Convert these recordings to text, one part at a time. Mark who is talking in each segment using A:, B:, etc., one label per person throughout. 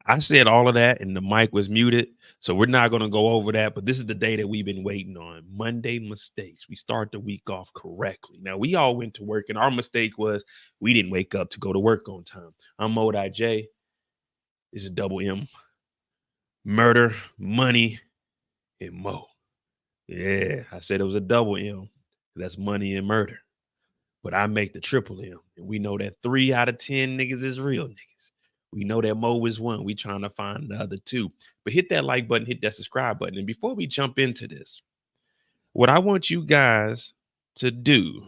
A: I said all of that and the mic was muted. So we're not going to go over that. But this is the day that we've been waiting on. Monday mistakes. We start the week off correctly. Now, we all went to work, and our mistake was we didn't wake up to go to work on time. I'm Modi J. It's a double M. Murder, money, and Mo. Yeah, I said it was a double M. That's money and murder. But I make the triple M. And we know that 3 out of 10 niggas is real niggas. We know that Mo is one. We trying to find the other 2. But hit that like button, hit that subscribe button. And before we jump into this, what I want you guys to do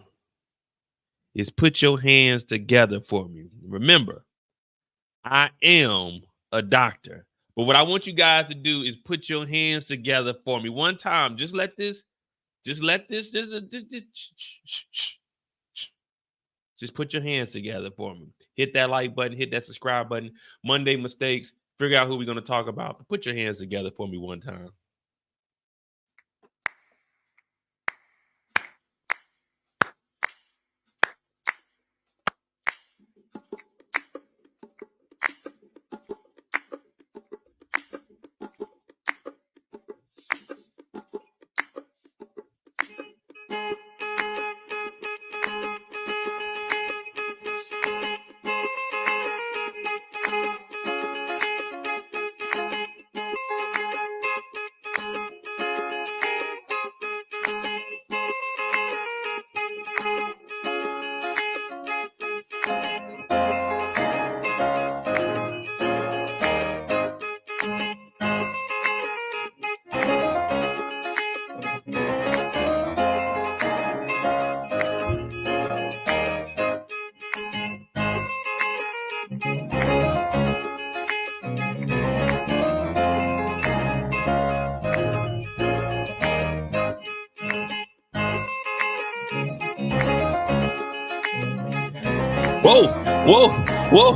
A: is put your hands together for me. Remember, I am a doctor. But what I want you guys to do is put your hands together for me. One time, just let this, just put your hands together for me. Hit that like button, hit that subscribe button. Monday mistakes, figure out who we're going to talk about. But put your hands together for me one time. Whoa, whoa, whoa.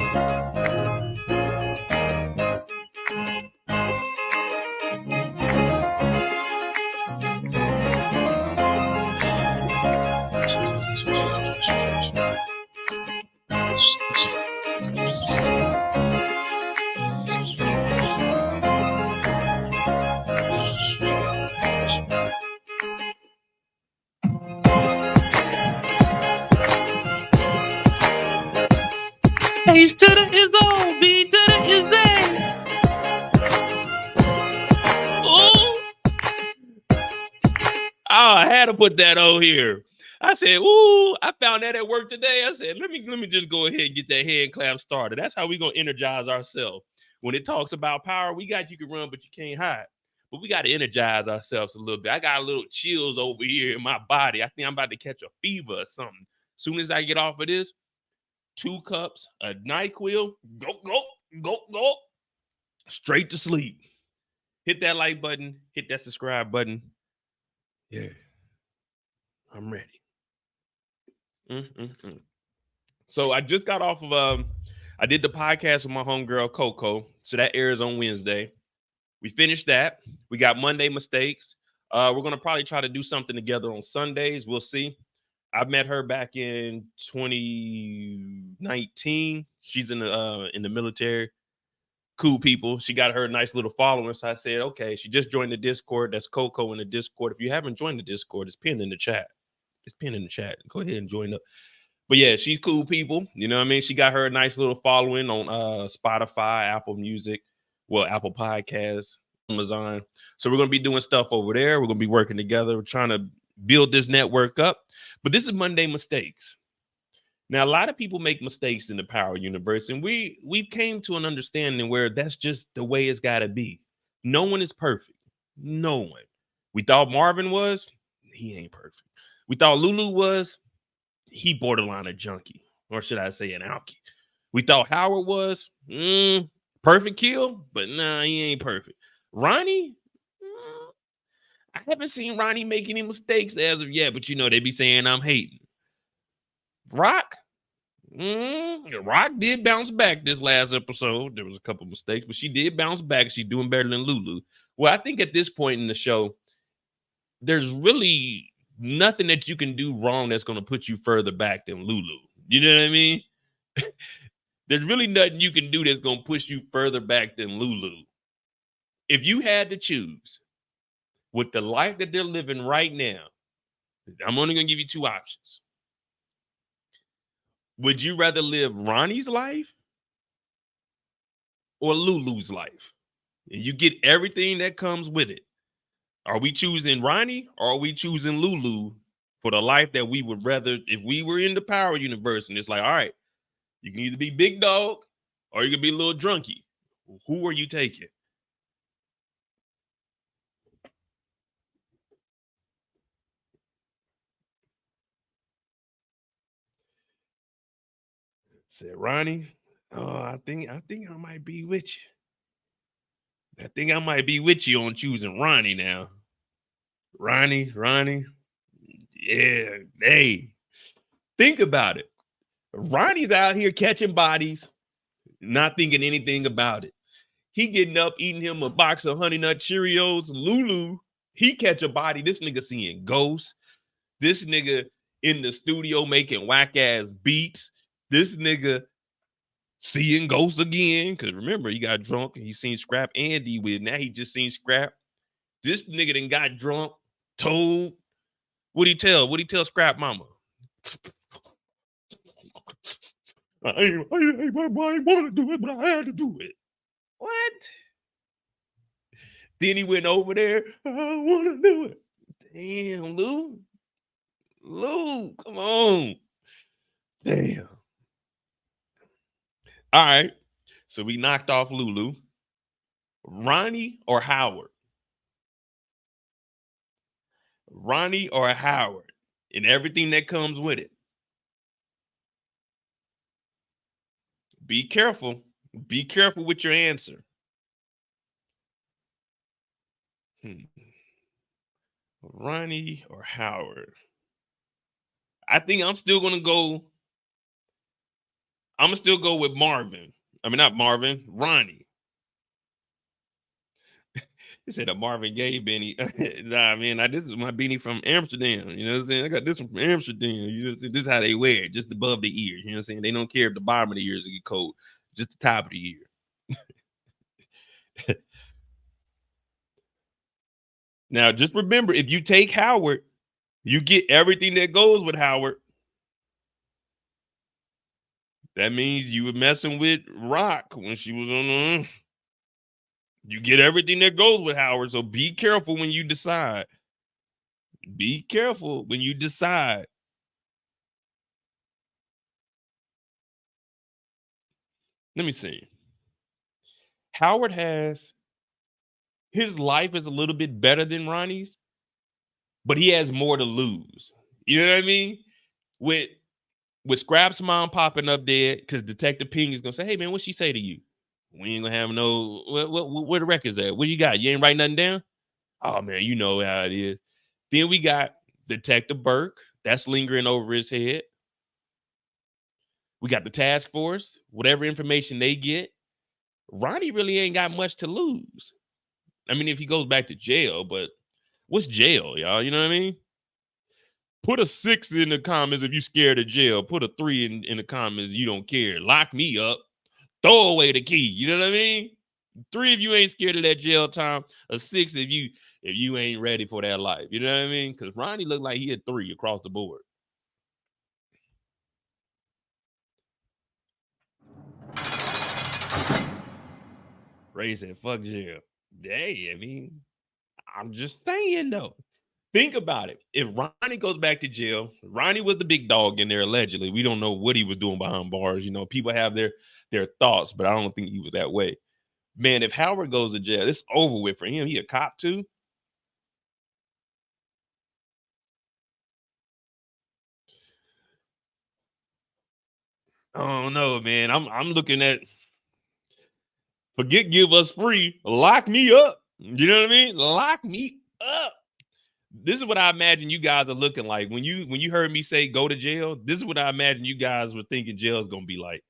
A: H to the is O, B to the is A. Ooh. Oh, I had to put that O here. I said, ooh, I found that at work today. I said, let me just go ahead and get that hand clap started. That's how we're going to energize ourselves. When it talks about power, we got you can run, but you can't hide. But we got to energize ourselves a little bit. I got a little chills over here in my body. I think I'm about to catch a fever or something. As soon as I get off of this, 2 cups, a NyQuil, go, straight to sleep. Hit that like button, hit that subscribe button. Yeah, I'm ready. So I just got off of, I did the podcast with my homegirl Coco. So that airs on Wednesday. We finished that. We got Monday mistakes. We're going to probably try to do something together on Sundays. We'll see. I met her back in 2019. She's in the military. Cool people. She got her a nice little following. So I said, okay, she just joined the Discord. That's Coco in the Discord. If you haven't joined the Discord, it's pinned in the chat. Go ahead and join up. But yeah, she's cool people. You know what I mean? She got her a nice little following on Spotify, Apple Music, Apple Podcasts, Amazon. So we're going to be doing stuff over there. We're going to be working together. We're trying to build this network up. But this is Monday mistakes. Now, a lot of people make mistakes in the power universe, and we came to an understanding where that's just the way it's got to be. No one is perfect. No one. We thought Marvin was. He ain't perfect. We thought Lulu was. He borderline a junkie, or should I say an alkie. We thought Howard was perfect kill, but nah, he ain't perfect. Ronnie, I haven't seen Ronnie make any mistakes as of yet, but you know, they be saying I'm hating. Rock did bounce back this last episode. There was a couple mistakes, but she did bounce back. She's doing better than Lulu. Well, I think at this point in the show, there's really nothing that you can do wrong that's going to put you further back than Lulu. You know what I mean? There's really nothing you can do that's gonna push you further back than Lulu. If you had to choose with the life that they're living right now, I'm only gonna give you two options. Would you rather live Ronnie's life or Lulu's life? And you get everything that comes with it. Are we choosing Ronnie or are we choosing Lulu for the life that we would rather if we were in the Power universe? And it's like, all right, you can either be big dog or you can be a little drunkie. Who are you taking? Said Ronnie. Oh, I think I might be with you. I think I might be with you on choosing Ronnie now. Ronnie. Yeah, hey. Think about it. Ronnie's out here catching bodies, not thinking anything about it. He getting up, eating him a box of Honey Nut Cheerios. Lulu, he catch a body. This nigga seeing ghosts. This nigga in the studio making whack ass beats. This nigga seeing ghosts again. Cause remember, he got drunk and he seen Scrap Andy with. Now he just seen Scrap. This nigga done got drunk, told. What'd he tell? What'd he tell Scrap Mama? I want to do it, but I had to do it. What? Then he went over there. I want to do it. Damn, Lou. Come on. Damn. All right. So we knocked off Lulu. Ronnie or Howard? Ronnie or Howard? And everything that comes with it. Be careful. Be careful with your answer. Ronnie or Howard? I think I'm still gonna go. I'm gonna still go with Marvin. I mean, not Marvin, Ronnie. He said a Marvin Gaye beanie. Nah, man, this is my beanie from Amsterdam. You know what I'm saying? I got this one from Amsterdam. You know what I'm saying? This is how they wear it, just above the ears. You know what I'm saying? They don't care if the bottom of the ears get cold, just the top of the ear. Now, just remember, if you take Howard, you get everything that goes with Howard. That means you were messing with Rock when she was on the. You get everything that goes with Howard. So be careful when you decide. Be careful when you decide. Let me see. Howard has his life is a little bit better than Ronnie's, but he has more to lose. You know what I mean? With Scrap's mom popping up dead, because Detective Ping is gonna say, "Hey man, what she say to you? We ain't gonna have no where the records at? What you got? You ain't writing nothing down? Oh man, you know how it is." Then we got Detective Burke. That's lingering over his head. We got the task force. Whatever information they get, Ronnie really ain't got much to lose. I mean, if he goes back to jail, but what's jail, y'all? You know what I mean? Put a 6 in the comments if you scared of jail. Put a 3 in the comments you don't care. Lock me up. Throw away the key. You know what I mean? 3 if you ain't scared of that jail time. A 6 if you ain't ready for that life. You know what I mean? Because Ronnie looked like he had 3 across the board. Ray said, fuck jail. Hey, I mean, I'm just saying though. Think about it. If Ronnie goes back to jail, Ronnie was the big dog in there allegedly. We don't know what he was doing behind bars. You know, people have their thoughts, but I don't think he was that way. Man, if Howard goes to jail, it's over with for him. He a cop too. Oh no, man. I'm looking at forget give us free. Lock me up. You know what I mean? Lock me up. This is what I imagine you guys are looking like when you heard me say go to jail. This is what I imagine you guys were thinking jail is gonna be like.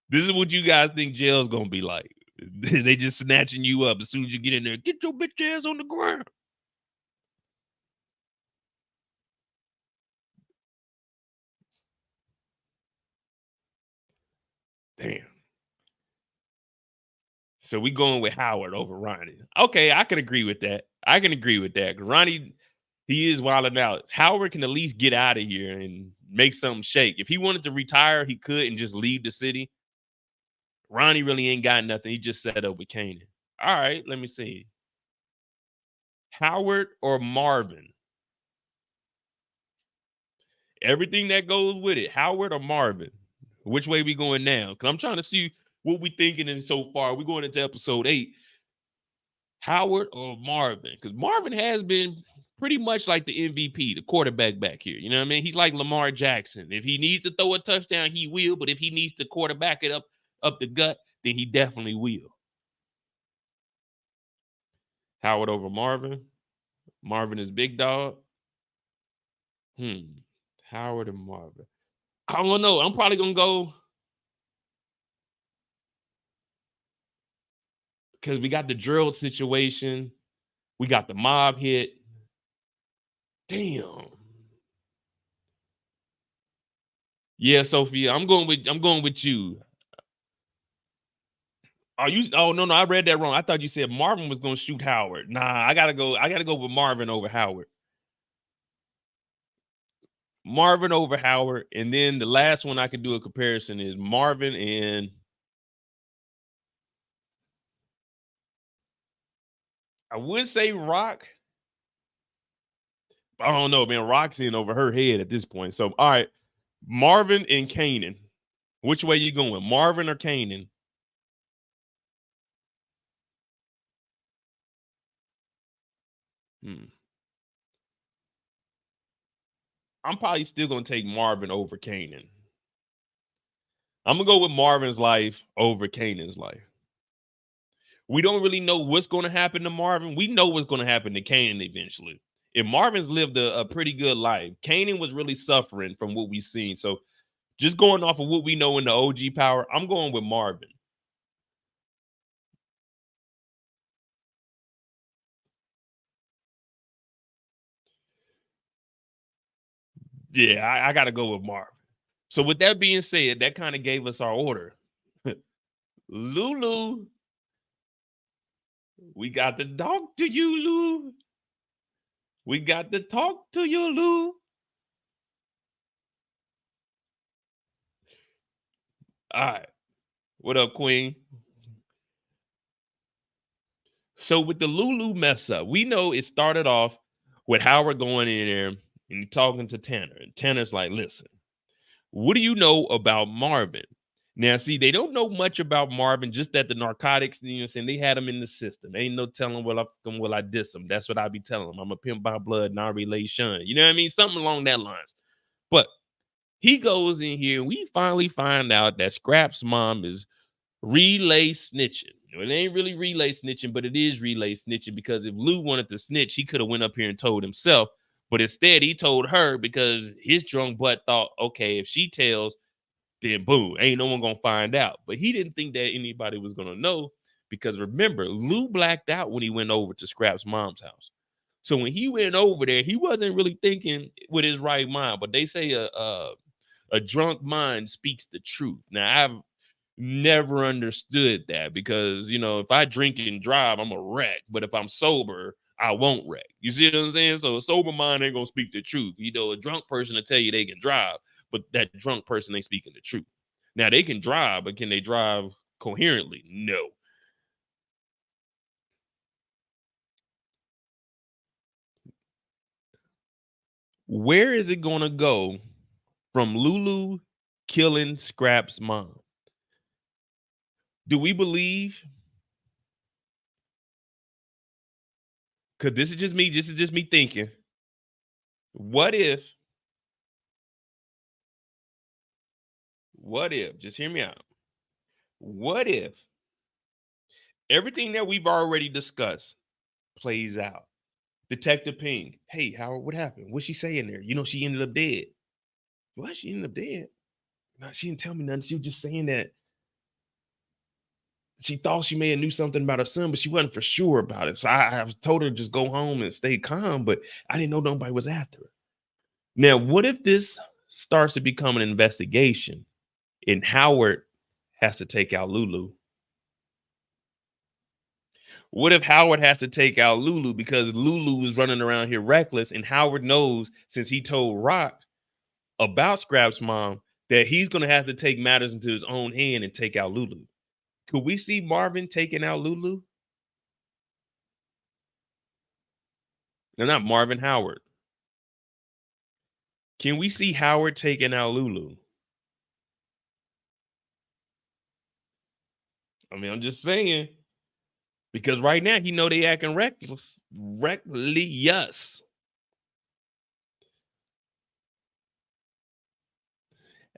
A: This is what you guys think jail's gonna be like. They just snatching you up as soon as you get in there. Get your bitch ass on the ground. Damn. So we going with Howard over Ronnie. Okay, I can agree with that. I can agree with that. Ronnie, he is wilding out. Howard can at least get out of here and make something shake. If he wanted to retire, he could and just leave the city. Ronnie really ain't got nothing. He just set up with Kanan. All right, let me see. Howard or Marvin? Everything that goes with it. Howard or Marvin? Which way we going now? Because I'm trying to see what we thinking in so far. We're going into episode 8. Howard or Marvin? Because Marvin has been pretty much like the MVP, the quarterback back here. You know what I mean? He's like Lamar Jackson. If he needs to throw a touchdown, he will. But if he needs to quarterback it up the gut, then he definitely will. Howard over Marvin. Marvin is big dog. Howard and Marvin. I don't know. I'm probably gonna go because we got the Gerald situation. We got the mob hit. Damn. Yeah, Sophia, I'm going with you. Are you? Oh no, I read that wrong. I thought you said Marvin was gonna shoot Howard. Nah, I gotta go with Marvin over Howard. Marvin over Howard, and then the last one I could do a comparison is Marvin and I would say Rock. I don't know, man. Rock's in over her head at this point. So, all right, Marvin and Kanan. Which way you going, Marvin or Kanan? I'm probably still gonna take Marvin over Kanan. I'm gonna go with Marvin's life over Kanan's life. We don't really know what's going to happen to Marvin. We know what's going to happen to Kanan eventually. If Marvin's lived a pretty good life, Kanan was really suffering from what we've seen. So just going off of what we know in the OG power, I'm going with Marvin. Yeah, I got to go with Marvin. So with that being said, that kind of gave us our order. Lulu, we got to talk to you, Lulu. We got to talk to you, Lulu. All right. What up, Queen? So with the Lulu mess up, we know it started off with Howard going in there and talking to Tanner. And Tanner's like, listen, what do you know about Marvin? Now, see, they don't know much about Marvin, just that the narcotics, you know what I'm saying, they had him in the system. Ain't no telling will I diss him. That's what I be telling him. I'm a pimp by blood, not relation. You know what I mean? Something along that lines. But he goes in here and we finally find out that Scrap's mom is relay snitching. It ain't really relay snitching, but it is relay snitching because if Lou wanted to snitch, he could have went up here and told himself. But instead, he told her because his drunk butt thought, okay, if she tells, then boom, ain't no one gonna find out. But he didn't think that anybody was gonna know because remember, Lou blacked out when he went over to Scrap's mom's house. So when he went over there, he wasn't really thinking with his right mind. But they say a drunk mind speaks the truth. Now I've never understood that because you know if I drink and drive, I'm a wreck. But if I'm sober, I won't wreck. You see what I'm saying? So a sober mind ain't gonna speak the truth. You know, a drunk person will tell you they can drive, but that drunk person ain't speaking the truth. Now they can drive, but can they drive coherently? No. Where is it gonna go from Lulu killing Scrap's mom? Do we believe? Because this is just me. This is just me thinking. What if? What if? Just hear me out. What if everything that we've already discussed plays out? Detective Ping. Hey, Howard, what happened? What's she saying there? You know, she ended up dead. What? She ended up dead? No, she didn't tell me nothing. She was just saying that she thought she may have knew something about her son, but she wasn't for sure about it. So I told her to just go home and stay calm, but I didn't know nobody was after her. Now, what if this starts to become an investigation and Howard has to take out Lulu? What if Howard has to take out Lulu because Lulu is running around here reckless, and Howard knows, since he told Rock about Scrap's mom, that he's going to have to take matters into his own hand and take out Lulu? Could we see Marvin taking out Lulu? No, not Marvin, Howard. Can we see Howard taking out Lulu? I mean, I'm just saying, because right now he know they acting reckless.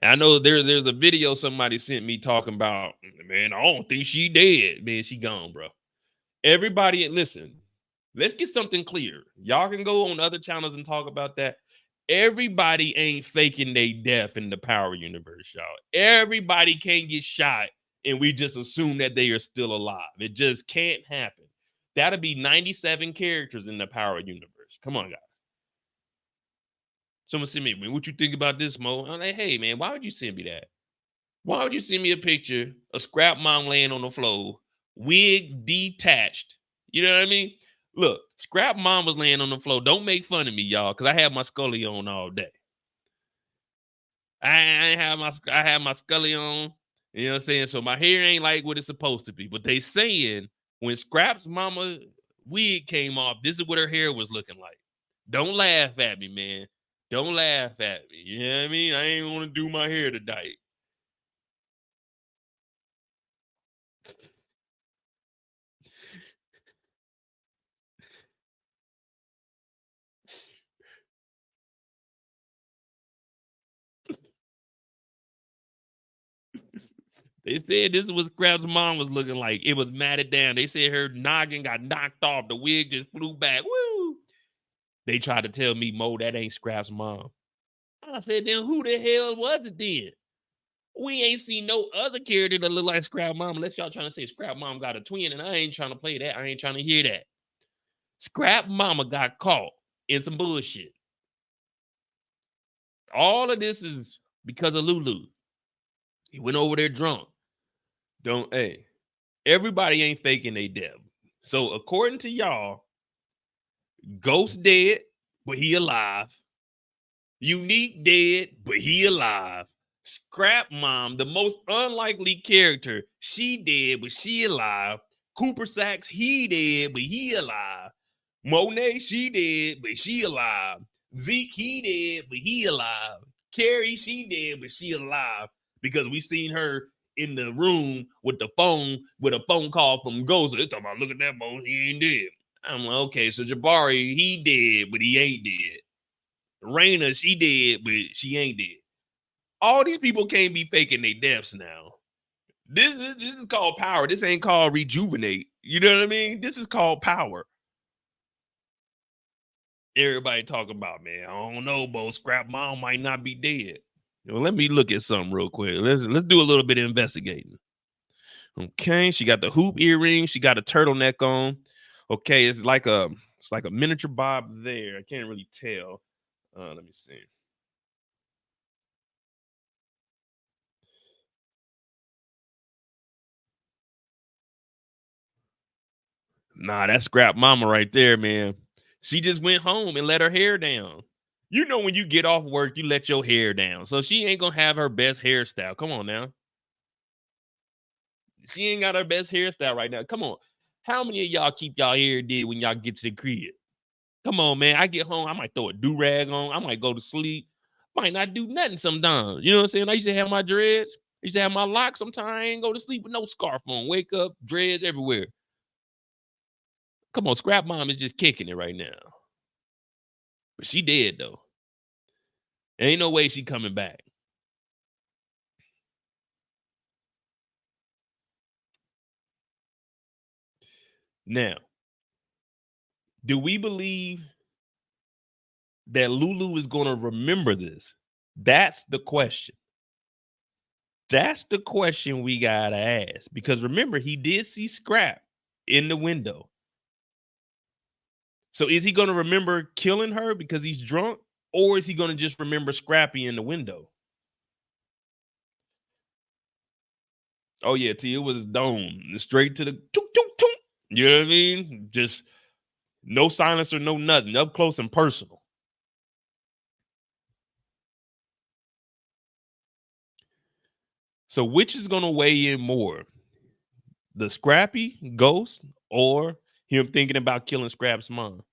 A: And I know there's a video somebody sent me talking about, man, I don't think she dead. Man, she gone, bro. Everybody, listen, let's get something clear. Y'all can go on other channels and talk about that. Everybody ain't faking they death in the Power universe, y'all. Everybody can't get shot and we just assume that they are still alive. It just can't happen. That'll be 97 characters in the Power universe. Come on, guys. Someone send me, what you think about this, Mo? I'm like, hey, man, why would you send me that? Why would you send me a picture of Scrap Mom laying on the floor, wig detached? You know what I mean? Look, Scrap Mom was laying on the floor. Don't make fun of me, y'all, because I had my Scully on all day. I had my Scully on. You know what I'm saying? So my hair ain't like what it's supposed to be. But they saying when Scrap's mama wig came off, this is what her hair was looking like. Don't laugh at me, man. Don't laugh at me. You know what I mean? I ain't want to do my hair tonight. They said this is what Scrap's mom was looking like. It was matted down. They said her noggin got knocked off. The wig just flew back. Woo! They tried to tell me, Mo, that ain't Scrap's mom. I said, then who the hell was it then? We ain't seen no other character that look like Scrap Mom unless y'all trying to say Scrap Mom got a twin, and I ain't trying to play that. I ain't trying to hear that. Scrap Mama got caught in some bullshit. All of this is because of Lulu. He went over there drunk. Everybody ain't faking they death. So according to y'all, Ghost dead, but he alive. Unique dead, but he alive. Scrap Mom, the most unlikely character, she dead, but she alive. Cooper Sacks, he dead, but he alive. Monet, she dead, but she alive. Zeke, he dead, but he alive. Carrie, she dead, but she alive. Because we seen her in the room with the phone, with a phone call from Ghost. So they talking about, look at that, Mo, he ain't dead. I'm like, okay, so Jabari, he dead, but he ain't dead. Raina, she dead, but she ain't dead. All these people can't be faking their deaths now. This is called power. This ain't called rejuvenate. You know what I mean? This is called power. Everybody talking about, man, I don't know, Bo. Scrap Mom might not be dead. Well, let me look at something real quick. Let's do a little bit of investigating. Okay, she got the hoop earring. She got a turtleneck on. Okay, it's like a miniature bob there. I can't really tell. Let me see. Nah, that's Scrap Mama right there, man. She just went home and let her hair down. You know, when you get off work, you let your hair down. So she ain't gonna have her best hairstyle. Come on now. She ain't got her best hairstyle right now. Come on. How many of y'all keep y'all hair did when y'all get to the crib? Come on, man. I get home, I might throw a do-rag on. I might go to sleep. Might not do nothing sometimes. You know what I'm saying? I used to have my dreads. I used to have my locks. Sometimes I ain't go to sleep with no scarf on. Wake up, dreads everywhere. Come on, Scrap Mom is just kicking it right now. But she dead, though. Ain't no way she coming back. Now, do we believe that Lulu is going to remember this? That's the question. That's the question we got to ask. Because remember, he did see Scrap in the window. So is he going to remember killing her because he's drunk? Or is he going to just remember Scrappy in the window? Oh yeah, T, it was a dome. Straight to the toot, toot, toot. You know what I mean? Just no silencer, no nothing. Up close and personal. So which is gonna weigh in more? The Scrappy ghost or him thinking about killing Scrap's mom?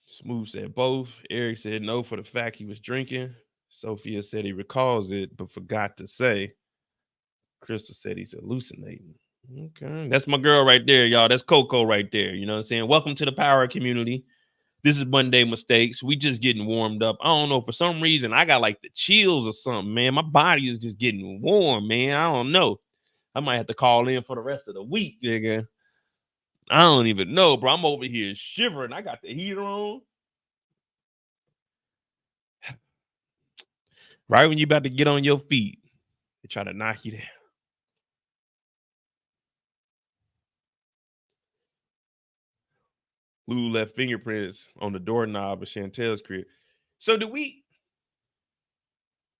A: Smooth said both. Eric said no for the fact he was drinking. Sophia said he recalls it, but forgot to say. Crystal said he's hallucinating. Okay. That's my girl right there, y'all. That's Coco right there. You know what I'm saying? Welcome to the power community. This is Monday Mistakes. We just getting warmed up. I don't know. For some reason, I got like the chills or something, man. My body is just getting warm, man. I don't know. I might have to call in for the rest of the week, nigga. I don't even know, bro. I'm over here shivering. I got the heater on. Right when you about to get on your feet, they try to knock you down. Lulu left fingerprints on the doorknob of Chantel's crib. So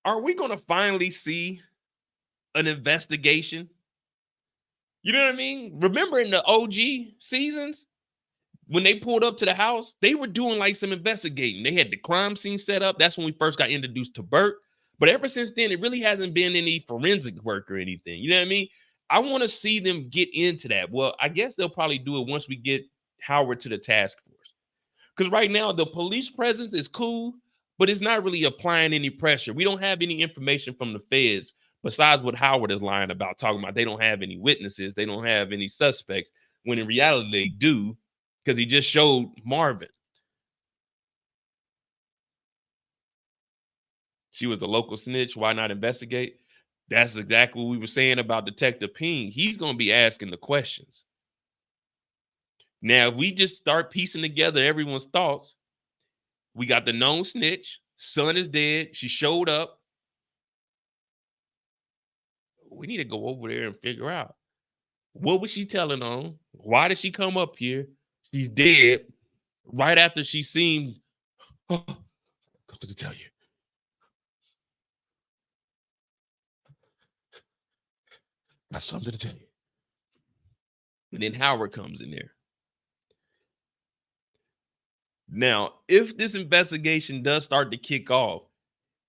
A: are we going to finally see an investigation? You know what I mean? Remember in the OG seasons, when they pulled up to the house, they were doing like some investigating. They had the crime scene set up. That's when we first got introduced to Burke. But ever since then, it really hasn't been any forensic work or anything. You know what I mean? I want to see them get into that. Well, I guess they'll probably do it once we get Howard to the task force. Because right now, the police presence is cool, but it's not really applying any pressure. We don't have any information from the feds besides what Howard is lying about, talking about they don't have any witnesses, they don't have any suspects, when in reality they do, because he just showed Marvin. She was a local snitch. Why not investigate? That's exactly what we were saying about Detective Ping. He's going to be asking the questions. Now, if we just start piecing together everyone's thoughts, we got the known snitch. Son is dead. She showed up. We need to go over there and figure out, what was she telling on? Why did she come up here? She's dead. Right after she seemed, oh, come to tell you. Got something to tell you. And then Howard comes in there. Now, if this investigation does start to kick off,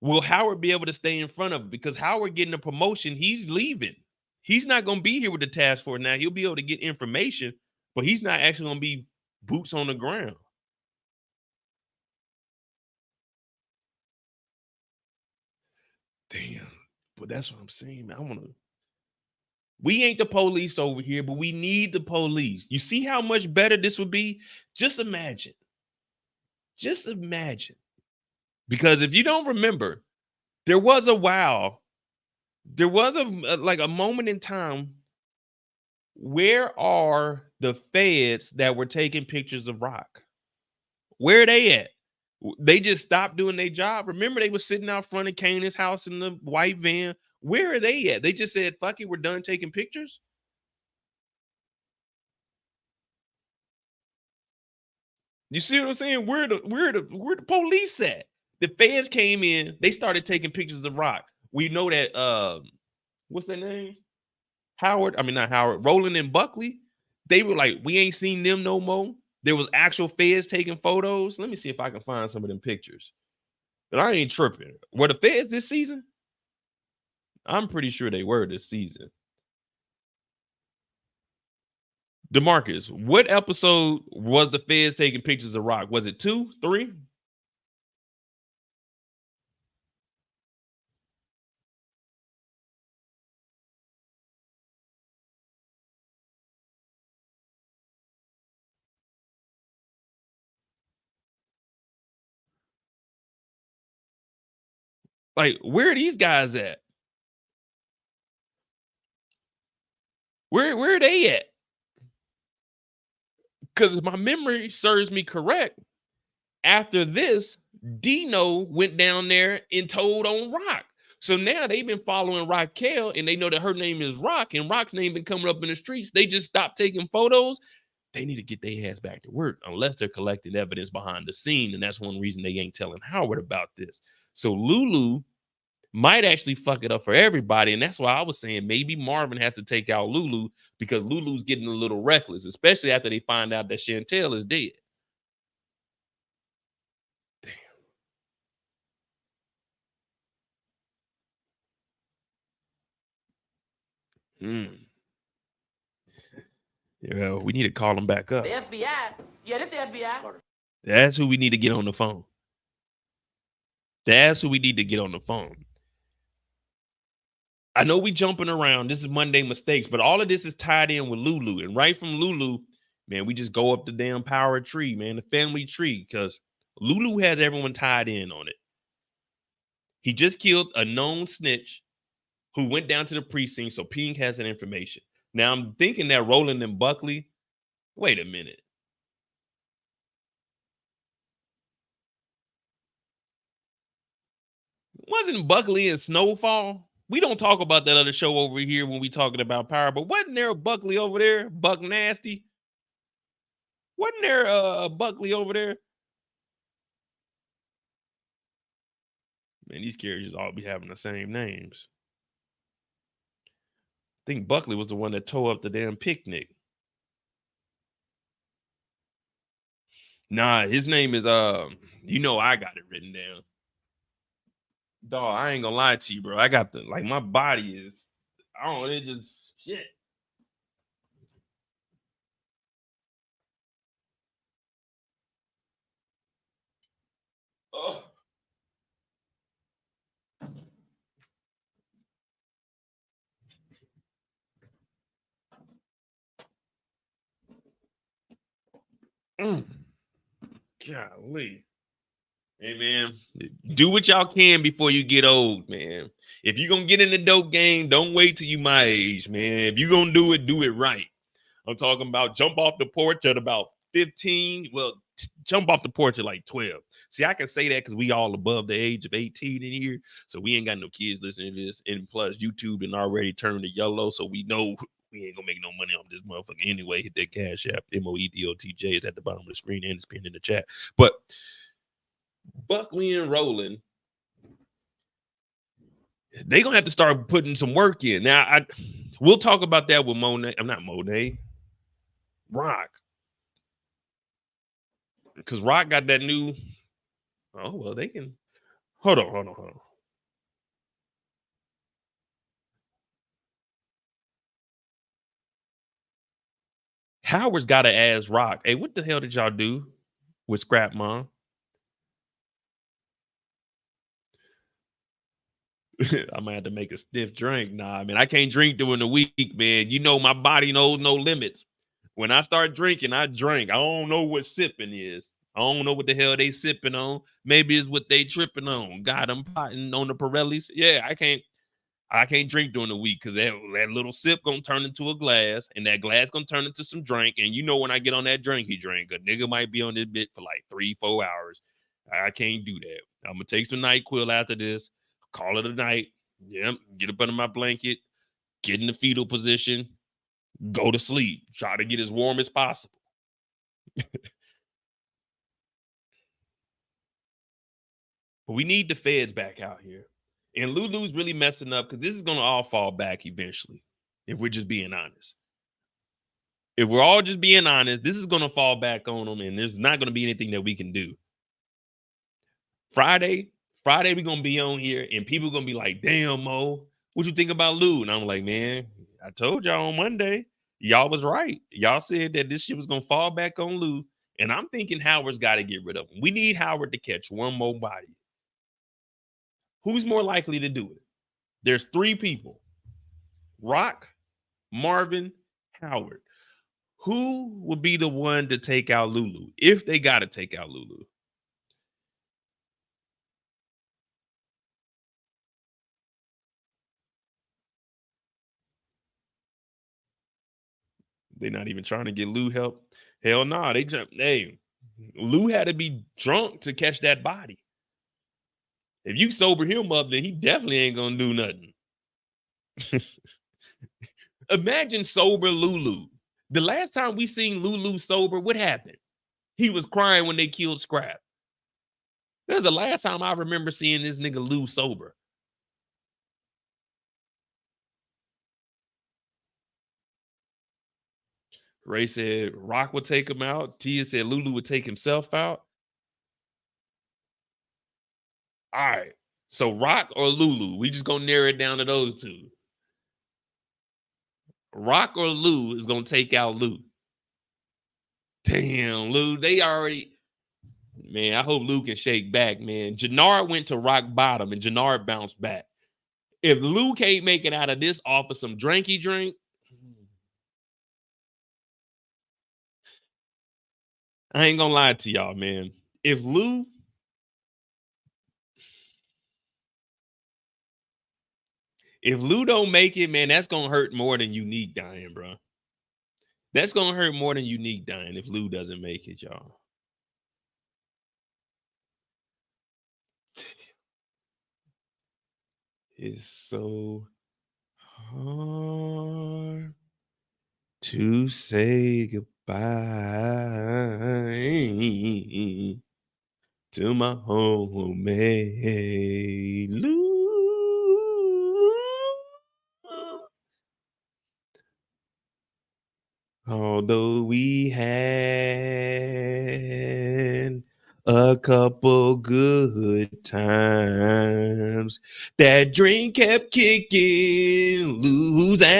A: will Howard be able to stay in front of it? Because Howard getting a promotion, he's leaving. He's not going to be here with the task force now. He'll be able to get information, but he's not actually going to be boots on the ground. Damn. But that's what I'm saying. We ain't the police over here, but we need the police. You see how much better this would be? Just imagine. Just imagine. Because if you don't remember, there was a moment in time. Where are the feds that were taking pictures of Rock? Where are they at? They just stopped doing their job. Remember, they were sitting out front of Kanan's house in the white van. Where are they at? They just said, fuck it, we're done taking pictures. You see what I'm saying? Where the police at? The feds came in, they started taking pictures of Rock. We know that what's their name? Not Howard, Roland and Buckley. They were like, we ain't seen them no more. There was actual feds taking photos. Let me see if I can find some of them pictures. But I ain't tripping. Were the feds this season? I'm pretty sure they were this season. DeMarcus, what episode was the feds taking pictures of Rock? Was it 2, 3? Like, where are these guys at? Where are they at? Because if my memory serves me correct, after this, Dino went down there and told on Rock. So now they've been following Raquel, and they know that her name is Rock, and Rock's name been coming up in the streets. They just stopped taking photos. They need to get their ass back to work, unless they're collecting evidence behind the scene, and that's one reason they ain't telling Howard about this. So Lulu might actually fuck it up for everybody. And that's why I was saying maybe Marvin has to take out Lulu because Lulu's getting a little reckless, especially after they find out that Chantel is dead. Damn. Yeah, we need to call him back up.
B: The FBI. Yeah, this the FBI.
A: That's who we need to get on the phone. That's who we need to get on the phone. I know we jumping around. This is Monday mistakes, but all of this is tied in with Lulu. And right from Lulu, man, we just go up the damn power tree, man, the family tree, because Lulu has everyone tied in on it. He just killed a known snitch who went down to the precinct, so Pink has that information. Now, I'm thinking that Roland and Buckley, wait a minute. Wasn't Buckley in Snowfall? We don't talk about that other show over here when we talking about power, but wasn't there a Buckley over there? Buck Nasty? Wasn't there a Buckley over there? Man, these characters all be having the same names. I think Buckley was the one that tore up the damn picnic. Nah, his name is you know I got it written down. Dog, I ain't gonna lie to you, bro. I got my body is, I don't know, it just shit. Oh. Golly. Hey, man, do what y'all can before you get old, man. If you're going to get in the dope game, don't wait till you my age, man. If you're going to do it right. I'm talking about jump off the porch at about 15. Well, jump off the porch at like 12. See, I can say that because we all above the age of 18 in here. So we ain't got no kids listening to this. And plus, YouTube done already turned to yellow. So we know we ain't going to make no money on this motherfucker anyway. Hit that Cash App. MOEDOTJ is at the bottom of the screen and it's pinned in the chat. But Buckley and Roland, they gonna have to start putting some work in. Now, we'll talk about that with Monet. I'm not Monet. Rock. Because Rock got that new. Oh, well, they can. Hold on. Howard's got to ask Rock, hey, what the hell did y'all do with Scrap Mom? I might have to make a stiff drink. Nah, man, I can't drink during the week, man. You know, my body knows no limits. When I start drinking, I drink. I don't know what sipping is. I don't know what the hell they sipping on. Maybe it's what they tripping on. God, I'm potting on the Pirellis. Yeah, I can't drink during the week because that little sip gonna turn into a glass, and that glass gonna turn into some drink. And you know, when I get on that drinky drink, a nigga might be on this bit for like 3-4 hours. I can't do that. I'm gonna take some NyQuil after this. Call it a night. Yep. Get up under my blanket. Get in the fetal position. Go to sleep. Try to get as warm as possible. But we need the feds back out here. And Lulu's really messing up because this is going to all fall back eventually, if we're just being honest. If we're all just being honest, this is going to fall back on them, and there's not going to be anything that we can do. Friday, we're going to be on here, and people are going to be like, damn, Mo, what you think about Lou? And I'm like, man, I told y'all on Monday, y'all was right. Y'all said that this shit was going to fall back on Lou, and I'm thinking Howard's got to get rid of him. We need Howard to catch one more body. Who's more likely to do it? There's 3 people. Rock, Marvin, Howard. Who would be the one to take out Lulu if they got to take out Lulu? They're not even trying to get Lou help. Hell no. Hey, Lou had to be drunk to catch that body. If you sober him up, then he definitely ain't gonna do nothing. Imagine sober Lulu. The last time we seen Lulu sober, what happened? He was crying when they killed Scrap. That's the last time I remember seeing this nigga Lou sober. Ray said Rock would take him out. Tia said Lulu would take himself out. All right. So Rock or Lulu? We just gonna narrow it down to those two. Rock or Lou is gonna take out Lou. Damn, Lou, they already. Man, I hope Lou can shake back, man. Jannard went to rock bottom and Jannard bounced back. If Lou can't make it out of this off of some drinky drink, I ain't gonna lie to y'all, man. If Lou don't make it, man, that's gonna hurt more than Unique dying, bro. That's gonna hurt more than Unique dying if Lou doesn't make it, y'all. It's so hard to say goodbye to my homemade Lou. Although we had a couple good times, that drink kept kicking Lou's ass.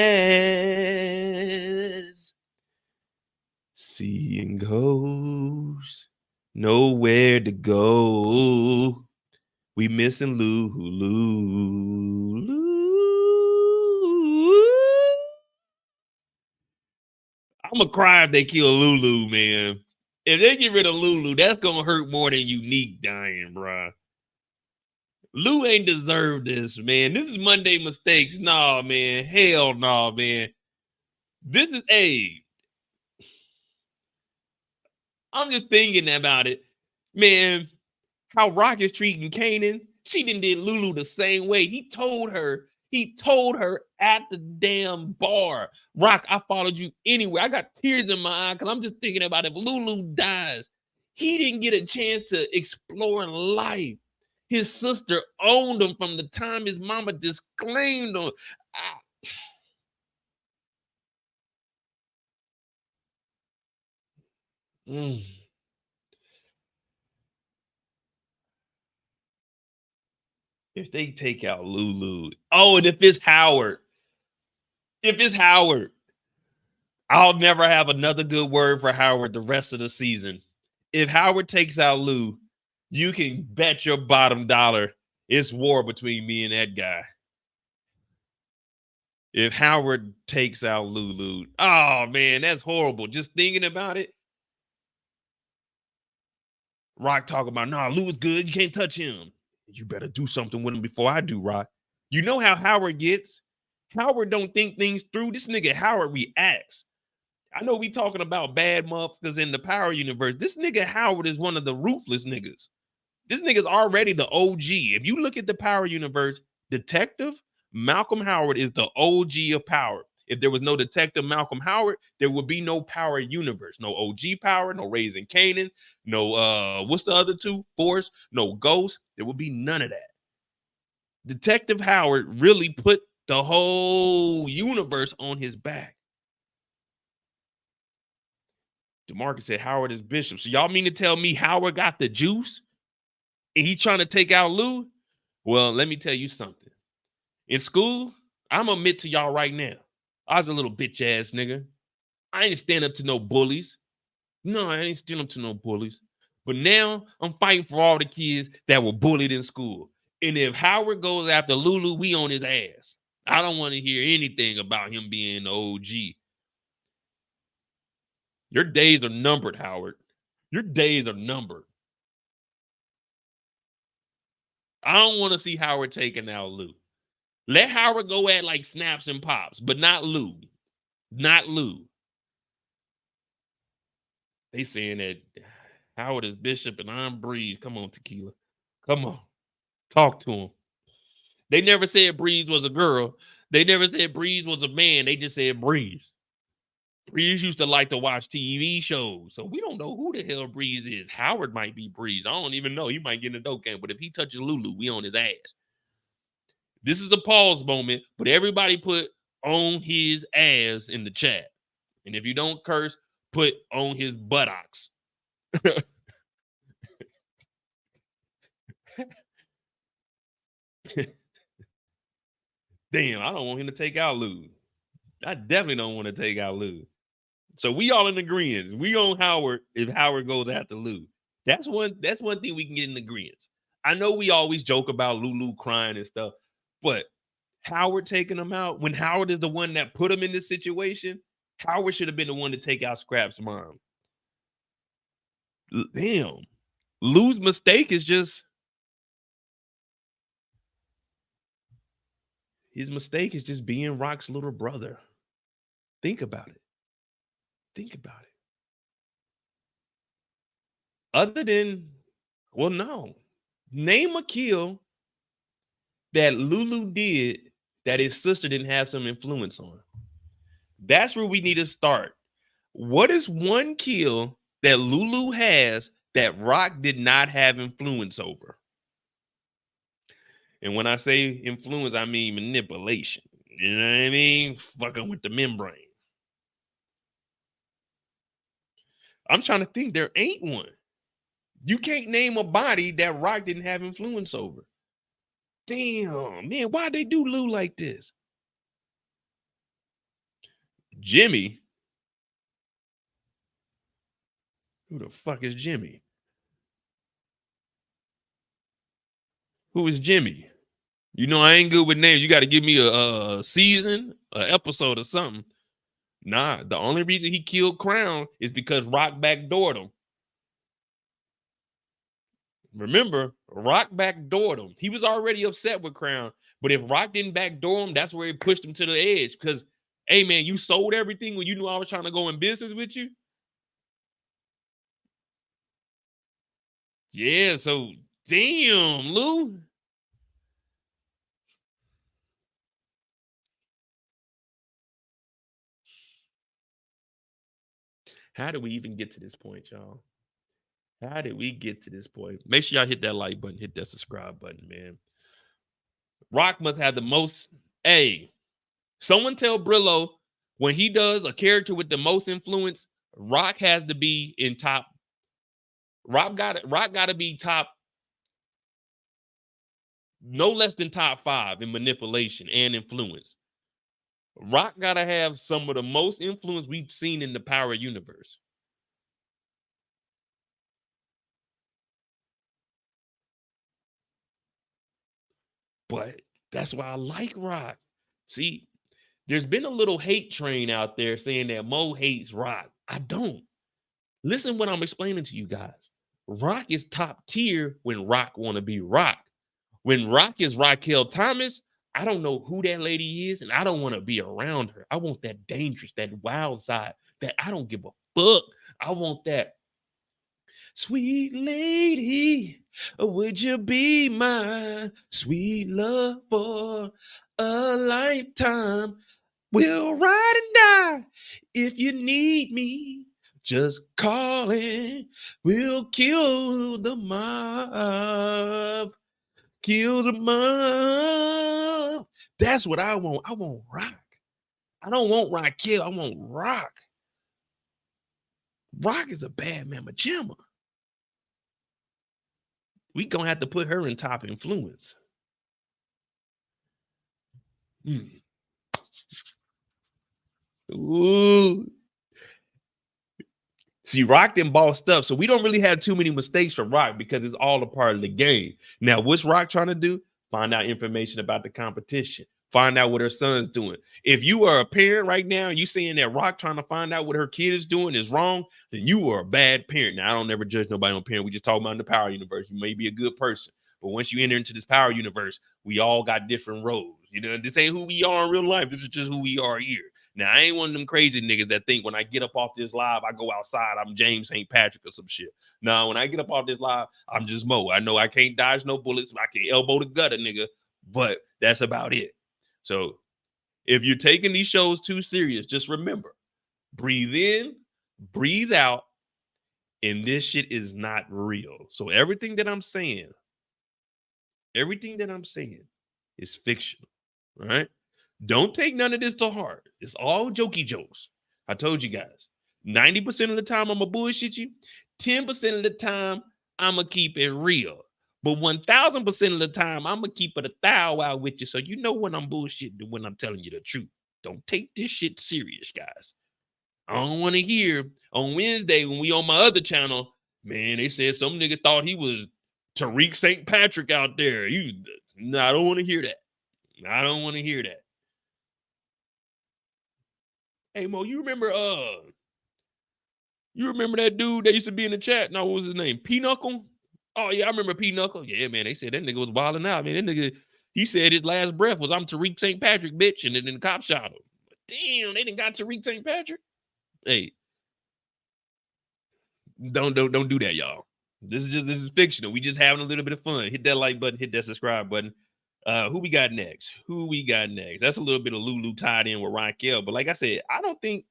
A: Seeing ghosts, nowhere to go. We missing Lulu. I'm gonna cry if they kill Lulu, man. If they get rid of Lulu, that's gonna hurt more than Unique dying, bro. Lou ain't deserved this, man. This is Monday mistakes. Nah, man. Hell no, man. This is I'm just thinking about it, man. How Rock is treating Kanan. She did Lulu the same way. He told her at the damn bar, Rock, I followed you anywhere. I got tears in my eye because I'm just thinking about if Lulu dies, he didn't get a chance to explore life. His sister owned him from the time his mama disclaimed him. If they take out Lulu, and if it's Howard, I'll never have another good word for Howard the rest of the season. If Howard takes out Lou, you can bet your bottom dollar it's war between me and that guy. If Howard takes out Lulu, oh man, that's horrible. Just thinking about it. Rock talking about, nah, Lou is good. You can't touch him. You better do something with him before I do, Rock. You know how Howard gets? Howard don't think things through. This nigga Howard reacts. I know we talking about bad motherfuckers in the Power universe. This nigga Howard is one of the ruthless niggas. This nigga's already the OG. If you look at the Power universe, Detective Malcolm Howard is the OG of Power. If there was no Detective Malcolm Howard, there would be no Power universe. No OG Power, no Raising Kanan, no what's the other two? Force, no Ghost. There would be none of that. Detective Howard really put the whole universe on his back. DeMarcus said Howard is Bishop. So y'all mean to tell me Howard got the juice and he trying to take out Lou? Well, let me tell you something. In school, I'm gonna admit to y'all right now, I was a little bitch ass nigga. I ain't stand up to no bullies. No, I ain't stand up to no bullies. But now I'm fighting for all the kids that were bullied in school. And if Howard goes after Lulu, we on his ass. I don't want to hear anything about him being the OG. Your days are numbered, Howard. Your days are numbered. I don't want to see Howard taking out Lou. Let Howard go at like snaps and pops, but not Lou. Not Lou. They saying that Howard is Bishop and I'm Breeze. Come on, Tequila. Come on. Talk to him. They never said Breeze was a girl. They never said Breeze was a man. They just said Breeze. Breeze used to like to watch TV shows, so we don't know who the hell Breeze is. Howard might be Breeze. I don't even know. He might get in a dope game, but if he touches Lulu, we on his ass. This is a pause moment, but everybody put on his ass in the chat. And if you don't curse, put on his buttocks. Damn, I don't want him to take out Lulu. I definitely don't want to take out Lulu. So we all in agreement. We on Howard if Howard goes after Lulu. That's one thing we can get in agreement. I know we always joke about Lulu crying and stuff, but Howard taking him out, when Howard is the one that put him in this situation, Howard should have been the one to take out Scrap's mom. Damn. Lou's mistake is just his mistake is just being Rock's little brother. Think about it. Think about it. Other than, well, no. Name a kill that Lulu did that his sister didn't have some influence on. That's where we need to start. What is one kill that Lulu has that Rock did not have influence over? And when I say influence, I mean manipulation. You know what I mean? Fucking with the membrane. I'm trying to think. There ain't one. You can't name a body that Rock didn't have influence over. Damn, man, why'd they do Lou like this? Jimmy? Who the fuck is Jimmy? Who is Jimmy? You know I ain't good with names. You got to give me a season, an episode or something. Nah, the only reason he killed Crown is because Rock backdoored him. Remember, Rock backdoored him. He was already upset with Crown, but if Rock didn't backdoor him, that's where he pushed him to the edge. Because, hey, man, you sold everything when you knew I was trying to go in business with you? Yeah, so, damn, Lou. How did we even get to this point, y'all? How did we get to this point? Make sure y'all hit that like button, hit that subscribe button, man. Rock must have the most. Hey, someone tell Brillo when he does a character with the most influence, Rock has to be in top. Rock got to be top, no less than top 5 in manipulation and influence. Rock got to have some of the most influence we've seen in the Power universe. But that's why I like Rock. See, there's been a little hate train out there saying that Mo hates Rock. I don't. Listen what I'm explaining to you guys. Rock is top tier when Rock want to be Rock. When Rock is Raquel Thomas, I don't know who that lady is, and I don't want to be around her. I want that dangerous, that wild side, that I don't give a fuck. I want that. Sweet lady, would you be my sweet love for a lifetime? We'll ride and die if you need me. Just call it. We'll kill the mob. Kill the mob. That's what I want. I want Rock. I don't want Raquel. I want Rock. Rock is a bad mama jamma. We gonna have to put her in top influence. Ooh. See, Rock done bossed up, so we don't really have too many mistakes for Rock because it's all a part of the game. Now, what's Rock trying to do? Find out information about the competition. Find out what her son's doing. If you are a parent right now and you saying that Rock trying to find out what her kid is doing is wrong, then you are a bad parent. Now, I don't ever judge nobody on parent. We just talk about in the Power universe. You may be a good person, but once you enter into this Power universe, we all got different roles. You know, this ain't who we are in real life. This is just who we are here. Now, I ain't one of them crazy niggas that think when I get up off this live, I go outside, I'm James St. Patrick or some shit. No, when I get up off this live, I'm just Mo. I know I can't dodge no bullets. I can elbow the gutter, nigga, but that's about it. So if you're taking these shows too serious, just remember, Breathe in, breathe out, and this shit is not real. So everything that I'm saying is fictional, all right? Don't take none of this to heart. It's all jokey jokes. I told you guys, 90% of the time I'm going to bullshit you. 10% of the time I'm going to keep it real. But 1,000% of the time I'm going to keep it 1,000 out with you so you know when I'm bullshitting and when I'm telling you the truth. Don't take this shit serious, guys. I don't want to hear on Wednesday when we on my other channel, man, they said some nigga thought he was Tariq St. Patrick out there. No, I don't want to hear that. I don't want to hear that. Hey, Mo, you remember that dude that used to be in the chat? No, what was his name? P-Knuckle? Oh, yeah, I remember P-Knuckle. Yeah, man, they said that nigga was wilding out. Man, that nigga, he said his last breath was, I'm Tariq St. Patrick, bitch, and then the cop shot him. Damn, they done got Tariq St. Patrick? Hey, don't do that, y'all. This is fictional. We just having a little bit of fun. Hit that like button, hit that subscribe button. Who we got next? That's a little bit of Lulu tied in with Raquel. But like I said, I don't think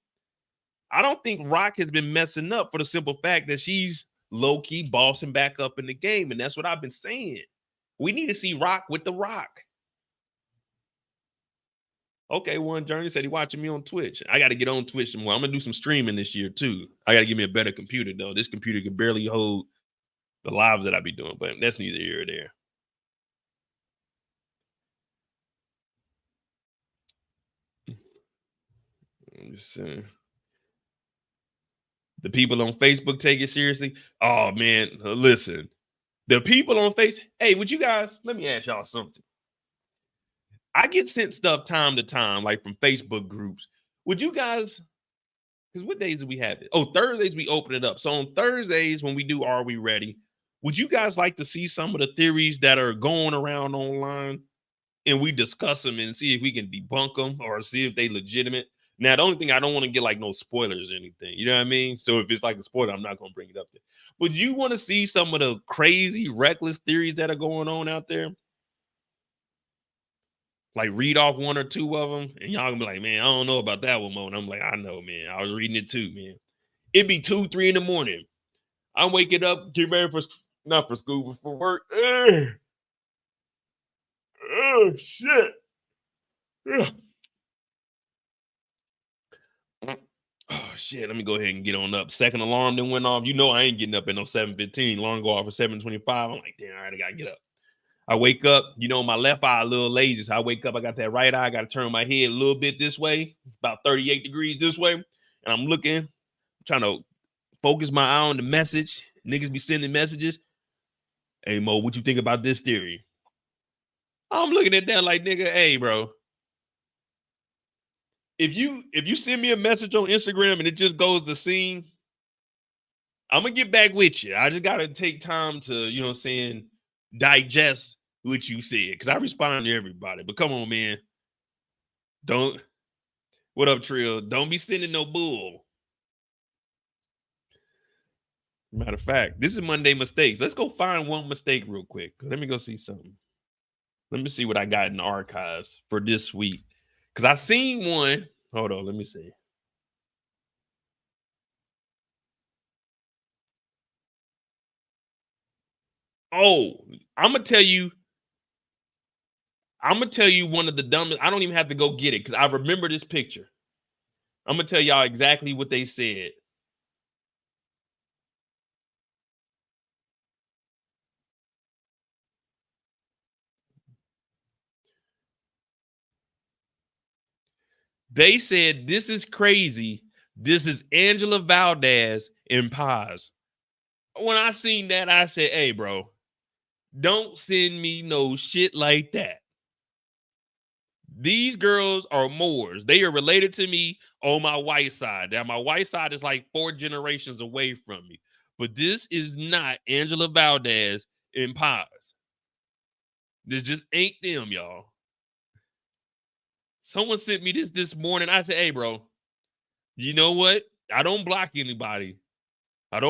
A: Rock has been messing up for the simple fact that she's low-key bossing back up in the game. And that's what I've been saying. We need to see Rock with the Rock. Okay, One Journey said he watching me on Twitch. I got to get on Twitch more. I'm going to do some streaming this year, too. I got to give me a better computer, though. This computer can barely hold the lives that I be doing, but that's neither here or there. Let me see. The people on Facebook take it seriously. Oh, man, listen. The people on Facebook, hey, would you guys, let me ask y'all something. I get sent stuff time to time, like from Facebook groups. Would you guys, because what days do we have it? Oh, Thursdays we open it up. So on Thursdays when we do Are We Ready, would you guys like to see some of the theories that are going around online and we discuss them and see if we can debunk them or see if they legitimate? Now, the only thing I don't want to get like no spoilers or anything. You know what I mean? So if it's like a spoiler, I'm not going to bring it up there. But you want to see some of the crazy, reckless theories that are going on out there? Like read off one or two of them, and y'all gonna be like, man, I don't know about that one, Mo. And I'm like, I know, man. I was reading it too, man. It'd be 2, 3 in the morning. I'm waking up, get ready for, not for school, but for work. Oh, shit. Oh, shit. Let me go ahead and get on up. Second alarm then went off. You know I ain't getting up at no 7:15. Alarm go off at 7:25. I'm like, damn, all right, I gotta get up. I wake up, you know, my left eye a little lazy. So I wake up, I got that right eye, I got to turn my head a little bit this way, about 38 degrees this way. And I'm looking, trying to focus my eye on the message. Niggas be sending messages. Hey, Mo, what you think about this theory? I'm looking at that like, nigga, hey, bro. If you send me a message on Instagram and it just goes to scene, I'm going to get back with you. I just got to take time to, you know what I'm saying, digest what you said, because I respond to everybody. But come on, man. What up, Trill? Don't be sending no bull. Matter of fact, this is Monday Mistakes. Let's go find one mistake real quick. Let me go see something. Let me see what I got in the archives for this week. Because I seen one. Hold on, let me see. Oh, I'm gonna tell you one of the dumbest. I don't even have to go get it because I remember this picture. I'm gonna tell y'all exactly what they said. They said, this is crazy. This is Angela Valdez in Paz. When I seen that, I said, hey, bro, don't send me no shit like that. These girls are Moors. They are related to me on my white side. Now, my white side is like 4 generations away from me. But this is not Angela Valdez in Paz. This just ain't them, y'all. Someone sent me this morning. I said, hey, bro, you know what? I don't block anybody. But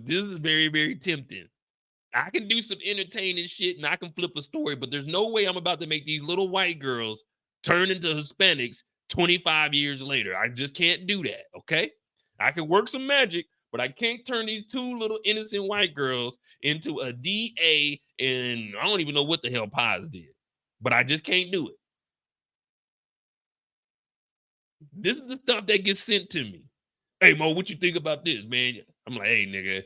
A: this is very, very tempting. I can do some entertaining shit and I can flip a story, but there's no way I'm about to make these little white girls turn into Hispanics 25 years later. I just can't do that, okay? I can work some magic, but I can't turn these two little innocent white girls into a DA, and I don't even know what the hell Paz did, but I just can't do it. This is the stuff that gets sent to me. Hey, Mo, what you think about this, man? I'm like, hey, nigga,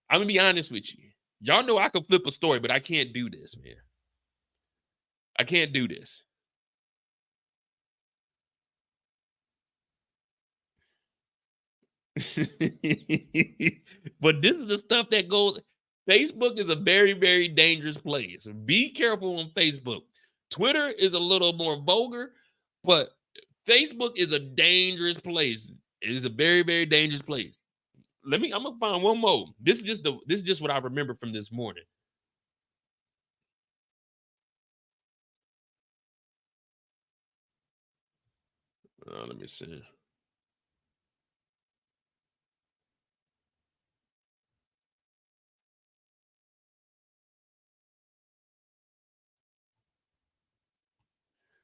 A: I'm gonna be honest with you. Y'all know I can flip a story, but I can't do this, man. I can't do this. But this is the stuff that goes. Facebook is a very, very dangerous place. Be careful on Facebook. Twitter is a little more vulgar, but Facebook is a dangerous place. It is a very, very dangerous place. I'm gonna find one more. This is just what I remember from this morning. Let me see.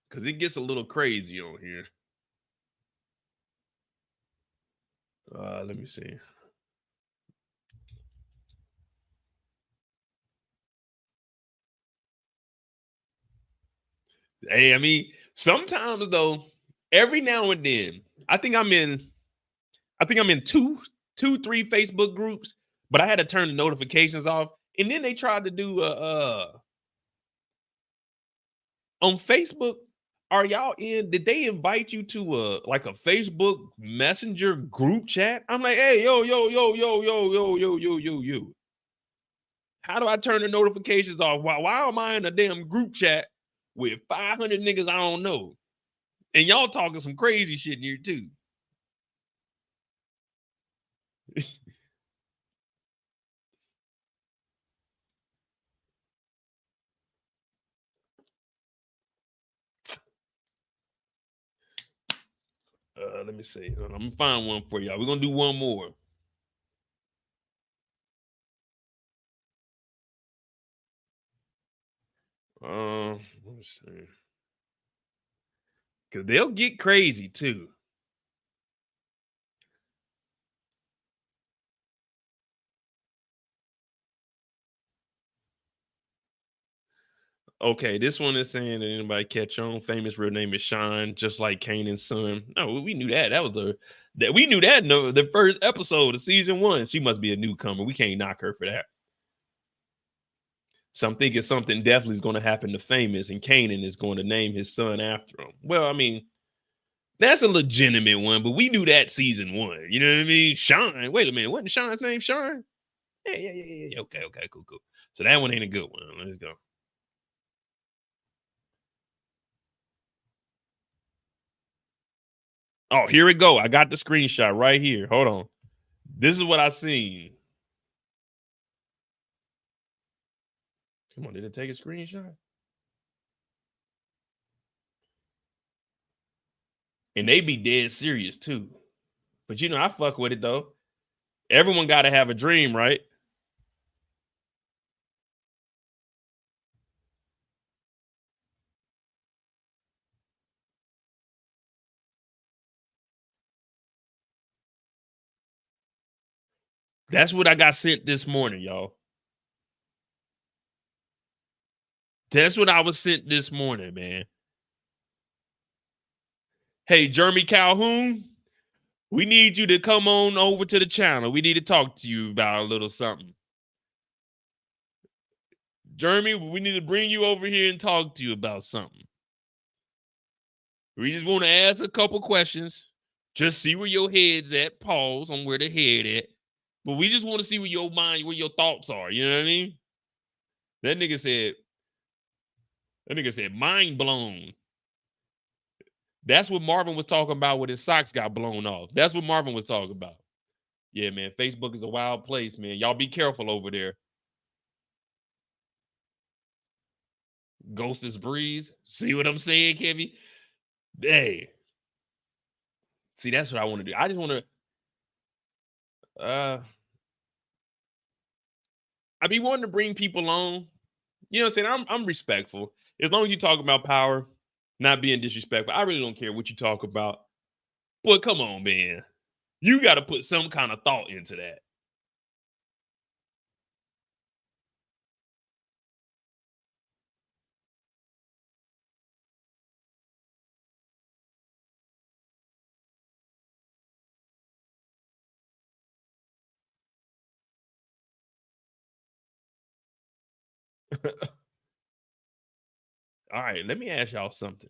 A: Because it gets a little crazy on here. Let me see. Hey, I mean, sometimes though, every now and then, I think I'm in two, three Facebook groups, but I had to turn the notifications off. And then they tried to do on Facebook. Are y'all in? Did they invite you to a Facebook Messenger group chat? I'm like, hey, yo. How do I turn the notifications off? Why am I in a damn group chat with 500 niggas I don't know? And y'all talking some crazy shit in here too. Let me see. I'm gonna find one for y'all. We're gonna do one more. Let me see. Cause they'll get crazy too. Okay, this one is saying that anybody catch on. Famous real name is Shawn, just like Kanan's son. No, we knew that. That was we knew that. No, the first episode of season 1. She must be a newcomer. We can't knock her for that. So I'm thinking something definitely is going to happen to Famous, and Kanan is going to name his son after him. Well, I mean, that's a legitimate one, but we knew that season 1. You know what I mean? Shawn. Wait a minute. Wasn't Shawn's name Shawn? Yeah. Okay, cool. So that one ain't a good one. Let's go. Oh, here we go. I got the screenshot right here. Hold on. This is what I seen. Come on, did it take a screenshot? And they be dead serious too. But you know, I fuck with it though. Everyone got to have a dream, right? That's what I got sent this morning, y'all. That's what I was sent this morning, man. Hey, Jeremy Calhoun, we need you to come on over to the channel. We need to talk to you about a little something. Jeremy, we need to bring you over here and talk to you about something. We just want to ask a couple questions. Just see where your head's at. Pause on where the head at. But we just want to see where your mind, where your thoughts are. You know what I mean? That nigga said, mind blown. That's what Marvin was talking about when his socks got blown off. That's what Marvin was talking about. Yeah, man. Facebook is a wild place, man. Y'all be careful over there. Ghost is Breeze. See what I'm saying, Kevin? Hey. See, that's what I want to do. I just want to I be wanting to bring people on. You know what I'm saying? I'm respectful. As long as you talk about power, Not being disrespectful. I really don't care what you talk about. Boy, come on, man. You got to put some kind of thought into that. All right, let me ask y'all something.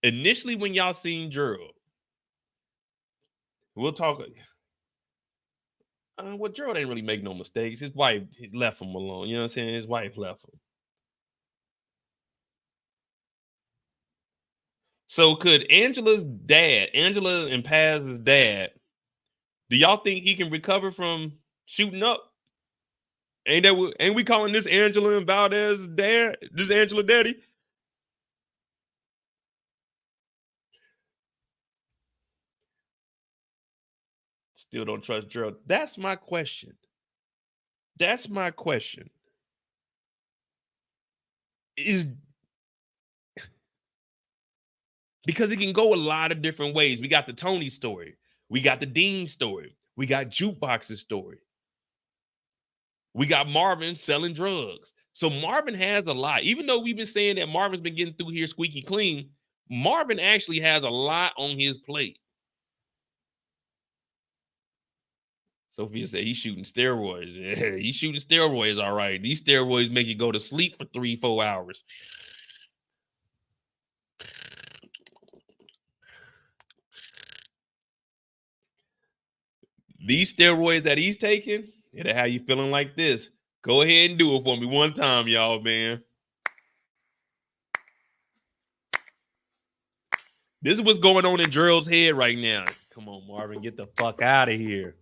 A: Initially, when y'all seen Gerald, we'll talk. Well, Gerald ain't really make no mistakes. His wife left him alone. You know what I'm saying? His wife left him. So could Angela and Paz's dad, do y'all think he can recover from shooting up? Ain't we calling this Angela and Valdez's dad? This Angela daddy? Still don't trust Gerald. That's my question. Is because it can go a lot of different ways. We got the Tony story. We got the Dean story. We got Jukebox's story. We got Marvin selling drugs. So Marvin has a lot. Even though we've been saying that Marvin's been getting through here squeaky clean, Marvin actually has a lot on his plate. Sophia said he's shooting steroids. Yeah, he's shooting steroids, all right. These steroids make you go to sleep for 3-4 hours. These steroids that he's taking, it'll have you feeling like this. Go ahead and do it for me one time, y'all, man. This is what's going on in Gerald's head right now. Come on, Marvin, get the fuck out of here.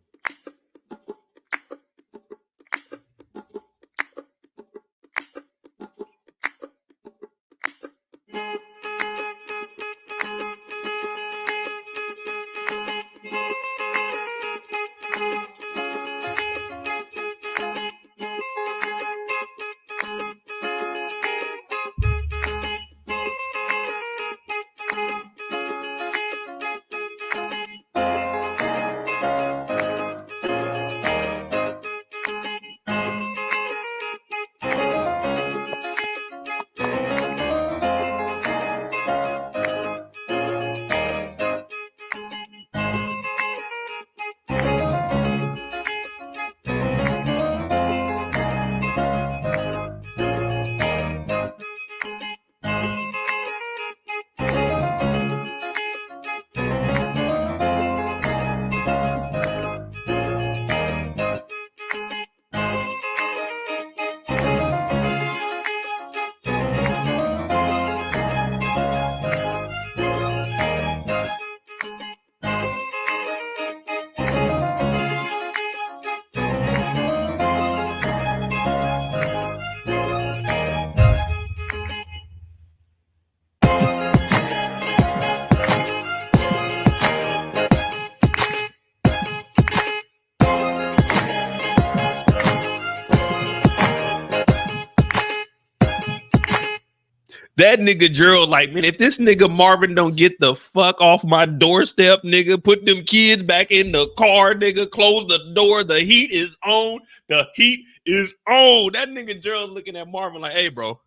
A: That nigga Gerald, like, man, if this nigga Marvin don't get the fuck off my doorstep, nigga, put them kids back in the car, nigga, close the door. The heat is on. The heat is on. That nigga Gerald looking at Marvin like, hey, bro,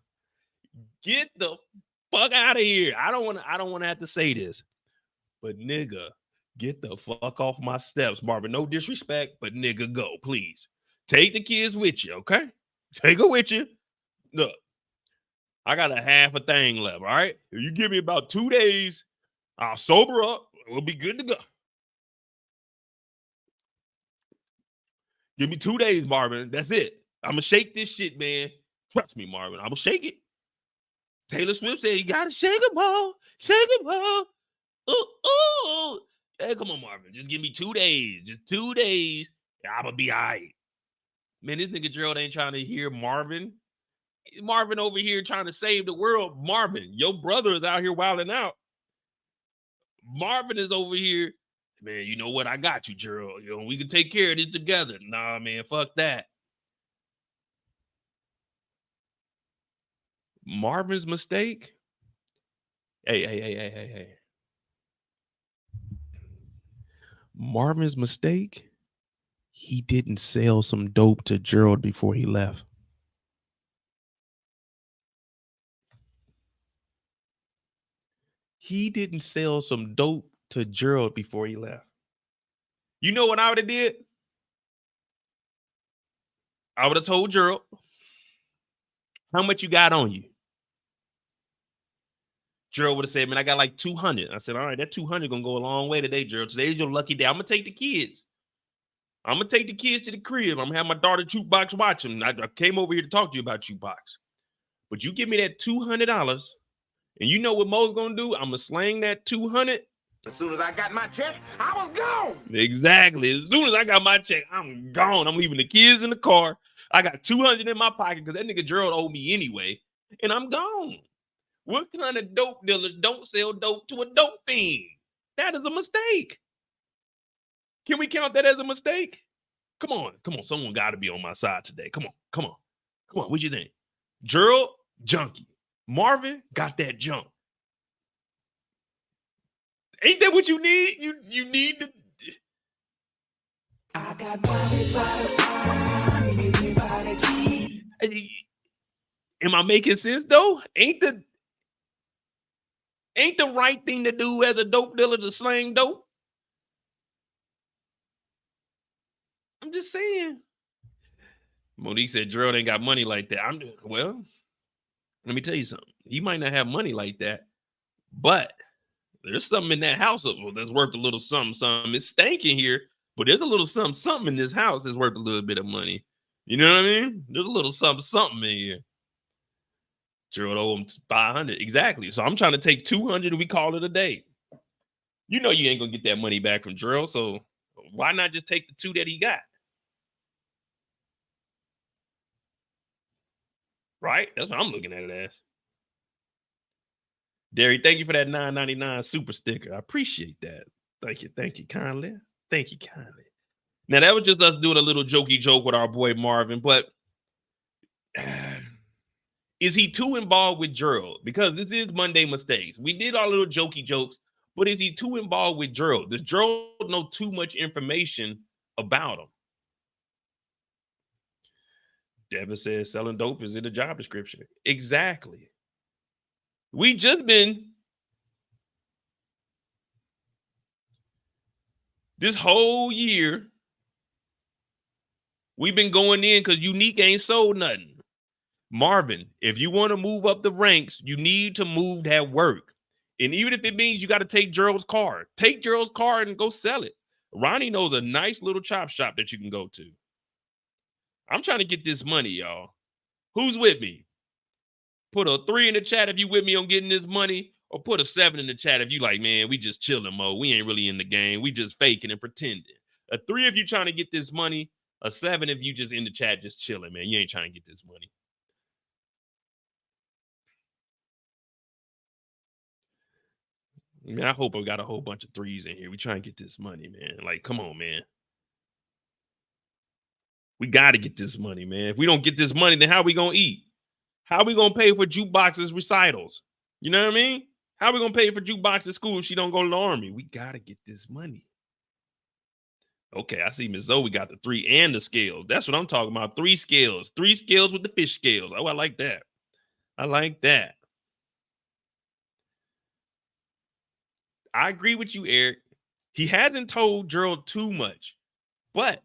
A: get the fuck out of here. I don't want to have to say this, but nigga, get the fuck off my steps, Marvin. No disrespect, but nigga, go, please. Take the kids with you, okay? Take her with you. Look, I got a half a thing left, all right? If you give me about 2 days, I'll sober up. We'll be good to go. Give me 2 days, Marvin. That's it. I'm going to shake this shit, man. Trust me, Marvin. I'm going to shake it. Taylor Swift said, you got to shake them all. Shake them all. Ooh, ooh. Hey, come on, Marvin. Just give me 2 days. Just 2 days. I'm going to be all right. Man, this nigga Gerald ain't trying to hear Marvin. Marvin over here trying to save the world. Marvin, your brother is out here wilding out. Marvin is over here. Man, you know what? I got you, Gerald. You know, we can take care of this together. Nah, man, fuck that. Marvin's mistake Hey. Marvin's mistake, he didn't sell some dope to Gerald before he left. He didn't sell some dope to Gerald before he left. You know what I would have did? I would have told Gerald, how much you got on you? Gerald would have said, man, I got like 200. I said, all right, that 200 gonna go a long way today, Gerald. Today's your lucky day. I'm gonna take the kids. I'm gonna take the kids to the crib. I'm gonna have my daughter Jukebox watch them. I came over here to talk to you about Jukebox. But you give me that $200, and you know what Mo's gonna do? I'm gonna slang that 200.
B: As soon as I got my check, I was gone.
A: Exactly. As soon as I got my check, I'm gone. I'm leaving the kids in the car. I got 200 in my pocket because that nigga Gerald owed me anyway, and I'm gone. What kind of dope dealer don't sell dope to a dope fiend? That is a mistake. Can we count that as a mistake? Come on. Someone got to be on my side today. Come on. What you think? Gerald, junkie. Marvin got that junk. Ain't that what you need? You need to. I got body. Am I making sense though? Ain't the right thing to do as a dope dealer to slang dope? I'm just saying. Monique said Gerald ain't got money like that. Well, let me tell you something. He might not have money like that, but there's something in that house that's worth a little something. It's stinking here, but there's a little something in this house that's worth a little bit of money. You know what I mean? There's a little something in here. Gerald owe him 500. Exactly. So I'm trying to take 200 and we call it a day. You know you ain't gonna get that money back from Gerald, so why not just take the 2 that he got? Right? That's what I'm looking at it as. Derry, thank you for that $9.99 super sticker. I appreciate that. Thank you kindly. Now, that was just us doing a little jokey joke with our boy Marvin, but is he too involved with Gerald? Because this is Monday Mistakes. We did our little jokey jokes, but is he too involved with Gerald? Does Gerald know too much information about him? Devin says selling dope is in the job description. Exactly. We just been this whole year, we've been going in because Unique ain't sold nothing. Marvin, if you want to move up the ranks, you need to move that work. And even if it means you got to take Gerald's car, take Gerald's car and go sell it. Ronnie knows a nice little chop shop that you can go to. I'm trying to get this money, y'all. Who's with me? Put a 3 in the chat if you with me on getting this money, or put a 7 in the chat if you like, man, we just chilling, Mo. We ain't really in the game. We just faking and pretending. A 3 if you trying to get this money, a 7 if you just in the chat just chilling, man. You ain't trying to get this money. Man, I hope I got a whole bunch of 3s in here. We trying to get this money, man. Like, come on, man. We got to get this money, man. If we don't get this money, then how we going to eat? How we going to pay for Jukebox's recitals? You know what I mean? How we going to pay for Jukebox's school if she don't go to the army? We got to get this money. Okay, I see Miss Zoe got the 3 and the scales. That's what I'm talking about. 3 scales. 3 scales with the fish scales. Oh, I like that. I like that. I agree with you, Eric. He hasn't told Gerald too much. But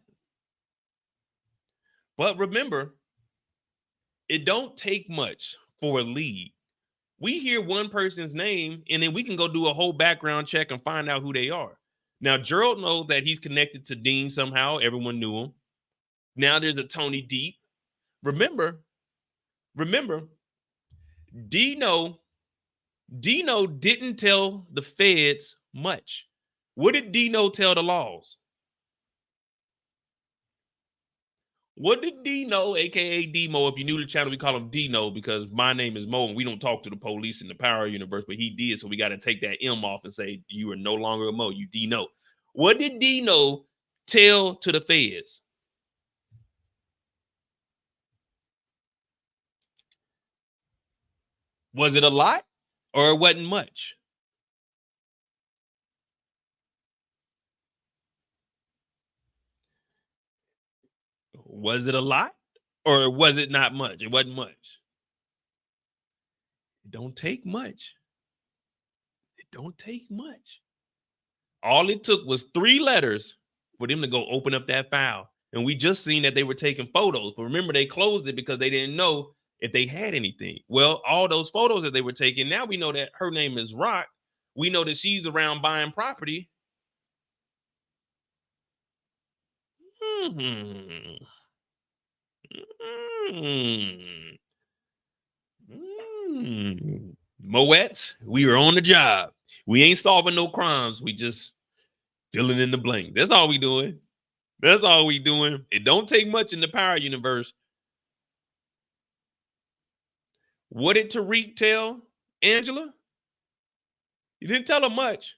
A: remember, it don't take much for a lead. We hear one person's name, and then we can go do a whole background check and find out who they are. Now, Gerald knows that he's connected to Dean somehow. Everyone knew him. Now there's a Tony Deep. Remember, Dino didn't tell the feds much. What did Dino tell the laws? What did Dino, aka Demo, if you're new to the channel, we call him Dino because my name is Mo and we don't talk to the police in the Power Universe, but he did, so we got to take that M off and say, you are no longer a Mo, you Dino. What did Dino tell to the feds? Was it a lot? or it wasn't much? Was it a lot, or was it not much? It wasn't much. It don't take much. It don't take much. All it took was 3 letters for them to go open up that file. And we just seen that they were taking photos. But remember, they closed it because they didn't know if they had anything. Well, all those photos that they were taking, now we know that her name is Rock. We know that she's around buying property. Moets, we are on the job. We ain't solving no crimes. We just filling in the blank. That's all we doing. That's all we doing. It don't take much in the Power universe. What did Tariq tell Angela? He didn't tell her much.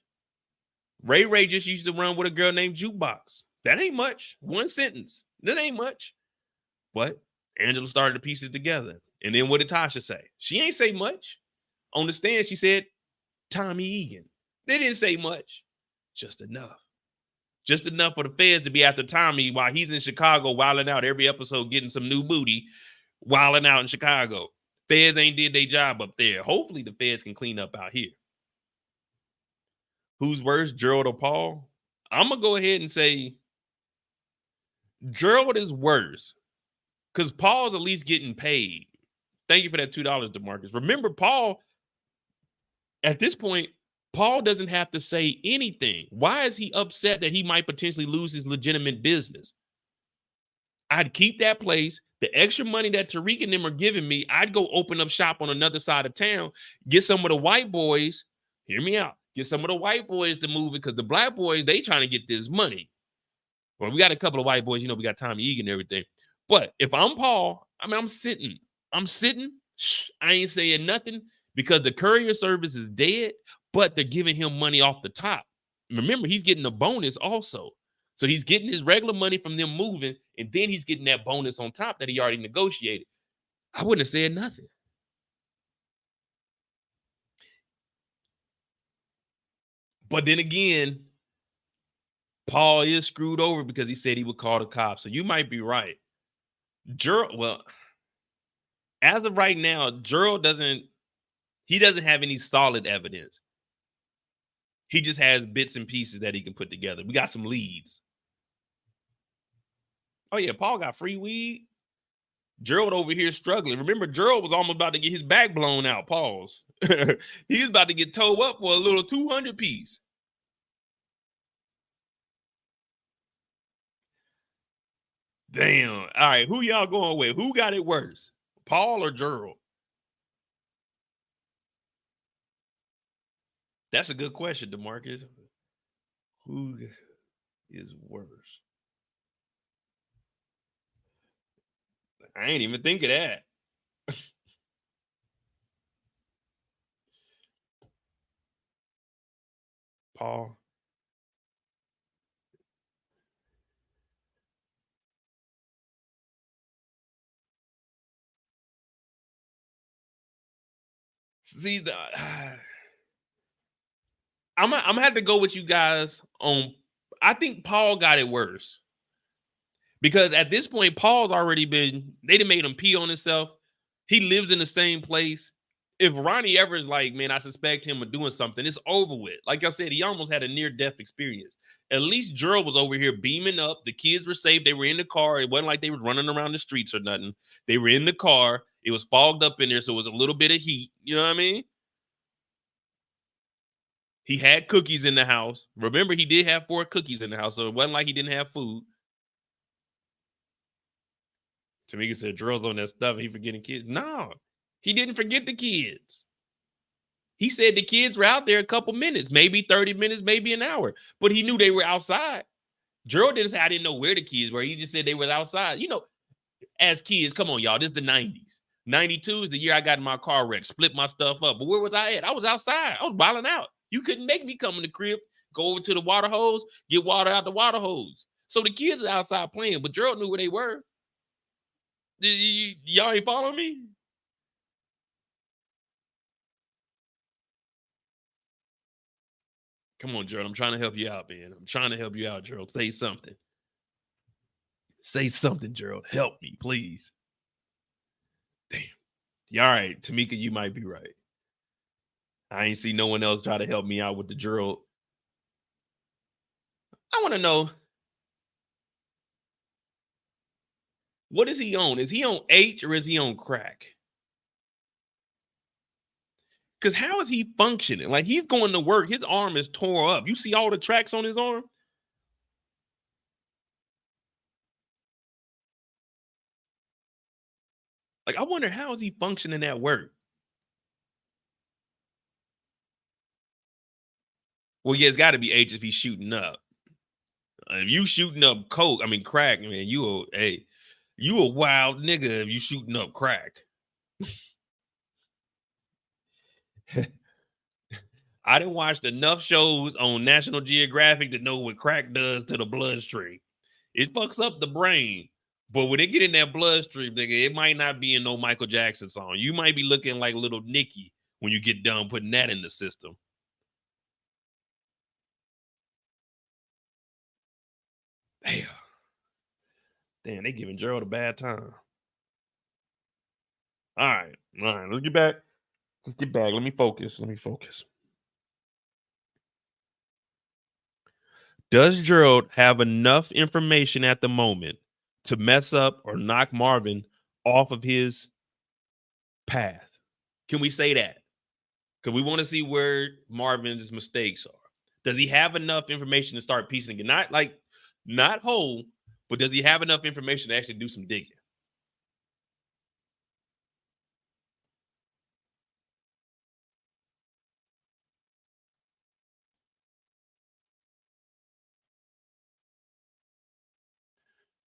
A: Ray just used to run with a girl named Jukebox. That ain't much. 1 sentence. That ain't much. But Angela started to piece it together. And then what did Tasha say? She ain't say much. On the stand, she said, Tommy Egan. They didn't say much. Just enough. Just enough for the feds to be after Tommy while he's in Chicago wilding out every episode, getting some new booty, wilding out in Chicago. Feds ain't did their job up there. Hopefully the feds can clean up out here. Who's worse, Gerald or Paul? I'm going to go ahead and say Gerald is worse because Paul's at least getting paid. Thank you for that $2, DeMarcus. Remember, Paul, at this point, Paul doesn't have to say anything. Why is he upset that he might potentially lose his legitimate business? I'd keep that place. The extra money that Tariq and them are giving me, I'd go open up shop on another side of town, get some of the white boys, hear me out, get some of the white boys to move it because the black boys, they trying to get this money. Well, we got a couple of white boys, we got Tommy Egan and everything. But if I'm Paul, I'm sitting. I ain't saying nothing because the courier service is dead, but they're giving him money off the top. Remember, he's getting a bonus also. So he's getting his regular money from them moving, and then he's getting that bonus on top that he already negotiated. I wouldn't have said nothing. But then again, Paul is screwed over because he said he would call the cops. So you might be right. Gerald, well, as of right now, Gerald doesn't have any solid evidence. He just has bits and pieces that he can put together. We got some leads. Oh, yeah, Paul got free weed. Gerald over here struggling. Remember, Gerald was almost about to get his back blown out. Pause. He's about to get towed up for a little 200 piece. Damn. All right, who y'all going with? Who got it worse? Paul or Gerald? That's a good question, DeMarcus. Who is worse? I ain't even think of that. Paul. See, I'm gonna have to go with you guys on. I think Paul got it worse because at this point, Paul's already been. They done made him pee on himself. He lives in the same place. If Ronnie ever is like, man, I suspect him of doing something, it's over with. Like I said, he almost had a near-death experience. At least Gerald was over here beaming up. The kids were safe. They were in the car. It wasn't like they were running around the streets or nothing. They were in the car. It was fogged up in there, so it was a little bit of heat. You know what I mean? He had cookies in the house. Remember, he did have 4 cookies in the house, so it wasn't like he didn't have food. Tamika said, Gerald's on that stuff. He forgetting kids. No, he didn't forget the kids. He said the kids were out there a couple minutes, maybe 30 minutes, maybe an hour. But he knew they were outside. Gerald didn't say, I didn't know where the kids were. He just said they were outside. As kids, come on, y'all. This is the 90s. 92 is the year I got in my car wreck, split my stuff up. But where was I at? I was outside. I was wilding out. You couldn't make me come in the crib, go over to the water hose, get water out the water hose. So the kids are outside playing, but Gerald knew where they were. Y'all ain't following me? Come on, Gerald. I'm trying to help you out, man. I'm trying to help you out, Gerald. Say something. Say something, Gerald. Help me, please. Damn. Yeah, all right, Tamika, you might be right. I ain't see no one else try to help me out with the Gerald. I want to know, what is he on? Is he on H or is he on crack? Because how is he functioning? Like, he's going to work. His arm is tore up. You see all the tracks on his arm? Like, I wonder, how is he functioning at work? Well, yeah, it's got to be H if he's shooting up. If you shooting up crack, man, you a wild nigga if you shooting up crack. I done watched enough shows on National Geographic to know what crack does to the bloodstream. It fucks up the brain. But when it get in that bloodstream, nigga, it might not be in no Michael Jackson song. You might be looking like little Nicky when you get done putting that in the system. Damn, they giving Gerald a bad time. All right. Let's get back. Let me focus. Does Gerald have enough information at the moment to mess up or knock Marvin off of his path? Can we say that? Because we want to see where Marvin's mistakes are. Does he have enough information to start piecing it? Not whole, but does he have enough information to actually do some digging?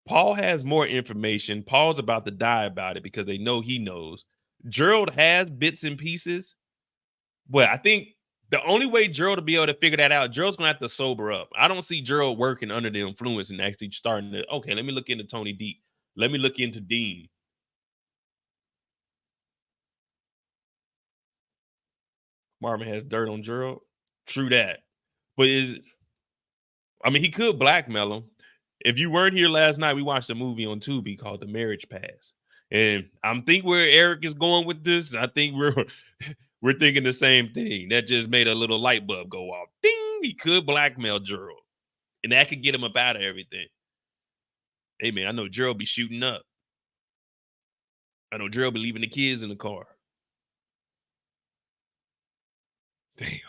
A: Paul has more information. Paul's about to die about it because they know he knows. Gerald has bits and pieces, but I think the only way Gerald will be able to figure that out, Gerald's gonna have to sober up. I don't see Gerald working under the influence and actually starting to, okay, let me look into Tony D. Let me look into Dean. Marvin has dirt on Gerald. True that. But he could blackmail him. If you weren't here last night, we watched a movie on Tubi called The Marriage Pass. And I think where Eric is going with this, I think we're thinking the same thing. That just made a little light bulb go off. Ding! He could blackmail Gerald. And that could get him up out of everything. Hey, man, I know Gerald be shooting up. I know Gerald be leaving the kids in the car. Damn.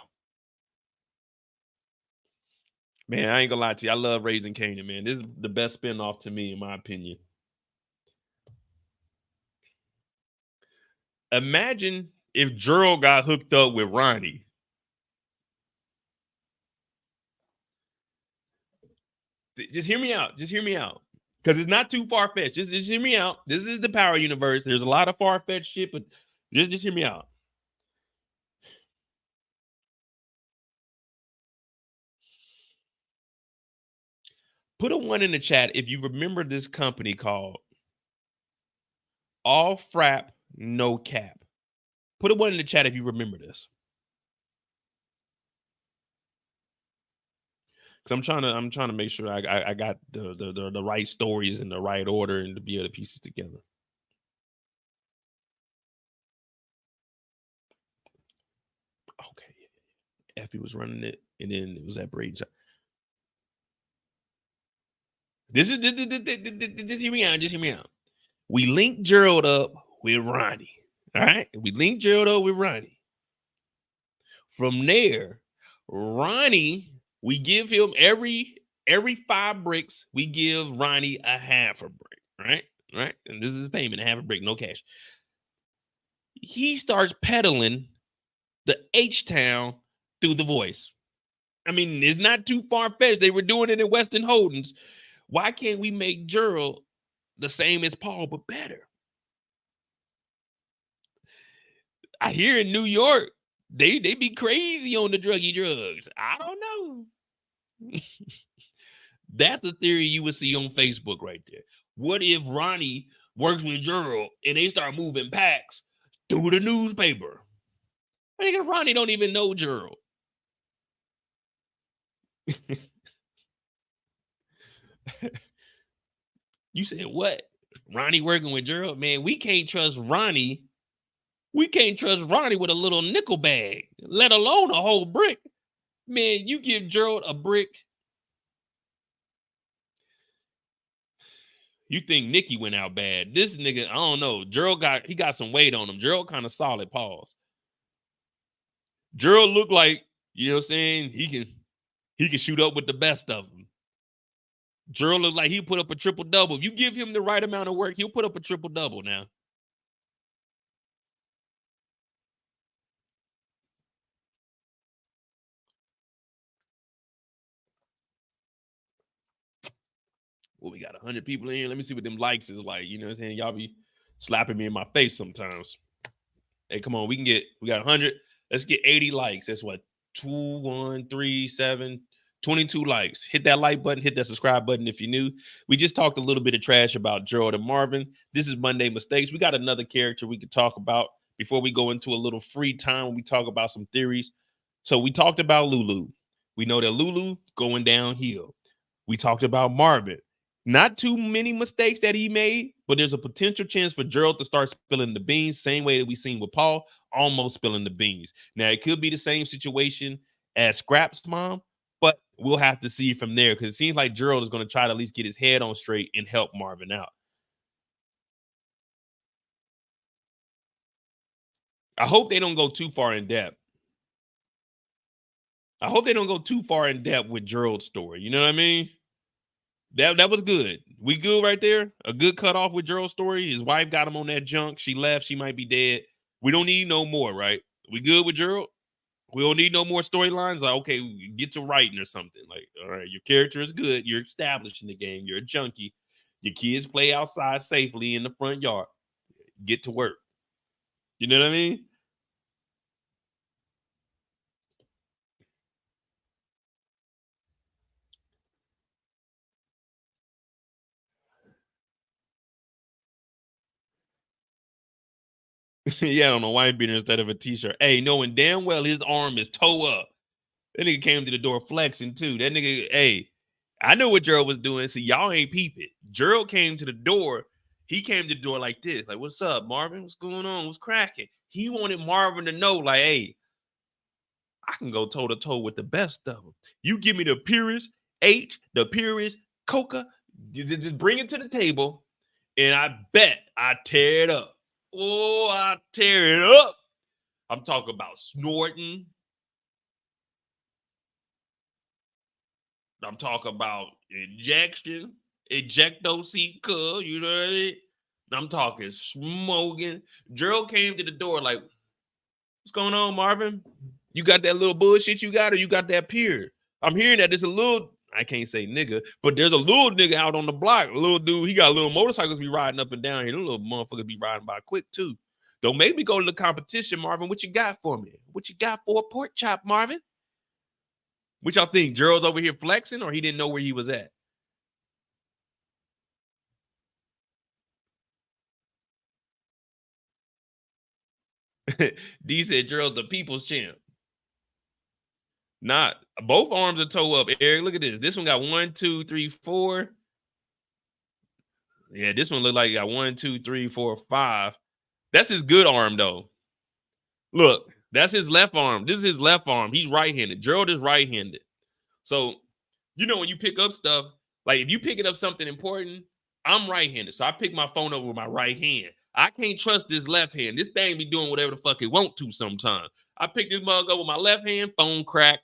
A: Man, I ain't gonna lie to you. I love Raising Kanan, man. This is the best spinoff to me, in my opinion. Imagine if Gerald got hooked up with Ronnie. Just hear me out. Because it's not too far-fetched. Just hear me out. This is the Power Universe. There's a lot of far-fetched shit, but just hear me out. Put a 1 in the chat if you remember this company called All Frap, No Cap. Put a 1 in the chat if you remember this. Because I'm trying to make sure I got the right stories in the right order and to be able to piece it together. Okay. Effie was running it, and then it was that Brady. Just hear me out. Just hear me out. We linked Gerald up with Ronnie. All right. We linked Gerald up with Ronnie. From there, Ronnie, we give him every 5 bricks, we give Ronnie a half a brick. Right. And this is his payment, a half a brick, no cash. He starts peddling the H-Town through the voice. I mean, it's not too far-fetched. They were doing it in Weston Holdens. Why can't we make Gerald the same as Paul, but better? I hear in New York, they be crazy on the druggy drugs. I don't know. That's the theory you would see on Facebook right there. What if Ronnie works with Gerald and they start moving packs through the newspaper? I think Ronnie don't even know Gerald. You said what? Ronnie working with Gerald? Man, we can't trust Ronnie. We can't trust Ronnie with a little nickel bag, let alone a whole brick. Man, you give Gerald a brick. You think Nikki went out bad. This nigga, I don't know. Gerald got some weight on him. Gerald kind of solid, pause. Gerald looked like, you know what I'm saying? He can shoot up with the best of them. Gerald looked like he put up a triple-double. If you give him the right amount of work, he'll put up a triple-double now. Well, we got 100 people in. Let me see what them likes is like. You know what I'm saying? Y'all be slapping me in my face sometimes. Hey, come on. We got 100. Let's get 80 likes. That's what? 2, 1, 3, 7, 22 likes. Hit that like button. Hit that subscribe button if you're new. We just talked a little bit of trash about Gerald and Marvin. This is Monday Mistakes. We got another character we could talk about before we go into a little free time when we talk about some theories. So we talked about Lulu. We know that Lulu going downhill. We talked about Marvin. Not too many mistakes that he made, but there's a potential chance for Gerald to start spilling the beans, same way that we seen with Paul, almost spilling the beans. Now, it could be the same situation as Scrap's mom, but we'll have to see from there because it seems like Gerald is going to try to at least get his head on straight and help Marvin out. I hope they don't go too far in depth. I hope they don't go too far in depth with Gerald's story. You know what I mean? That was good. We good right there. A good cutoff with Gerald's story. His wife got him on that junk. She left. She might be dead. We don't need no more, right? We good with Gerald? We don't need no more storylines. Like, okay, get to writing or something. Like, all right, your character is good. You're established in the game. You're a junkie. Your kids play outside safely in the front yard. Get to work. You know what I mean? Yeah, on a white beater instead of a t-shirt. Hey, knowing damn well his arm is toe up. That nigga came to the door flexing too. That nigga, hey, I know what Gerald was doing. See, y'all ain't peep it. Gerald came to the door. He came to the door like this. Like, what's up, Marvin? What's going on? What's cracking? He wanted Marvin to know, like, hey, I can go toe-to-toe with the best of them. You give me the purest H, the purest coca, just bring it to the table, and I bet I tear it up. Oh, I tear it up. I'm talking about snorting. I'm talking about injection, ejecto seat cuz, you know what I mean? I'm talking smoking. Gerald came to the door like, what's going on, Marvin? You got that little bullshit you got, or you got that pure? I'm hearing that there's a little, I can't say nigga, but there's a little nigga out on the block. A little dude, he got little motorcycles be riding up and down here. Them little motherfuckers be riding by quick too. Don't make me go to the competition, Marvin. What you got for me? What you got for a pork chop, Marvin? What y'all think? Gerald's over here flexing, or he didn't know where he was at? D said Gerald's the people's champ. Not both arms are toe up. Eric, look at this. This one got 1, 2, 3, 4. Yeah, this one looked like he got 1, 2, 3, 4, 5. That's his good arm, though. Look, that's his left arm. This is his left arm. He's right-handed. Gerald is right-handed. So, you know, when you pick up stuff, like if you picking up something important, I'm right-handed. So I pick my phone up with my right hand. I can't trust this left hand. This thing be doing whatever the fuck it want to sometimes. I pick this mug up with my left hand, phone crack,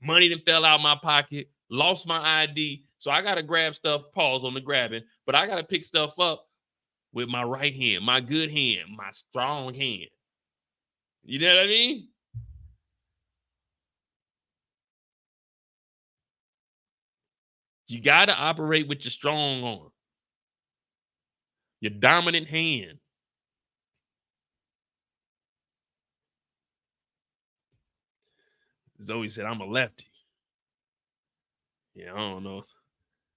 A: money that fell out my pocket, lost my ID. So I got to grab stuff, pause on the grabbing, but I got to pick stuff up with my right hand, my good hand, my strong hand. You know what I mean? You got to operate with your strong arm, your dominant hand. Zoe said, I'm a lefty. Yeah, I don't know.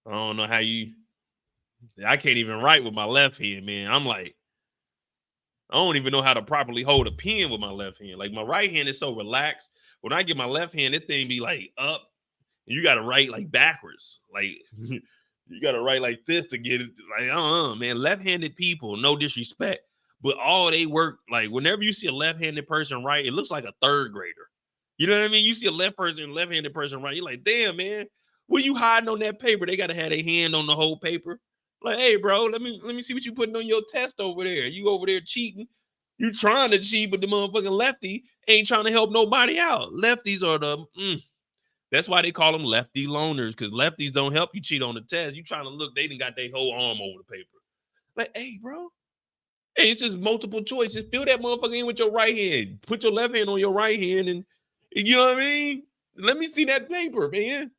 A: I don't know how you. I can't even write with my left hand, man. I'm like, I don't even know how to properly hold a pen with my left hand. Like my right hand is so relaxed. When I get my left hand, that thing be like up. You got to write like backwards. Like you got to write like this to get it. Like, man, left-handed people, no disrespect, but all they work, like whenever you see a left-handed person write, it looks like a third grader. You know what I mean? You see a left-handed person write, you're like, damn, man, what you hiding on that paper? They got to have their hand on the whole paper. Like, hey, bro, let me see what you putting on your test over there. You over there cheating. You trying to cheat, but the motherfucking lefty ain't trying to help nobody out. Lefties are that's why they call them lefty loners, because lefties don't help you cheat on the test. You trying to look, they done got their whole arm over the paper. Like, hey, bro. Hey, it's just multiple choice. Just fill that motherfucker in with your right hand. Put your left hand on your right hand, and you know what I mean? Let me see that paper, man.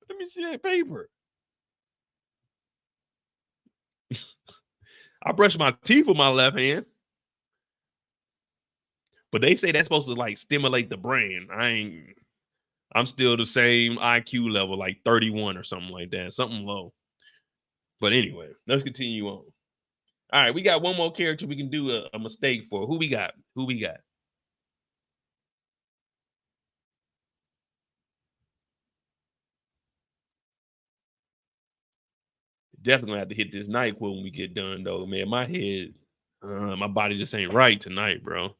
A: Let me see that paper. I brush my teeth with my left hand. But they say that's supposed to like stimulate the brain. I'm still the same IQ level, like 31 or something like that. Something low. But anyway, let's continue on. All right, we got one more character we can do a mistake for. Who we got? Definitely gonna have to hit this NyQuil when we get done, though, man. My head, my body just ain't right tonight, bro.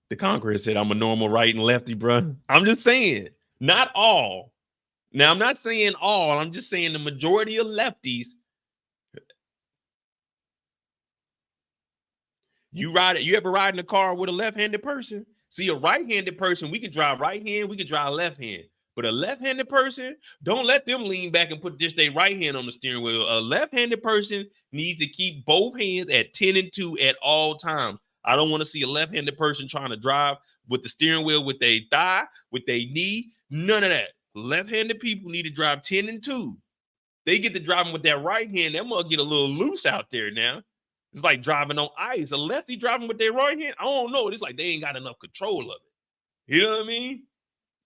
A: The Conqueror said I'm a normal right and lefty, bro. I'm just saying, not all. Now, I'm not saying all. I'm just saying the majority of lefties. You ever ride in a car with a left-handed person? See, a right-handed person, we can drive right hand, we can drive left hand. But a left-handed person, don't let them lean back and put just their right hand on the steering wheel. A left-handed person needs to keep both hands at 10 and 2 at all times. I don't want to see a left-handed person trying to drive with the steering wheel with their thigh, with their knee, none of that. Left-handed people need to drive 10 and 2. They get to driving with that right hand. That must get a little loose out there now. It's like driving on ice. A lefty driving with their right hand, I don't know. It's like they ain't got enough control of it. You know what I mean?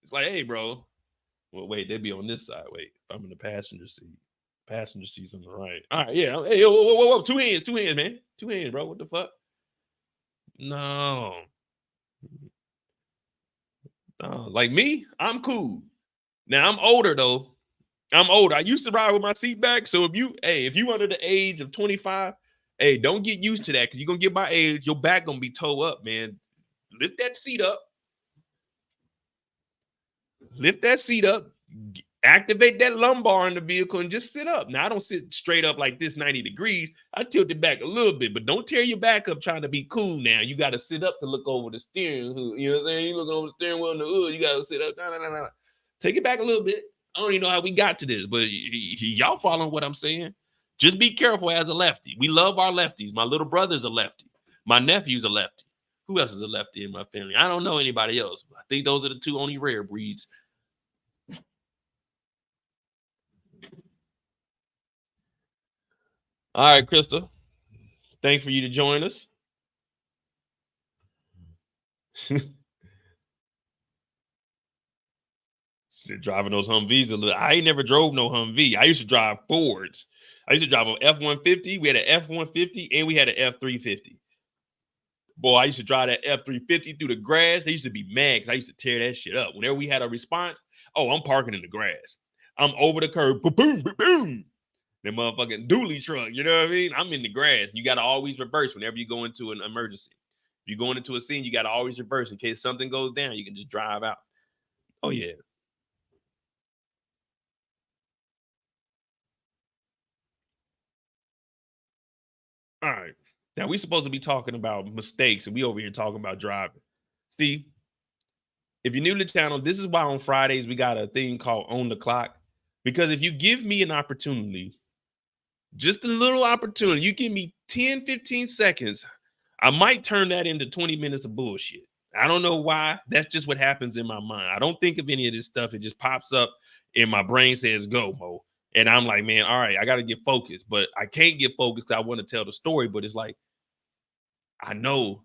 A: It's like, hey, bro. Well, wait, they be on this side. Wait, if I'm in the passenger seat. Passenger seat's on the right. All right, yeah. Hey, whoa. Two hands, man. 2 hands, bro. What the fuck? No. Like me, I'm cool. Now, I'm older, though. I used to ride with my seat back. So if you under the age of 25, hey, don't get used to that, because you're going to get my age. Your back going to be toe up, man. Lift that seat up. Activate that lumbar in the vehicle and just sit up. Now, I don't sit straight up like this 90 degrees. I tilt it back a little bit, but don't tear your back up trying to be cool now. You got to sit up to look over the steering wheel. You know what I'm saying? You looking over the steering wheel in the hood, you got to sit up. No. Take it back a little bit. I don't even know how we got to this, but y'all following what I'm saying? Just be careful as a lefty. We love our lefties. My little brother's a lefty. My nephew's a lefty. Who else is a lefty in my family? I don't know anybody else. I think those are the 2 only rare breeds. All right, Crystal. Thanks for you to join us. Driving those Humvees a little. I ain't never drove no Humvee. I used to drive Fords. I used to drive an F-150. We had an F-150 and we had an F-350. Boy, I used to drive that F-350 through the grass. They used to be mad because I used to tear that shit up. Whenever we had a response, I'm parking in the grass. I'm over the curb. Boom, boom, boom. The motherfucking dually truck. You know what I mean? I'm in the grass. You got to always reverse whenever you go into an emergency. If you're going into a scene, you got to always reverse in case something goes down. You can just drive out. Oh, yeah. All right. Now, we're supposed to be talking about mistakes, and we over here talking about driving. See, if you're new to the channel, this is why on Fridays we got a thing called On the Clock. Because if you give me an opportunity, just a little opportunity, you give me 10, 15 seconds, I might turn that into 20 minutes of bullshit. I don't know why. That's just what happens in my mind. I don't think of any of this stuff. It just pops up and my brain says, go, Mo. And I'm like, man, all right, I got to get focused. But I can't get focused because I want to tell the story. But it's like, I know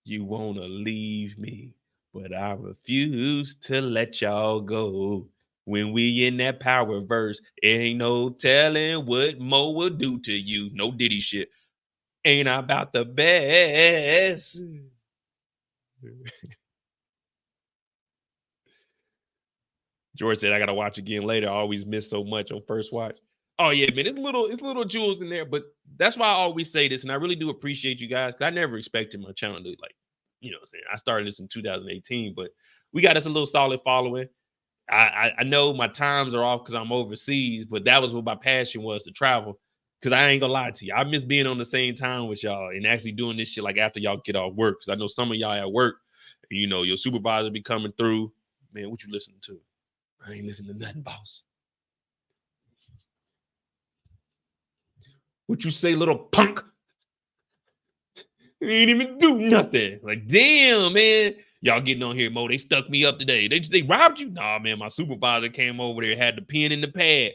A: you want to leave me, but I refuse to let y'all go. When we in that power verse, ain't no telling what Mo will do to you. No Diddy shit. Ain't I about the best? George said I gotta watch again later. I always miss so much on first watch. Oh yeah, man, it's little jewels in there, but that's why I always say this, and I really do appreciate you guys. I never expected my channel to what I'm saying. I started this in 2018, but we got us a little solid following. I know my times are off because I'm overseas, but that was what my passion was, to travel. Because I ain't gonna lie to you, I miss being on the same time with y'all and actually doing this shit like after y'all get off work. Because I know some of y'all at work, your supervisor be coming through. Man, what you listening to? I ain't listening to nothing, boss. What you say, little punk? You ain't even do nothing. Like, damn, man. Y'all getting on here, Mo. They stuck me up today. They robbed you? Nah, man. My supervisor came over there, had the pen in the pad.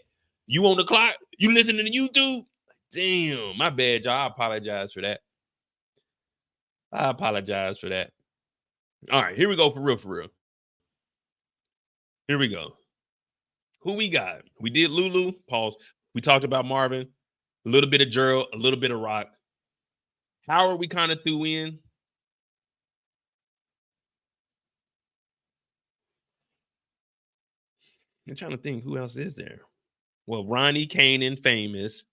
A: You on the clock? You listening to YouTube? Damn, my bad, y'all. I apologize for that. All right, here we go for real. Here we go. Who we got? We did Lulu. Pause. We talked about Marvin. A little bit of Gerald. A little bit of Rock. Howard we kind of threw in. I'm trying to think who else is there. Well, Ronnie, Kanan, famous.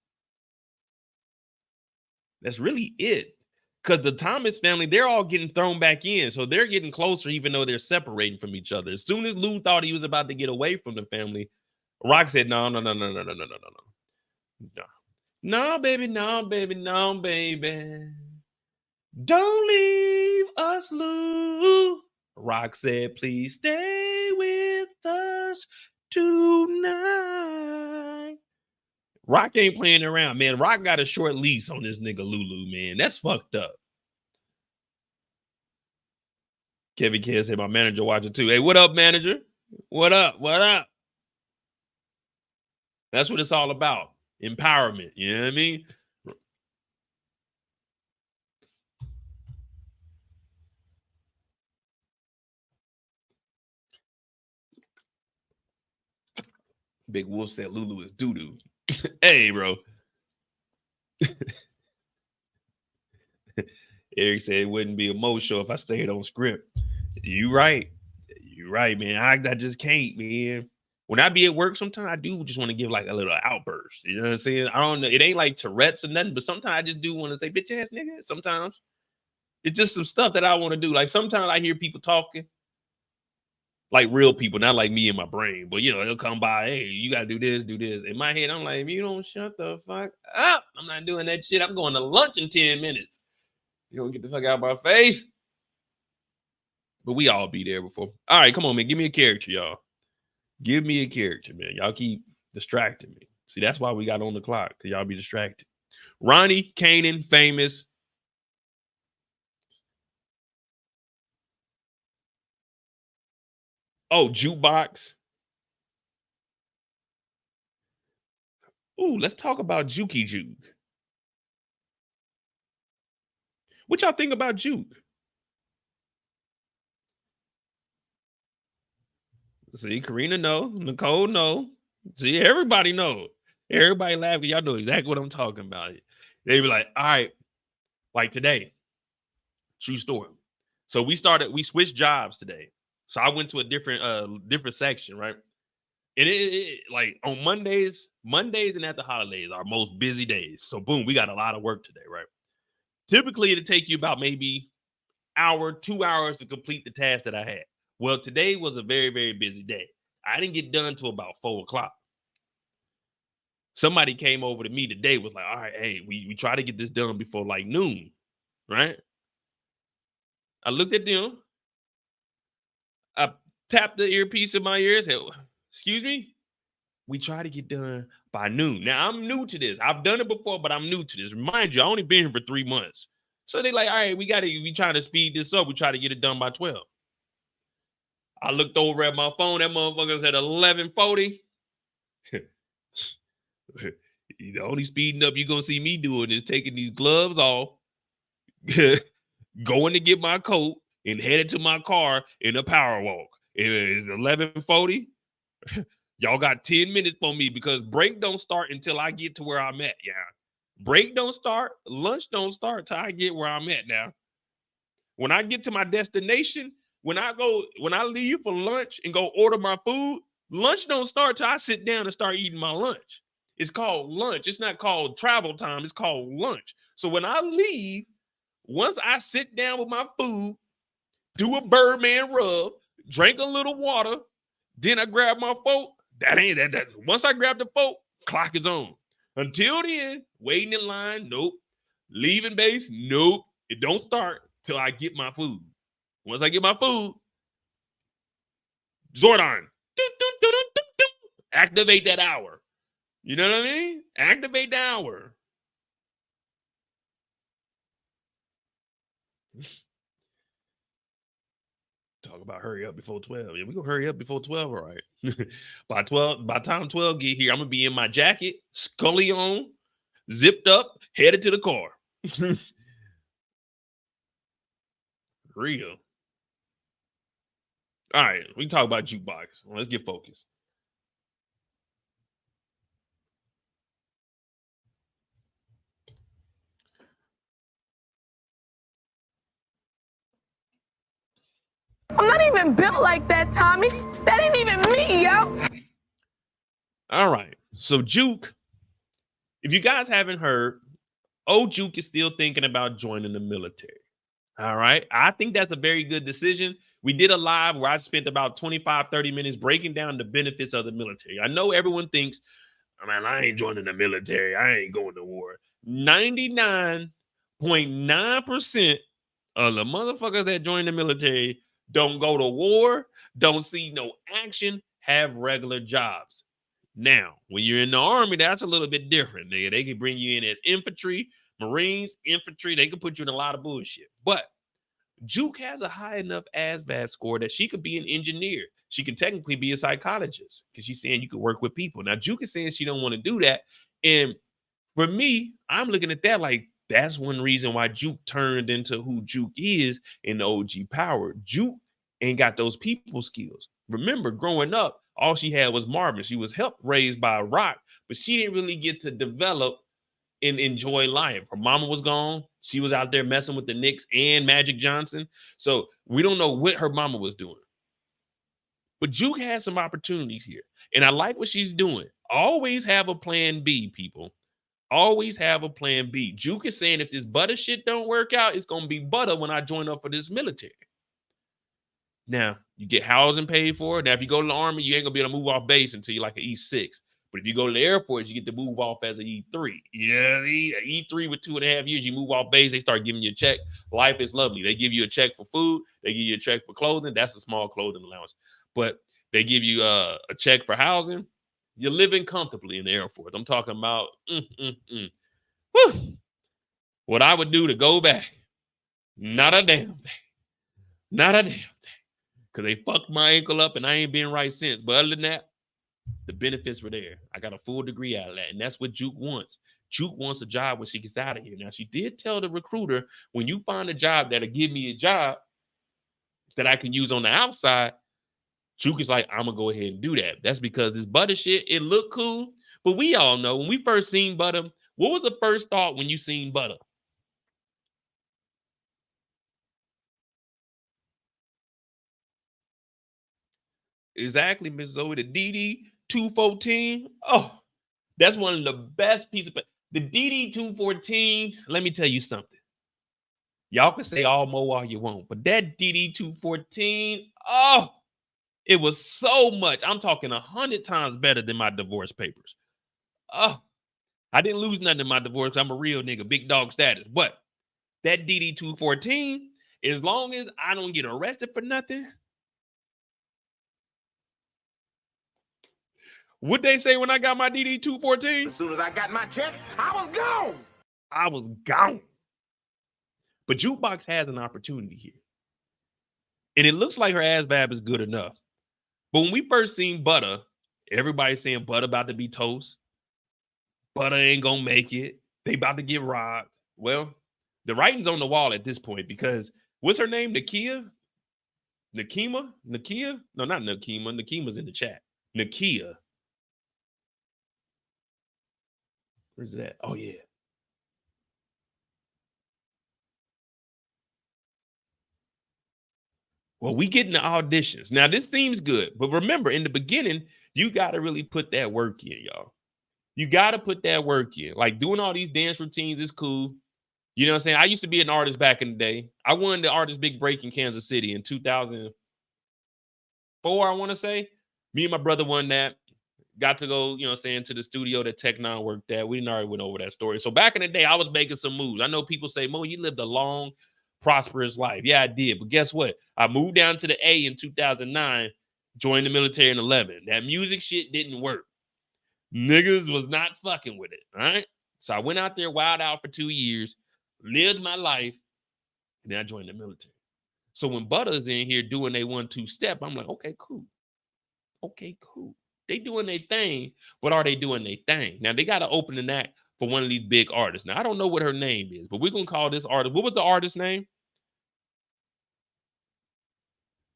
A: That's really it. Because the Thomas family, they're all getting thrown back in. So they're getting closer, even though they're separating from each other. As soon as Lou thought he was about to get away from the family, Rock said, no. No, baby. Don't leave us, Lou. Rock said, please stay with us tonight. Rock ain't playing around, man. Rock got a short lease on this nigga Lulu, man. That's fucked up. Kevin Kidd said my manager watching too. Hey, what up, manager? What up? That's what it's all about. Empowerment. You know what I mean? Big Wolf said Lulu is doo-doo. Hey, bro. Eric said it wouldn't be a Mo show if I stayed on script. You right, man. I just can't, man. When I be at work, sometimes I do just want to give like a little outburst. You know what I'm saying? I don't know. It ain't like Tourette's or nothing, but sometimes I just do want to say, bitch ass nigga. Sometimes it's just some stuff that I want to do. Like sometimes I hear people talking, like real people, not like me in my brain, but they'll come by, hey, you gotta do this. In my head, I'm like, if you don't shut the fuck up, I'm not doing that shit. I'm going to lunch in 10 minutes. You don't get the fuck out of my face. But we all be there before. All right, come on, man. Give me a character, y'all. Give me a character, man. Y'all keep distracting me. See, that's why we got on the clock, because y'all be distracted. Ronnie, Kanan, famous. Oh, Jukebox. Ooh, let's talk about Jukey Juke. What y'all think about Juke? See, Karina know. Nicole know. See, everybody know. Everybody laughing. Y'all know exactly what I'm talking about. They be like, all right, like today, true story. So we switched jobs today. So I went to a different section, right? And it like on Mondays and at the holidays, our most busy days. So boom, we got a lot of work today, right? Typically, it'll take you about maybe hour, 2 hours to complete the task that I had. Well, today was a very, very busy day. I didn't get done till about 4 o'clock. Somebody came over to me today, was like, all right, hey, we try to get this done before like noon, right? I looked at them. I tapped the earpiece in my ears. Said, excuse me? We try to get done by noon. Now, I'm new to this. I've done it before, but I'm new to this. Mind you, I only been here for 3 months. So they like, all right, we trying to speed this up. We try to get it done by 12. I looked over at my phone. That motherfucker said 11:40. The only speeding up you're going to see me doing is taking these gloves off, going to get my coat, and headed to my car in a power walk. It's 11:40. Y'all got 10 minutes for me because break don't start until I get to where I'm at. Yeah. Break don't start, lunch don't start till I get where I'm at now. When I get to my destination, when I leave for lunch and go order my food, lunch don't start till I sit down and start eating my lunch. It's called lunch. It's not called travel time. It's called lunch. So when I leave, once I sit down with my food, do a Birdman rub, drink a little water, then I grab my fork. That. Once I grab the fork, clock is on. Until then, waiting in line, nope. Leaving base, nope. It don't start till I get my food. Once I get my food, Zordon, activate that hour. You know what I mean? Activate the hour. Talk about hurry up before 12. Yeah, we gonna hurry up before 12, all right. By time 12 get here, I'm gonna be in my jacket, scully on, zipped up, headed to the car. Real. All right, we can talk about Jukebox. Let's get focused.
C: I'm not even built like that, Tommy. That ain't even me, yo.
A: All right. So Juke, if you guys haven't heard, Juke is still thinking about joining the military. All right. I think that's a very good decision. We did a live where I spent about 25, 30 minutes breaking down the benefits of the military. I know everyone thinks, man, I ain't joining the military. I ain't going to war. 99.9% of the motherfuckers that join the military don't go to war, don't see no action, have regular jobs. Now, when you're in the Army, that's a little bit different. They can bring you in as infantry, Marines, infantry. They can put you in a lot of bullshit. But Juke has a high enough ASVAB score that she could be an engineer. She can technically be a psychologist because she's saying you could work with people. Now, Juke is saying she don't want to do that. And for me, I'm looking at that like that's one reason why Juke turned into who Juke is in the OG Power. Juke ain't got those people skills. Remember, growing up, all she had was Marvin. She was helped raised by Rock, but she didn't really get to develop and enjoy life. Her mama was gone. She was out there messing with the Knicks and Magic Johnson. So we don't know what her mama was doing. But Juke has some opportunities here. And I like what she's doing. Always have a plan B, people. Always have a plan B. Juke is saying if this Bada shit don't work out, it's going to be Bada when I join up for this military. Now, you get housing paid for. Now, if you go to the Army, you ain't going to be able to move off base until you're like an E6. But if you go to the Air Force, you get to move off as an E3. Yeah, E3 with 2.5 years, you move off base, they start giving you a check. Life is lovely. They give you a check for food. They give you a check for clothing. That's a small clothing allowance. But they give you a check for housing. You're living comfortably in the Air Force. I'm talking about what I would do to go back. Not a damn thing. Not a damn thing. Because they fucked my ankle up and I ain't been right since. But other than that, the benefits were there. I got a full degree out of that. And that's what Juke wants. Juke wants a job when she gets out of here. Now, she did tell the recruiter, when you find a job that'll give me a job that I can use on the outside, Juke is like, I'm going to go ahead and do that. That's because this Bada shit, it looked cool. But we all know, when we first seen Bada, what was the first thought when you seen Bada? Exactly, Miss Zoe. The DD-214. Oh, that's one of the best pieces. The DD-214, let me tell you something. Y'all can say all mo all you want, but that DD-214, oh, it was so much. I'm talking 100 times better than my divorce papers. Oh, I didn't lose nothing in my divorce. I'm a real nigga, big dog status. But that DD-214, as long as I don't get arrested for nothing, what they say when I got my DD-214?
B: As soon as I got my check, I was gone.
A: I was gone. But Jukebox has an opportunity here. And it looks like her ASVAB is good enough. But when we first seen Bada, everybody's saying Bada about to be toast. Bada ain't gonna make it. They about to get robbed. Well, the writing's on the wall at this point because what's her name? Nakima? Nakia? No, not Nakima. Nakima's in the chat. Nakia. Where's that? Oh, yeah. Well, we getting the auditions. Now, this seems good, but remember, in the beginning, you got to really put that work in, y'all. You got to put that work in. Like, doing all these dance routines is cool. You know what I'm saying? I used to be an artist back in the day. I won the Artist Big Break in Kansas City in 2004, I want to say. Me and my brother won that. Got to go, you know what I'm saying, to the studio that Tech Nine worked at. We didn't already went over that story. So back in the day, I was making some moves. I know people say, Mo, you lived a long, prosperous life. Yeah, I did. But guess what? I moved down to the A in 2009, joined the military in 11. That music shit didn't work. Niggas was not fucking with it, all right? So I went out there, wild out for 2 years, lived my life, and then I joined the military. So when Bada's in here doing a 1-2 step, I'm like, okay, cool. Okay, cool. They doing their thing, but are they doing their thing? Now, they got to open the act for one of these big artists. Now, I don't know what her name is, but we're going to call this artist. What was the artist's name?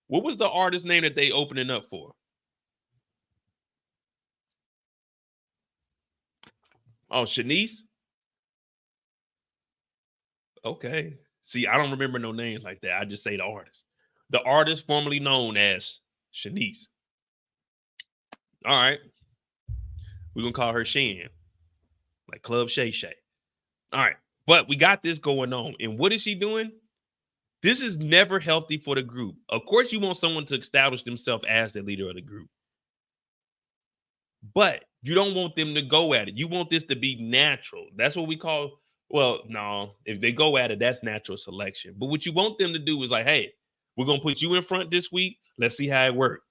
A: What was the artist name that they opening up for? Oh, Shanice? Okay. See, I don't remember no names like that. I just say the artist. The artist formerly known as Shanice. All right. We're going to call her Shan. Like Club Shay Shay. All right. But we got this going on. And what is she doing? This is never healthy for the group. Of course, you want someone to establish themselves as the leader of the group. But you don't want them to go at it. You want this to be natural. That's what we call, well, no, if they go at it, that's natural selection. But what you want them to do is like, hey, we're going to put you in front this week. Let's see how it works.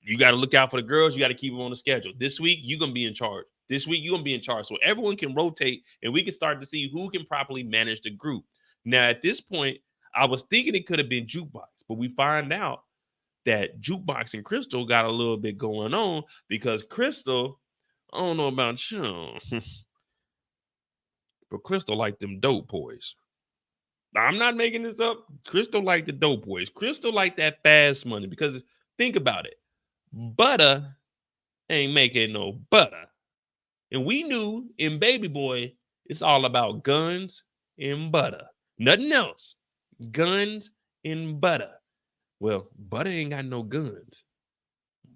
A: You got to look out for the girls. You got to keep them on the schedule. This week, you're going to be in charge. This week, you're going to be in charge. So everyone can rotate and we can start to see who can properly manage the group. Now, at this point, I was thinking it could have been Jukebox, but we find out that Jukebox and Crystal got a little bit going on because Crystal, I don't know about you, but Crystal like them dope boys. Now, I'm not making this up. Crystal like the dope boys. Crystal like that fast money because think about it. Bada ain't making no butter. And we knew in Baby Boy, it's all about guns and butter. Nothing else. Guns and butter. Well, Butter ain't got no guns.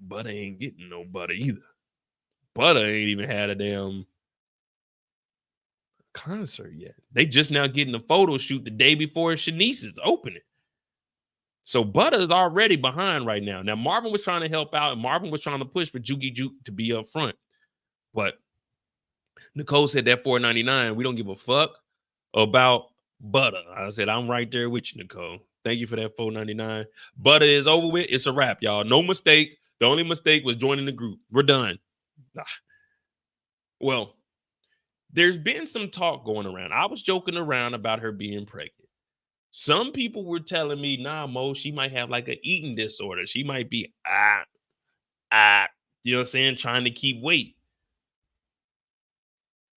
A: Butter ain't getting no butter either. Butter ain't even had a damn concert yet. They just now getting a photo shoot the day before Shanice's opening. So Butter is already behind right now. Now, Marvin was trying to help out, and Marvin was trying to push for Juki Juke to be up front. But Nicole said that $4.99, we don't give a fuck about Butter. I said, I'm right there with you, Nicole. Thank you for that $4.99. Butter is over with. It's a wrap, y'all. No mistake. The only mistake was joining the group. We're done. Well, there's been some talk going around. I was joking around about her being pregnant. Some people were telling me, nah, Mo, she might have like an eating disorder. She might be, you know what I'm saying, trying to keep weight.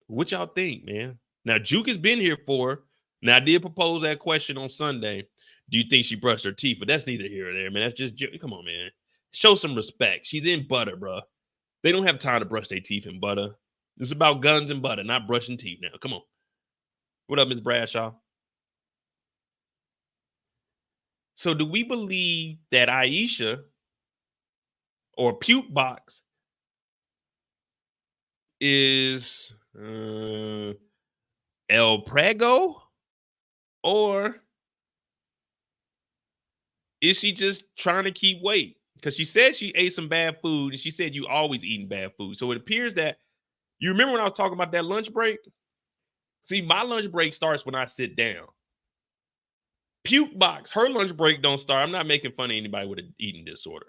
A: What y'all think, man? Now, Juke has been here for, now I did propose that question on Sunday. Do you think she brushed her teeth? But that's neither here or there, man. That's just, come on, man. Show some respect. She's in Butter, bro. They don't have time to brush their teeth in Butter. It's about guns and butter, not brushing teeth now. Come on. What up, Ms. Bradshaw? So do we believe that Aisha or Puke Box is El Prego? Or is she just trying to keep weight? Because she said she ate some bad food, and she said you always eating bad food. So it appears that, you remember when I was talking about that lunch break? See, my lunch break starts when I sit down. Puke Box, her lunch break don't start. I'm not making fun of anybody with an eating disorder.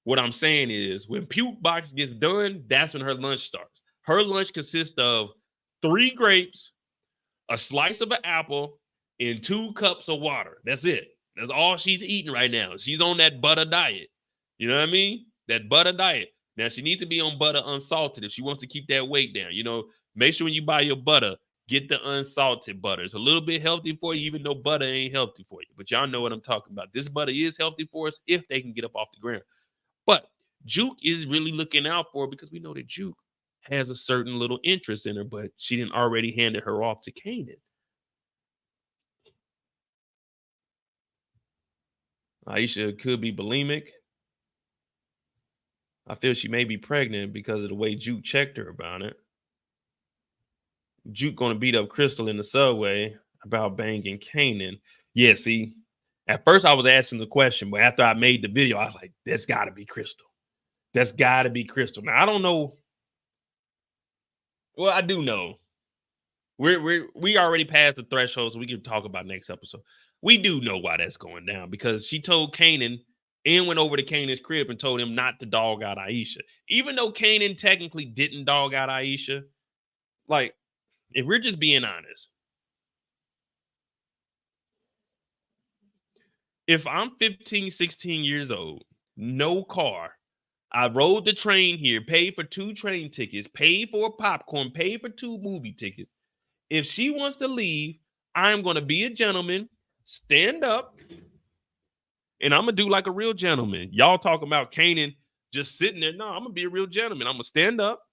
A: What I'm saying is when Puke Box gets done, that's when her lunch starts. Her lunch consists of 3 grapes, a slice of an apple, and 2 cups of water. That's it. That's all she's eating right now. She's on that butter diet. You know what I mean? That butter diet. Now, she needs to be on butter unsalted if she wants to keep that weight down. You know, make sure when you buy your butter, get the unsalted butter. It's a little bit healthy for you, even though butter ain't healthy for you. But y'all know what I'm talking about. This butter is healthy for us if they can get up off the ground. But Juke is really looking out for her because we know that Juke has a certain little interest in her, but she didn't already handed her off to Kanan. Aisha could be bulimic. I feel she may be pregnant because of the way Juke checked her about it. Juke gonna beat up Crystal in the subway about banging Kanan. Yeah, see, at first I was asking the question, but after I made the video, I was like, that's gotta be Crystal. That's gotta be Crystal. Now I don't know. Well, I do know. We already passed the threshold, so we can talk about next episode. We do know why that's going down because she told Kanan and went over to Kanan's crib and told him not to dog out Aisha. Even though Kanan technically didn't dog out Aisha, like, if we're just being honest, if I'm 15, 16 years old, no car, I rode the train here, paid for 2 train tickets, paid for popcorn, paid for 2 movie tickets. If she wants to leave, I'm going to be a gentleman, stand up, and I'm going to do like a real gentleman. Y'all talking about Kanan just sitting there. No, I'm going to be a real gentleman. I'm going to stand up.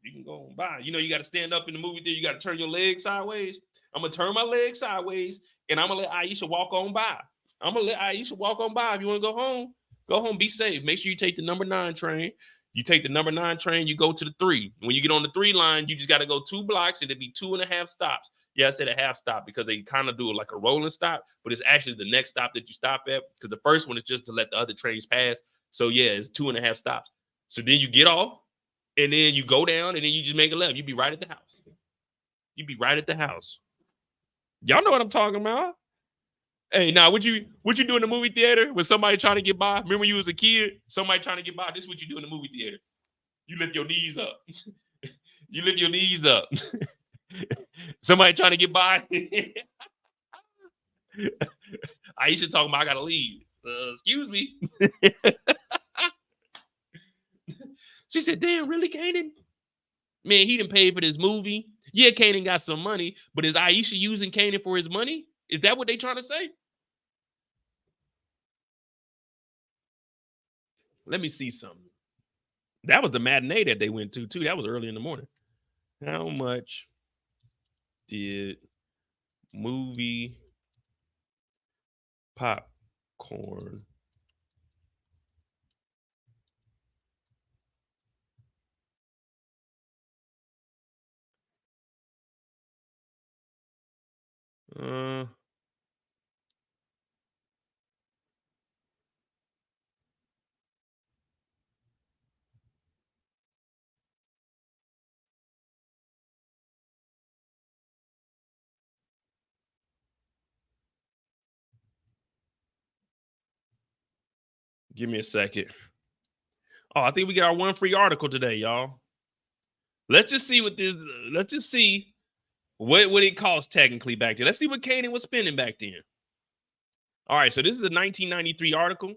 A: You can go on by. You know, you got to stand up in the movie theater. You got to turn your leg sideways. I'm going to turn my leg sideways, and I'm going to let Aisha walk on by. I'm going to let Aisha walk on by. If you want to go home, be safe. Make sure you take the number 9 train. You take the number 9 train, you go to the 3. When you get on the 3 line, you just got to go 2 blocks, and it'd be 2.5 stops. Yeah, I said a half stop because they kind of do it like a rolling stop, but it's actually the next stop that you stop at because the first one is just to let the other trains pass. So, yeah, it's 2.5 stops. So then you get off, and then you go down, and then you just make a left. You be right at the house. You be right at the house. Y'all know what I'm talking about. Hey, now, what you do in the movie theater when somebody trying to get by? Remember when you was a kid? Somebody trying to get by. This is what you do in the movie theater. You lift your knees up. You lift your knees up. Somebody trying to get by. Aisha talking about I gotta leave. Excuse me. She said, damn, really, Kanan? Man, he didn't pay for this movie. Yeah, Kanan got some money, but is Aisha using Kanan for his money? Is that what they trying to say? Let me see something. That was the matinee that they went to, too. That was early in the morning. How much did movie popcorn give me a second. Oh, I think we got our 1 free article today, y'all. Let's just see what this. Let's just see what it cost technically back then. Let's see what Kanan was spending back then. All right, so this is a 1993 article.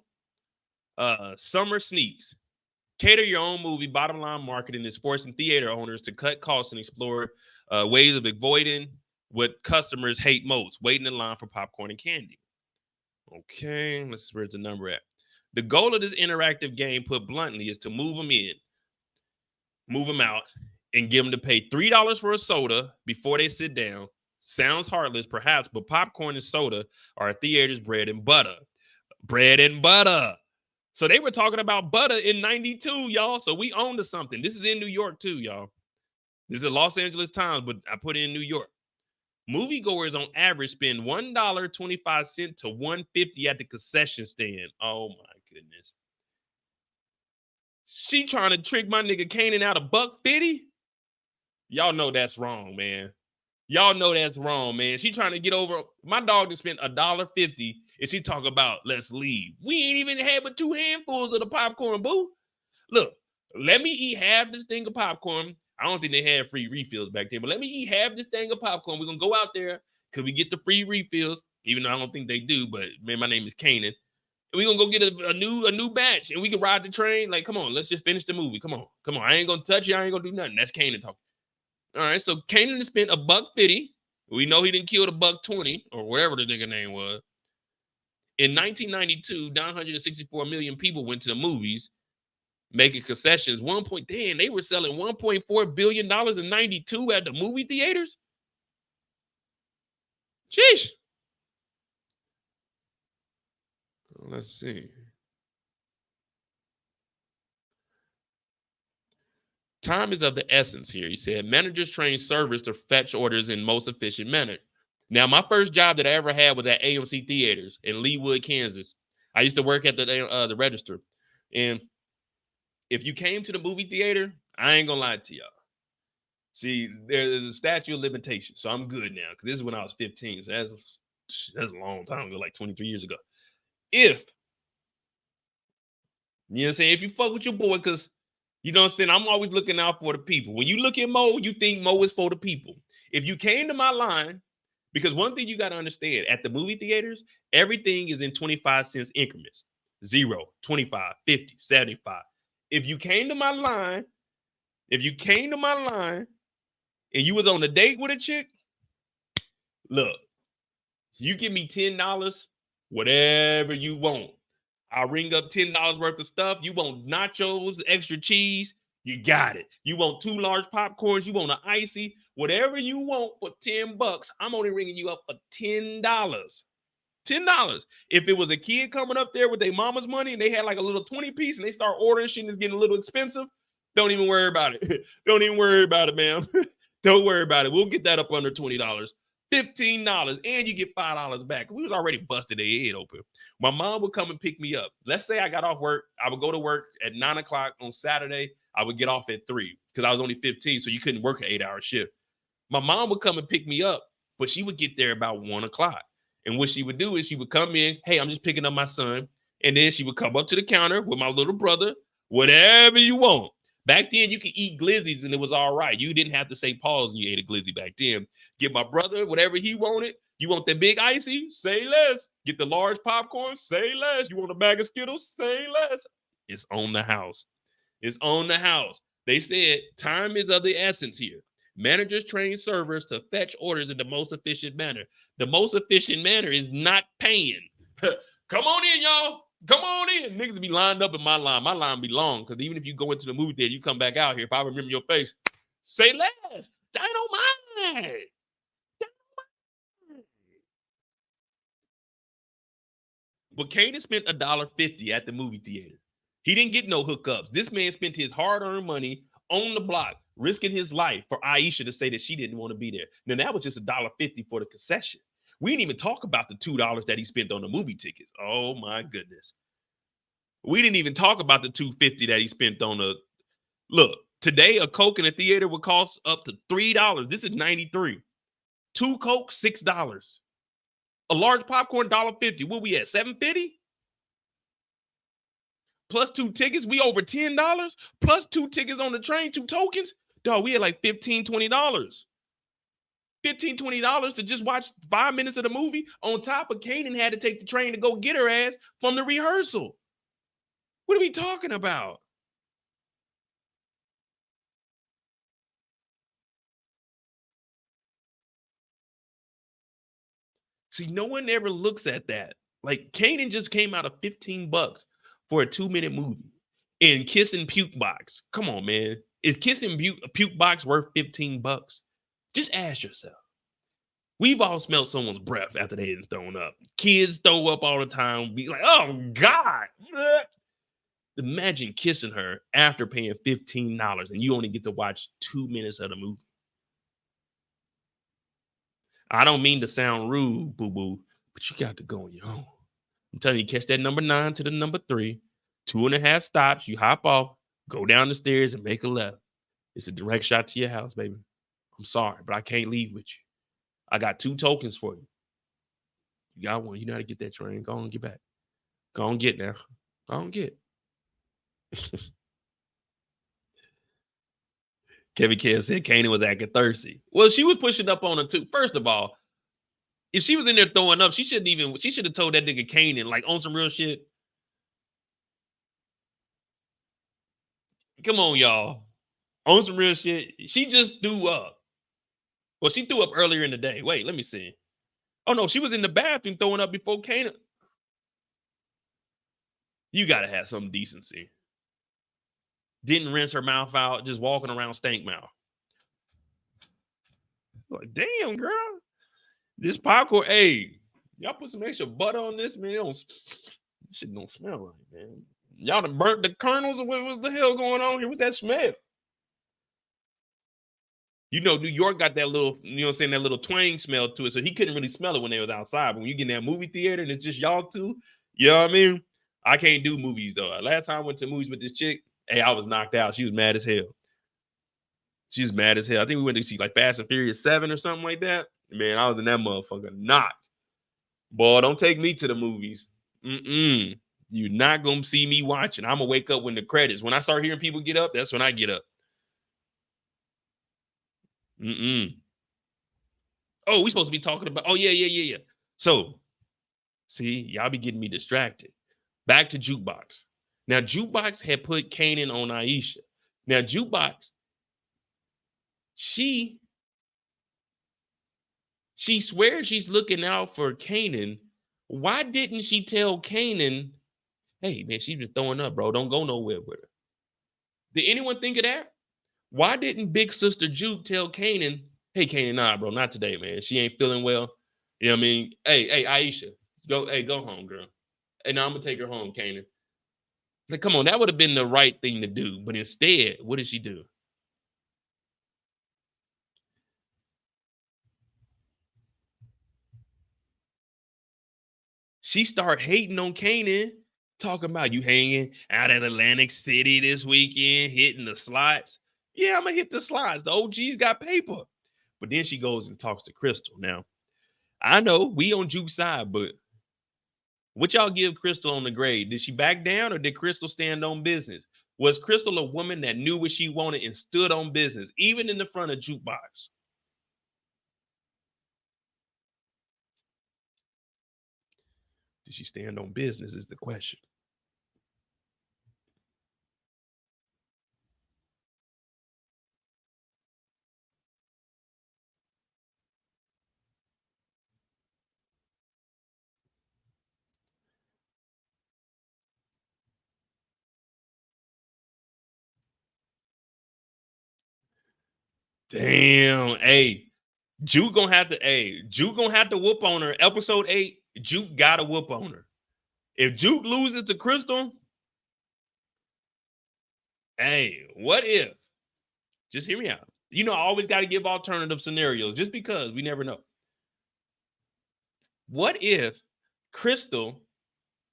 A: Summer sneaks. Cater your own movie. Bottom line marketing is forcing theater owners to cut costs and explore ways of avoiding what customers hate most: waiting in line for popcorn and candy. Okay, let's see where's the number at. The goal of this interactive game, put bluntly, is to move them in, move them out, and get them to pay $3 for a soda before they sit down. Sounds heartless, perhaps, but popcorn and soda are a theater's bread and butter. Bread and butter. So they were talking about butter in 92, y'all. So we own to something. This is in New York, too, y'all. This is a Los Angeles Times, but I put in New York. Moviegoers on average spend $1.25 to $1.50 at the concession stand. Oh, my goodness. She trying to trick my nigga Kanan out of $1.50? Y'all know that's wrong, man. Y'all know that's wrong, man. She trying to get over. My dog just spent $1.50 and she talk about let's leave. We ain't even had but 2 handfuls of the popcorn, boo. Look, let me eat half this thing of popcorn. I don't think they had free refills back then, but let me eat half this thing of popcorn. We're gonna go out there because we get the free refills, even though I don't think they do, but man, my name is Kanan. We're gonna go get a new batch and we can ride the train. Like, come on, let's just finish the movie. Come on. I ain't gonna touch you, I ain't gonna do nothing. That's Kanan talking. All right, so Kanan spent $1.50. We know he didn't kill the $1.20 or whatever the nigga name was. In 1992, 964 million people went to the movies, making concessions. They were selling $1.4 billion in 92 at the movie theaters. Sheesh. Let's see. Time is of the essence here. He said, managers train servers to fetch orders in most efficient manner. Now, my first job that I ever had was at AMC Theaters in Leawood, Kansas. I used to work at the register. And if you came to the movie theater, I ain't gonna lie to y'all. See, there's a statute of limitation, so I'm good now, because this is when I was 15. So that's a long time ago, like 23 years ago. If, you know what I'm saying, if you fuck with your boy, because, you know what I'm saying, I'm always looking out for the people. When you look at Mo, you think Mo is for the people. If you came to my line, because one thing you got to understand, at the movie theaters, everything is in 25 cents increments. 0, 25, 50, 75. If you came to my line, and you was on a date with a chick, look, you give me $10, whatever you want. I'll ring up $10 worth of stuff. You want nachos, extra cheese, you got it. You want 2 large popcorns, you want an icy, whatever you want for $10, I'm only ringing you up for $10. $10. If it was a kid coming up there with their mama's money and they had like a little 20 piece and they start ordering shit and it's getting a little expensive, don't even worry about it. Don't even worry about it, ma'am. Don't worry about it. We'll get that up under $20. $15, and you get $5 back. We was already busted their head open. My mom would come and pick me up. Let's say I got off work. I would go to work at 9 o'clock on Saturday. I would get off at 3 because I was only 15, so you couldn't work an 8-hour shift. My mom would come and pick me up, but she would get there about 1 o'clock. And what she would do is she would come in, hey, I'm just picking up my son. And then she would come up to the counter with my little brother, whatever you want. Back then, you could eat glizzies and it was all right. You didn't have to say pause when you ate a glizzy back then. Get my brother whatever he wanted. You want that big icy? Say less. Get the large popcorn? Say less. You want a bag of Skittles? Say less. It's on the house. It's on the house. They said time is of the essence here. Managers train servers to fetch orders in the most efficient manner. The most efficient manner is not paying. Come on in, y'all. Come on in. Niggas be lined up in my line. My line be long, because even if you go into the movie theater, you come back out here. If I remember your face, say less. Dynamite. But Kanan spent $1.50 at the movie theater. He didn't get no hookups. This man spent his hard-earned money on the block, risking his life for Aisha to say that she didn't want to be there. Now, that was just $1.50 for the concession. We didn't even talk about the $2 that he spent on the movie tickets. Oh, my goodness. We didn't even talk about the $2.50 that he spent on the... Look, today a Coke in a theater would cost up to $3. This is $93. 2 Coke, $6. A large popcorn, $1.50. What we at, $7.50? Plus 2 tickets, we over $10. Plus 2 tickets on the train, 2 tokens. Dog, we had like $15, $20. $15, $20 to just watch 5 minutes of the movie. On top of Kanan had to take the train to go get her ass from the rehearsal. What are we talking about? See, no one ever looks at that. Like, Kanan just came out of $15 for a 2-minute movie. And Kissing Puke Box. Come on, man. Is Kissing Puke Box worth $15? Just ask yourself. We've all smelled someone's breath after they had thrown up. Kids throw up all the time. Be like, oh, God. Imagine kissing her after paying $15 and you only get to watch 2 minutes of the movie. I don't mean to sound rude, boo-boo, but you got to go on your own. I'm telling you, catch that number 9 to the number 3, 2.5 stops, you hop off, go down the stairs and make a left. It's a direct shot to your house, baby. I'm sorry, but I can't leave with you. I got 2 tokens for you. You got one. You know how to get that train. Go on, get back. Go on, get now. Go on, get. Kevin Kell said Kanan was acting thirsty. Well, she was pushing up on her too. First of all, if she was in there throwing up, she should have told that nigga Kanan, like, on some real shit. Come on, y'all. On some real shit. She just threw up. Well, she threw up earlier in the day. Wait, let me see. Oh, no, she was in the bathroom throwing up before Kanan. You got to have some decency. Didn't rinse her mouth out, just walking around stank mouth. Like, damn, girl. This popcorn, hey, y'all put some extra butter on this, man. Shit don't smell right, man. Y'all done burnt the kernels. What the hell going on here with that smell? You know, New York got that little, you know what I'm saying, that little twang smell to it. So he couldn't really smell it when they was outside. But when you get in that movie theater and it's just y'all two, you know what I mean? I can't do movies though. Last time I went to movies with this chick, hey, I was knocked out. She was mad as hell. She was mad as hell. I think we went to see like Fast and Furious 7 or something like that. Man, I was in that motherfucker knocked. Boy, don't take me to the movies. You're not going to see me watching. I'm going to wake up when the credits. When I start hearing people get up, that's when I get up. Oh, we supposed to be talking about, oh, yeah. So, see, y'all be getting me distracted. Back to Jukebox. Now, Jukebox had put Kanan on Aisha. Now, Jukebox, she swears she's looking out for Kanan. Why didn't she tell Kanan, hey, man, she was throwing up, bro. Don't go nowhere with her. Did anyone think of that? Why didn't Big Sister Juke tell Kanan, hey, Kanan, nah, bro, not today, man. She ain't feeling well. You know what I mean? Hey, Aisha, go home, girl. Hey, now I'm going to take her home, Kanan. Like, come on, that would have been the right thing to do. But instead, what did she do? She started hating on Kanan, talking about you hanging out at Atlantic City this weekend, hitting the slots. Yeah, I'm going to hit the slots. The OG's got paper. But then she goes and talks to Crystal. Now, I know we on Juke's side, but what y'all give Crystal on the grade? Did she back down or did Crystal stand on business? Was Crystal a woman that knew what she wanted and stood on business, even in the front of Jukebox? Did she stand on business is the question. Damn, hey, Juke gonna have to whoop on her. Episode 8, Juke gotta whoop on her. If Juke loses to Crystal, hey, what if? Just hear me out. You know, I always got to give alternative scenarios just because we never know. What if Crystal,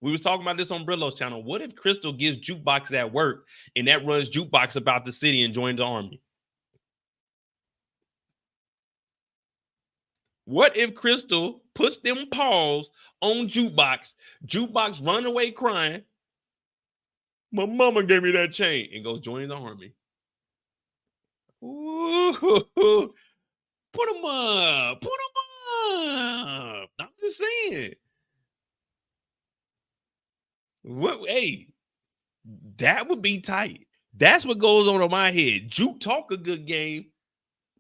A: we was talking about this on Brillo's channel, what if Crystal gives Jukebox that work and that runs Jukebox about the city and joins the army? What if Crystal puts them paws on Jukebox, Jukebox run away crying, my mama gave me that chain, and goes join the army? Ooh, put them up. I'm just saying. What? Hey, that would be tight. That's what goes on in my head. Juke talk a good game,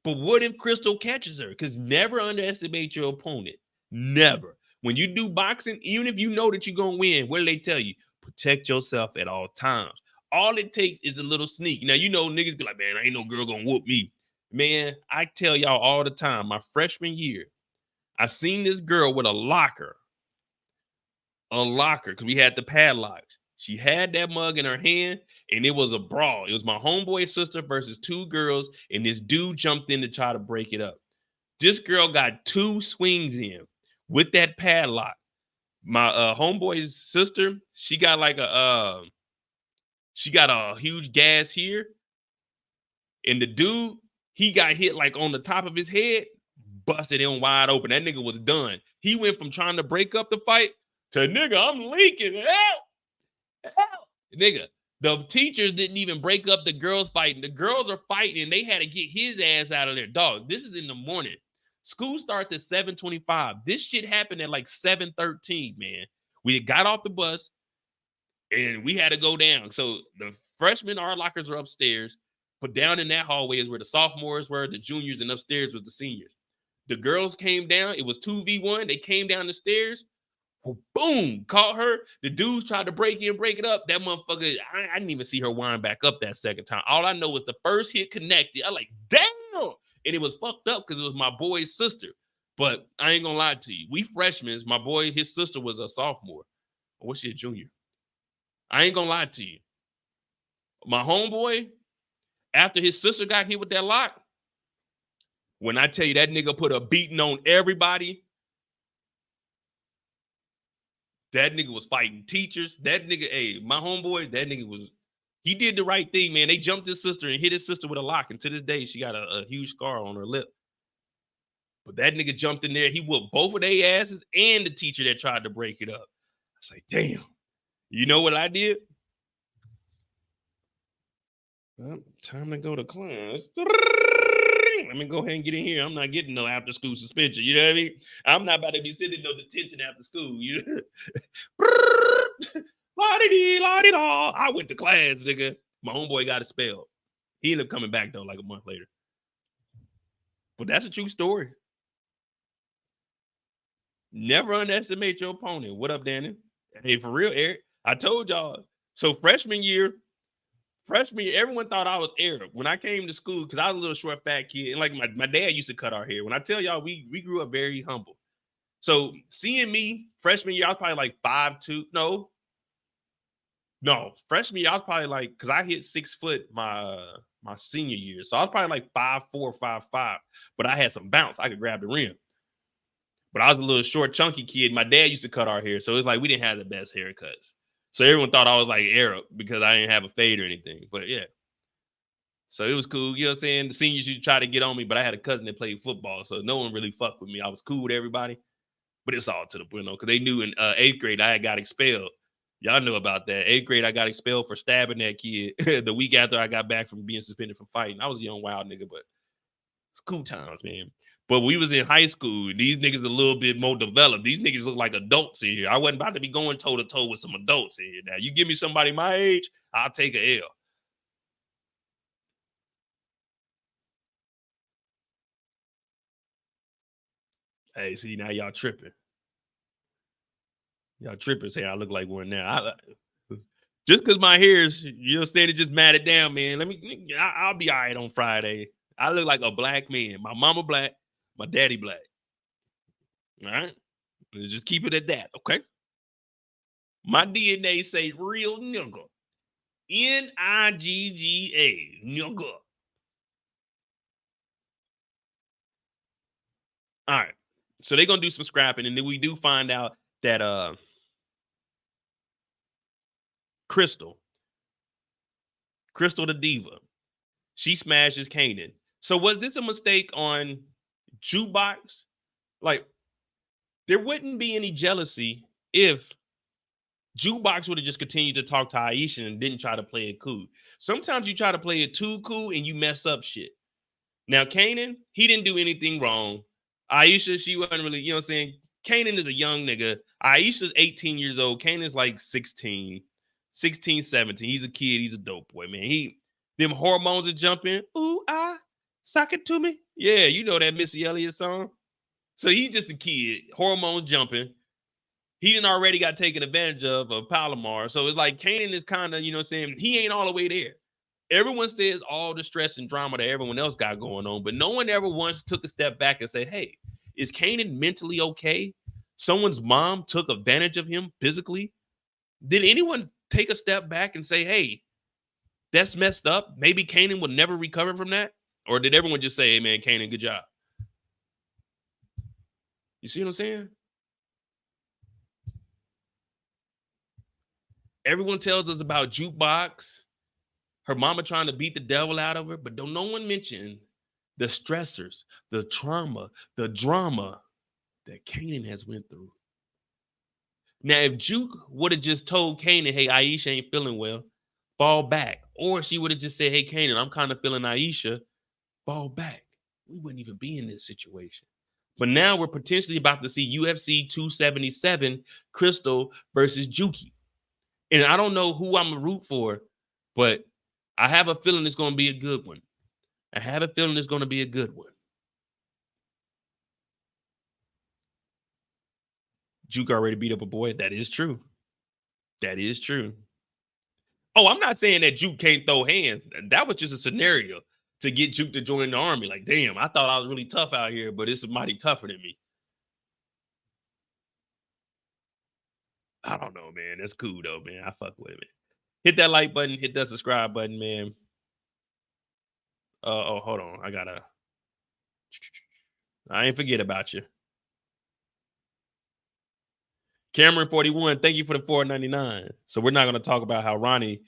A: but what if Crystal catches her? Because never underestimate your opponent. Never. When you do boxing, even if you know that you're going to win, what do they tell you? Protect yourself at all times. All it takes is a little sneak. Now, you know, niggas be like, man, ain't no girl going to whoop me. Man, I tell y'all all the time, my freshman year, I seen this girl with a locker, because we had the padlocks. She had that mug in her hand, and it was a brawl. It was my homeboy's sister versus 2 girls, and this dude jumped in to try to break it up. This girl got 2 swings in with that padlock. My homeboy's sister, she got like a huge gas here, and the dude, he got hit like on the top of his head, busted in wide open. That nigga was done. He went from trying to break up the fight to, nigga, I'm leaking. Help. Nigga, the teachers didn't even break up the girls fighting. The girls are fighting, and they had to get his ass out of there. Dog, this is in the morning. School starts at 7:25. This shit happened at like 7:13, man. We got off the bus, and we had to go down. So the freshmen, our lockers are upstairs, but down in that hallway is where the sophomores were, the juniors, and upstairs was the seniors. The girls came down. It was 2v1. They came down the stairs. Boom, caught her. The dudes tried to break it up. That motherfucker, I didn't even see her wind back up that second time. All I know was the first hit connected. I like, damn. And it was fucked up because it was my boy's sister. But I ain't gonna lie to you. We freshmen, my boy, his sister was a sophomore. Or was she a junior? I ain't gonna lie to you. My homeboy, after his sister got hit with that lock, when I tell you that nigga put a beating on everybody, that nigga was fighting teachers. That nigga, hey, my homeboy, that nigga was, he did the right thing, man. They jumped his sister and hit his sister with a lock. And to this day, she got a huge scar on her lip. But that nigga jumped in there. He whooped both of their asses and the teacher that tried to break it up. I was like, damn. You know what I did? Well, time to go to class. Let me go ahead and get in here. I'm not getting no after school suspension. You know what I mean? I'm not about to be sitting in no detention after school. You know? La-di-dee-la-di-da. I went to class, nigga. My homeboy got expelled. He ended up coming back, though, like a month later. But that's a true story. Never underestimate your opponent. What up, Danny? Hey, for real, Eric. I told y'all. So freshman year, everyone thought I was Arab. When I came to school, because I was a little short, fat kid, and like my dad used to cut our hair. When I tell y'all, we grew up very humble. So seeing me freshman year, I was probably like 5'2". No, freshman year, I was probably like, because I hit 6 foot my senior year. So I was probably like 5'4", 5'5", but I had some bounce. I could grab the rim. But I was a little short, chunky kid. My dad used to cut our hair. So it's like we didn't have the best haircuts. So everyone thought I was like Arab because I didn't have a fade or anything. But yeah. So it was cool. You know what I'm saying? The seniors used to try to get on me, but I had a cousin that played football. So no one really fucked with me. I was cool with everybody. But it's all to the bueno because they knew in 8th grade I had got expelled. Y'all know about that. 8th grade, I got expelled for stabbing that kid the week after I got back from being suspended from fighting. I was a young, wild nigga, but it's cool times, man. But we was in high school. These niggas a little bit more developed. These niggas look like adults in here. I wasn't about to be going toe-to-toe with some adults in here. Now, you give me somebody my age, I'll take a L. Hey, see, now y'all tripping. Y'all tripping saying I look like one now. Just because my hair is, you know, saying it just matted down, man. I'll be all right on Friday. I look like a black man. My mama black, my daddy black. All right? Let's just keep it at that, okay? My DNA say real nigga. N-I-G-G-A, nigga. All right. So they're going to do some scrapping, and then we do find out that Crystal the diva, she smashes Kanan. So was this a mistake on Jukebox? Like, there wouldn't be any jealousy if Jukebox would have just continued to talk to Aisha and didn't try to play it cool. Sometimes you try to play it too cool and you mess up shit. Now, Kanan, he didn't do anything wrong. Aisha, she wasn't really, you know what I'm saying? Kanan is a young nigga. Aisha's 18 years old. Kanan's like 16, 17. He's a kid. He's a dope boy, man. Them hormones are jumping. Ooh, sock it to me. Yeah, you know that Missy Elliott song. So he's just a kid, hormones jumping. He didn't already got taken advantage of Palomar. So it's like Kanan is kind of, you know what I'm saying? He ain't all the way there. Everyone says all the stress and drama that everyone else got going on, but no one ever once took a step back and said, hey, is Kanan mentally okay? Someone's mom took advantage of him physically. Did anyone take a step back and say, hey, that's messed up? Maybe Kanan will never recover from that? Or did everyone just say, hey, man, Kanan, good job? You see what I'm saying? Everyone tells us about Jukebox, her mama trying to beat the devil out of her, but don't no one mention the stressors, the trauma, the drama that Kanan has went through. Now, if Juke would have just told Kanan, hey, Aisha ain't feeling well, fall back. Or she would have just said, hey, Kanan, I'm kind of feeling Aisha, fall back. We wouldn't even be in this situation. But now we're potentially about to see UFC 277, Crystal versus Juki. And I don't know who I'm going to root for, but I have a feeling it's going to be a good one. Juke already beat up a boy. That is true. Oh, I'm not saying that Juke can't throw hands. That was just a scenario to get Juke to join the army. Like, damn, I thought I was really tough out here, but it's mighty tougher than me. I don't know, man. That's cool though, man. I fuck with it, man. Hit that like button, hit that subscribe button, man. Oh, hold on. I ain't forget about you. Cameron 41, thank you for the $4.99. So we're not going to talk about how Ronnie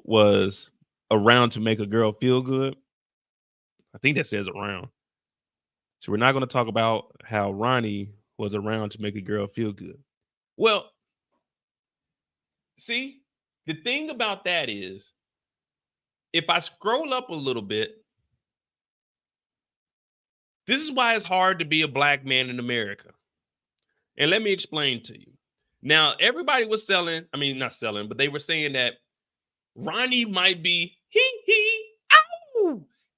A: was around to make a girl feel good. I think that says around. So we're not going to talk about how Ronnie was around to make a girl feel good. Well, see, the thing about that is, if I scroll up a little bit, this is why it's hard to be a black man in America. And let me explain to you. Now, everybody was not selling, but they were saying that Ronnie might be,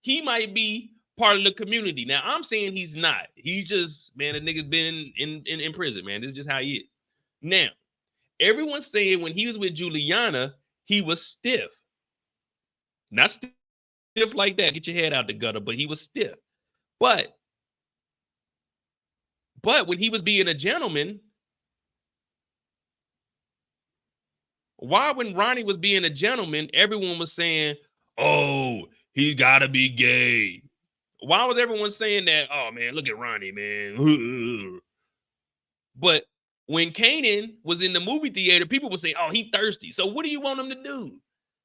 A: he might be part of the community. Now, I'm saying he's not. He's just, man, the nigga's been in prison, man. This is just how he is. Now, everyone's saying when he was with Juliana, he was stiff. Not stiff like that. Get your head out the gutter, but he was stiff. But when he was being a gentleman, why when Ronnie was being a gentleman, everyone was saying, oh, he's got to be gay. Why was everyone saying that? Oh, man, look at Ronnie, man. But when Kanan was in the movie theater, people were saying, oh, he thirsty. So what do you want him to do?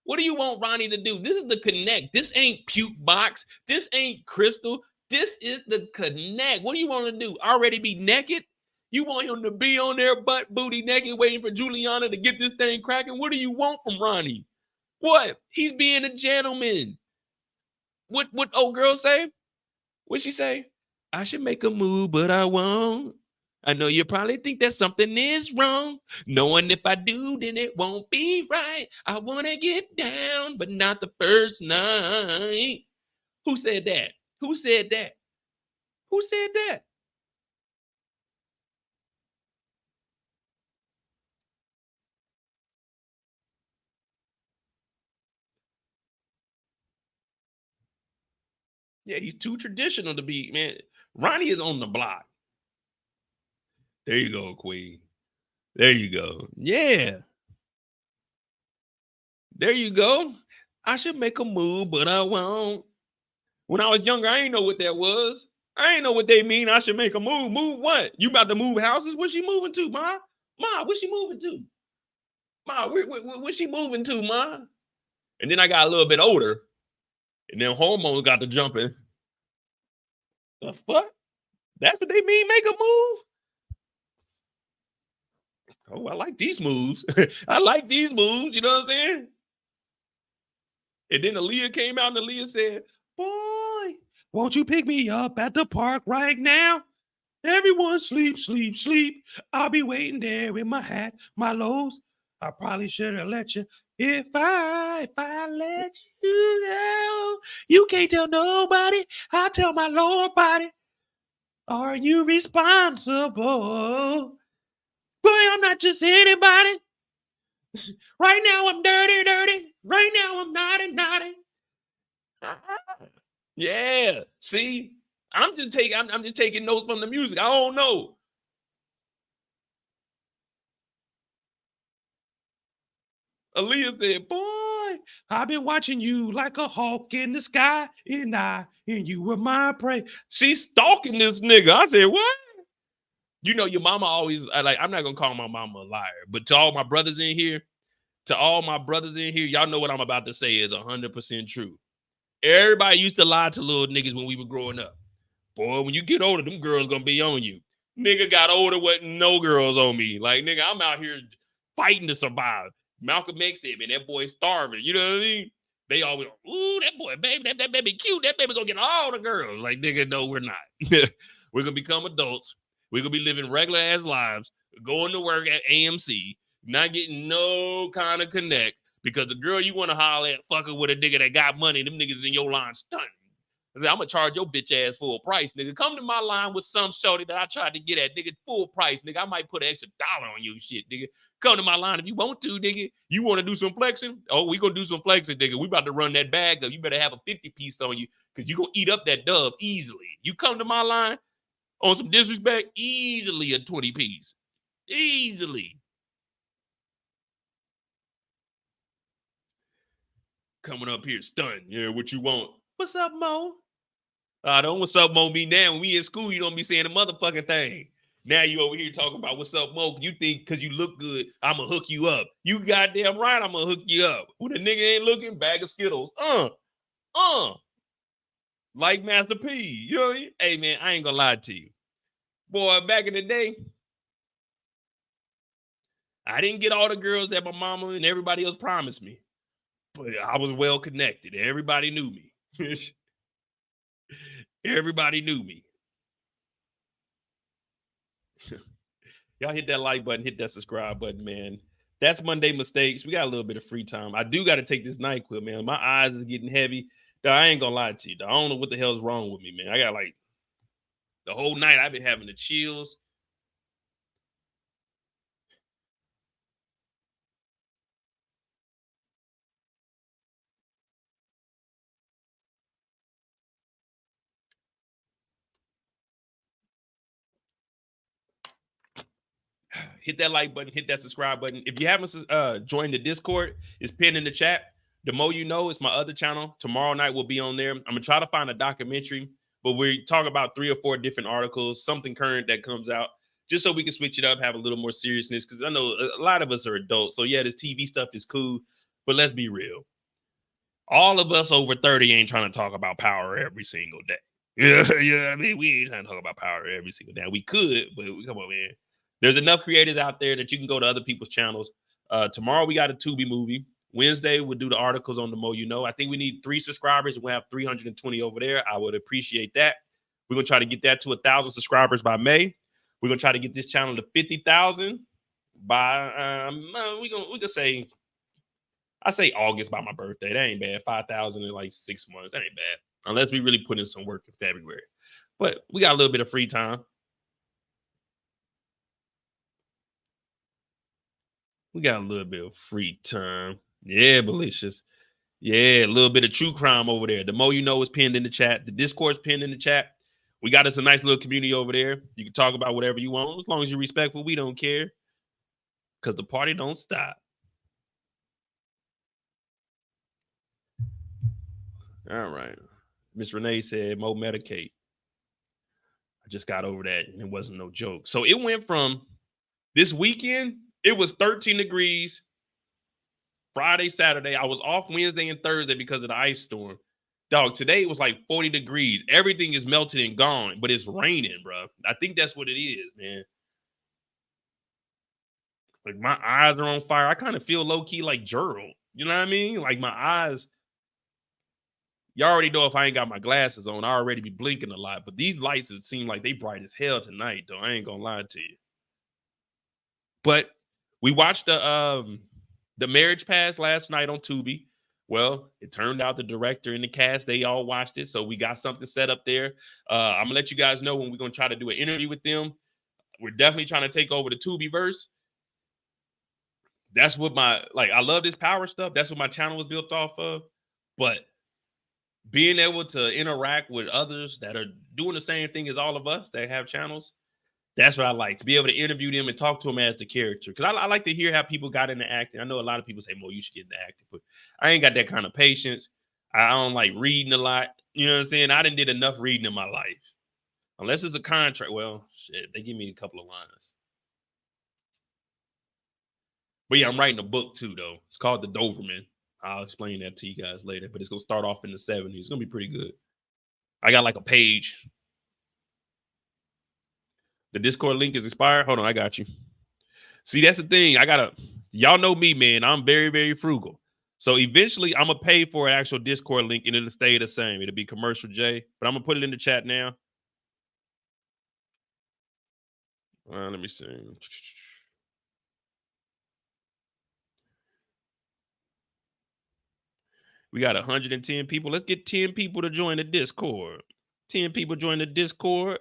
A: What do you want Ronnie to do? This is the connect. This ain't Puke Box. This ain't Crystal. This is the connect. What do you want him to do? Already be naked? You want him to be on there butt booty naked waiting for Juliana to get this thing cracking? What do you want from Ronnie? What? He's being a gentleman. What old girl say? What'd she say? I should make a move, but I won't. I know you probably think that something is wrong. Knowing if I do, then it won't be right. I want to get down, but not the first night. Who said that? Who said that? Who said that? Yeah, he's too traditional to be, man. Ronnie is on the block. There you go, Queen. There you go. Yeah. There you go. I should make a move, but I won't. When I was younger, I ain't know what that was. I ain't know what they mean. I should make a move. Move what? You about to move houses? Where's she moving to, Ma? Ma, where's she moving to? Ma, where's she moving to, Ma? And then I got a little bit older. And then hormones got to jumping. The fuck? That's what they mean, make a move? Oh, I like these moves. I like these moves. You know what I'm saying? And then Aaliyah came out and Aaliyah said, boy, won't you pick me up at the park right now? Everyone sleep, sleep, sleep. I'll be waiting there with my hat, my lows. I probably should have let you. If I let you go, you can't tell nobody. I'll tell my Lord body. Are you responsible? Boy, I'm not just anybody. Right now I'm dirty, dirty. Right now I'm naughty, naughty. Yeah, see, I'm just taking notes from the music. I don't know. Aaliyah said, boy, I've been watching you like a hawk in the sky, and you were my prey. She's stalking this nigga. I said, what? You know, your mama always, like, I'm not going to call my mama a liar, but to all my brothers in here, y'all know what I'm about to say is 100% true. Everybody used to lie to little niggas when we were growing up. Boy, when you get older, them girls going to be on you. Nigga got older, wasn't no girls on me. Like, nigga, I'm out here fighting to survive. Malcolm X said, man, that boy's starving. You know what I mean? They always, ooh, that boy, baby, that baby cute. That baby gonna get all the girls. Like, nigga, no, we're not. We're gonna become adults. We're gonna be living regular ass lives, going to work at AMC, not getting no kind of connect because the girl you want to holler at fucking with a nigga that got money, them niggas in your line stunting. I said, I'm gonna charge your bitch ass full price, nigga. Come to my line with some shorty that I tried to get at, nigga, full price, nigga. I might put an extra $1 on your shit, nigga. Come to my line if you want to, nigga. You want to do some flexing? Oh, we gonna do some flexing, nigga. We about to run that bag up. You better have a 50 piece on you because you gonna eat up that dub easily. You come to my line on some disrespect, easily a 20 piece. Easily. coming up here stunned. Yeah, what you want? What's up, Mo? Don't what's up, Mo me now. When we in school, you don't be saying the motherfucking thing. Now you over here talking about what's up, Mo. You think because you look good, I'ma hook you up. You goddamn right, I'ma hook you up. When a nigga ain't looking, bag of Skittles. Like Master P. You know what I mean? Hey man, I ain't gonna lie to you. Boy, back in the day, I didn't get all the girls that my mama and everybody else promised me. But I was well connected. Everybody knew me. Everybody knew me. Y'all hit that like button, hit that subscribe button, man. That's Monday Mistakes. We got a little bit of free time. I do got to take this NyQuil, man. My eyes is getting heavy. I ain't gonna lie to you. I don't know what the hell's wrong with me, man. I got like the whole night I've been having the chills. Hit that like button, hit that subscribe button. If you haven't joined the Discord, it's pinned in the chat. The Mo You Know is my other channel. Tomorrow night we'll be on there. I'm gonna try to find a documentary, but we talk about 3 or 4 different articles, something current that comes out, just so we can switch it up, have a little more seriousness. Because I know a lot of us are adults, so yeah, this TV stuff is cool, but let's be real. All of us over 30 ain't trying to talk about power every single day. Yeah, I mean, we ain't trying to talk about power every single day. We could, but come on, man. There's enough creators out there that you can go to other people's channels. Tomorrow we got a Tubi movie. Wednesday we'll do the articles on the Mo You Know. I think we need 3 subscribers. We'll have 320 over there. I would appreciate that. We're gonna try to get that to 1,000 subscribers by May. We're gonna try to get this channel to 50,000 by we gonna say, I say August by my birthday. That ain't bad. 5,000 in like 6 months. That ain't bad. Unless we really put in some work in February. But we got a little bit of free time. We got a little bit of free time. Yeah, malicious. Yeah, a little bit of true crime over there. The Mo You Know is pinned in the chat. The Discord's pinned in the chat. We got us a nice little community over there. You can talk about whatever you want. As long as you're respectful, we don't care. Because the party don't stop. All right. Miss Renee said, Mo medicate. I just got over that, and it wasn't no joke. So it went from this weekend, it was 13 degrees. Friday, Saturday. I was off Wednesday and Thursday because of the ice storm. Dog, today it was like 40 degrees. Everything is melted and gone, but it's raining, bro. I think that's what it is, man. Like my eyes are on fire. I kind of feel low-key like Gerald. You know what I mean? Like my eyes. You already know if I ain't got my glasses on, I already be blinking a lot. But these lights, it seem like they bright as hell tonight, though. I ain't gonna lie to you. But we watched the Marriage Pass last night on Tubi. Well, it turned out the director and the cast, they all watched it. So we got something set up there. I'm going to let you guys know when we're going to try to do an interview with them. We're definitely trying to take over the Tubiverse. That's what I love this power stuff. That's what my channel was built off of. But being able to interact with others that are doing the same thing as all of us that have channels, that's what I like, to be able to interview them and talk to them as the character. Because I like to hear how people got into acting. I know a lot of people say, Mo, you should get into acting, but I ain't got that kind of patience. I don't like reading a lot. You know what I'm saying? I didn't did enough reading in my life. Unless it's a contract. Well, shit, they give me a couple of lines. But yeah, I'm writing a book too, though. It's called The Doberman. I'll explain that to you guys later. But it's going to start off in the 70s. It's going to be pretty good. I got like a page. The Discord link is expired. Hold on, I got you. See, that's the thing. Y'all know me, man. I'm very, very frugal. So eventually I'm going to pay for an actual Discord link and it'll stay the same. It'll be Commercial J, but I'm going to put it in the chat now. Let me see. We got 110 people. Let's get 10 people to join the Discord. 10 people join the Discord.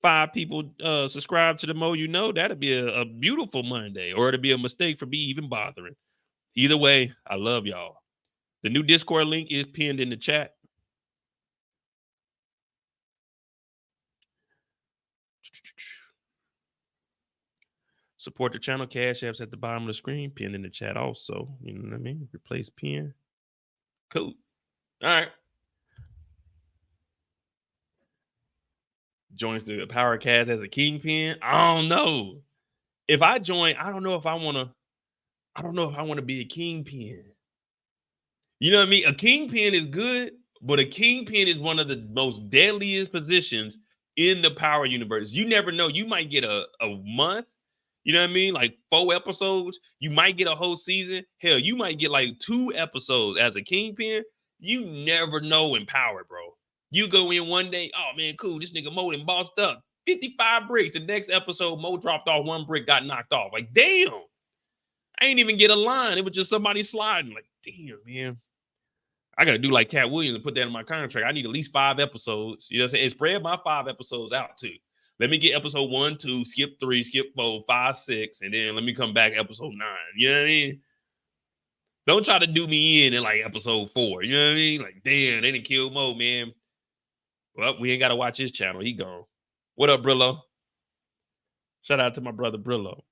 A: 5 people subscribe to the Mo You Know. That'll be a beautiful Monday, or it'll be a mistake for me even bothering. Either way, I love y'all. The new Discord link is pinned in the chat. Support the channel. Cash Apps at the bottom of the screen. Pinned in the chat also. You know what I mean? Replace pin. Cool. All right. Joins the power cast as a kingpin. I don't know. If I join, I don't know if I want to be a kingpin. You know what I mean? A kingpin is good, but a kingpin is one of the most deadliest positions in the power universe. You never know. You might get a month, you know what I mean? Like 4 episodes. You might get a whole season. Hell, you might get like 2 episodes as a kingpin. You never know in power, bro. You go in one day, oh man, cool. This nigga Mo done bossed up 55 bricks. The next episode, Mo dropped off 1 brick, got knocked off. Like, damn. I ain't even get a line. It was just somebody sliding. Like, damn, man. I got to do like Cat Williams and put that in my contract. I need at least 5 episodes. You know what I'm saying? And spread my 5 episodes out too. Let me get episode 1, 2, skip 3, skip 4, 5, 6, and then let me come back episode 9. You know what I mean? Don't try to do me in like episode 4. You know what I mean? Like, damn, they didn't kill Mo, man. Well, we ain't got to watch his channel. He gone. What up, Brillo? Shout out to my brother Brillo.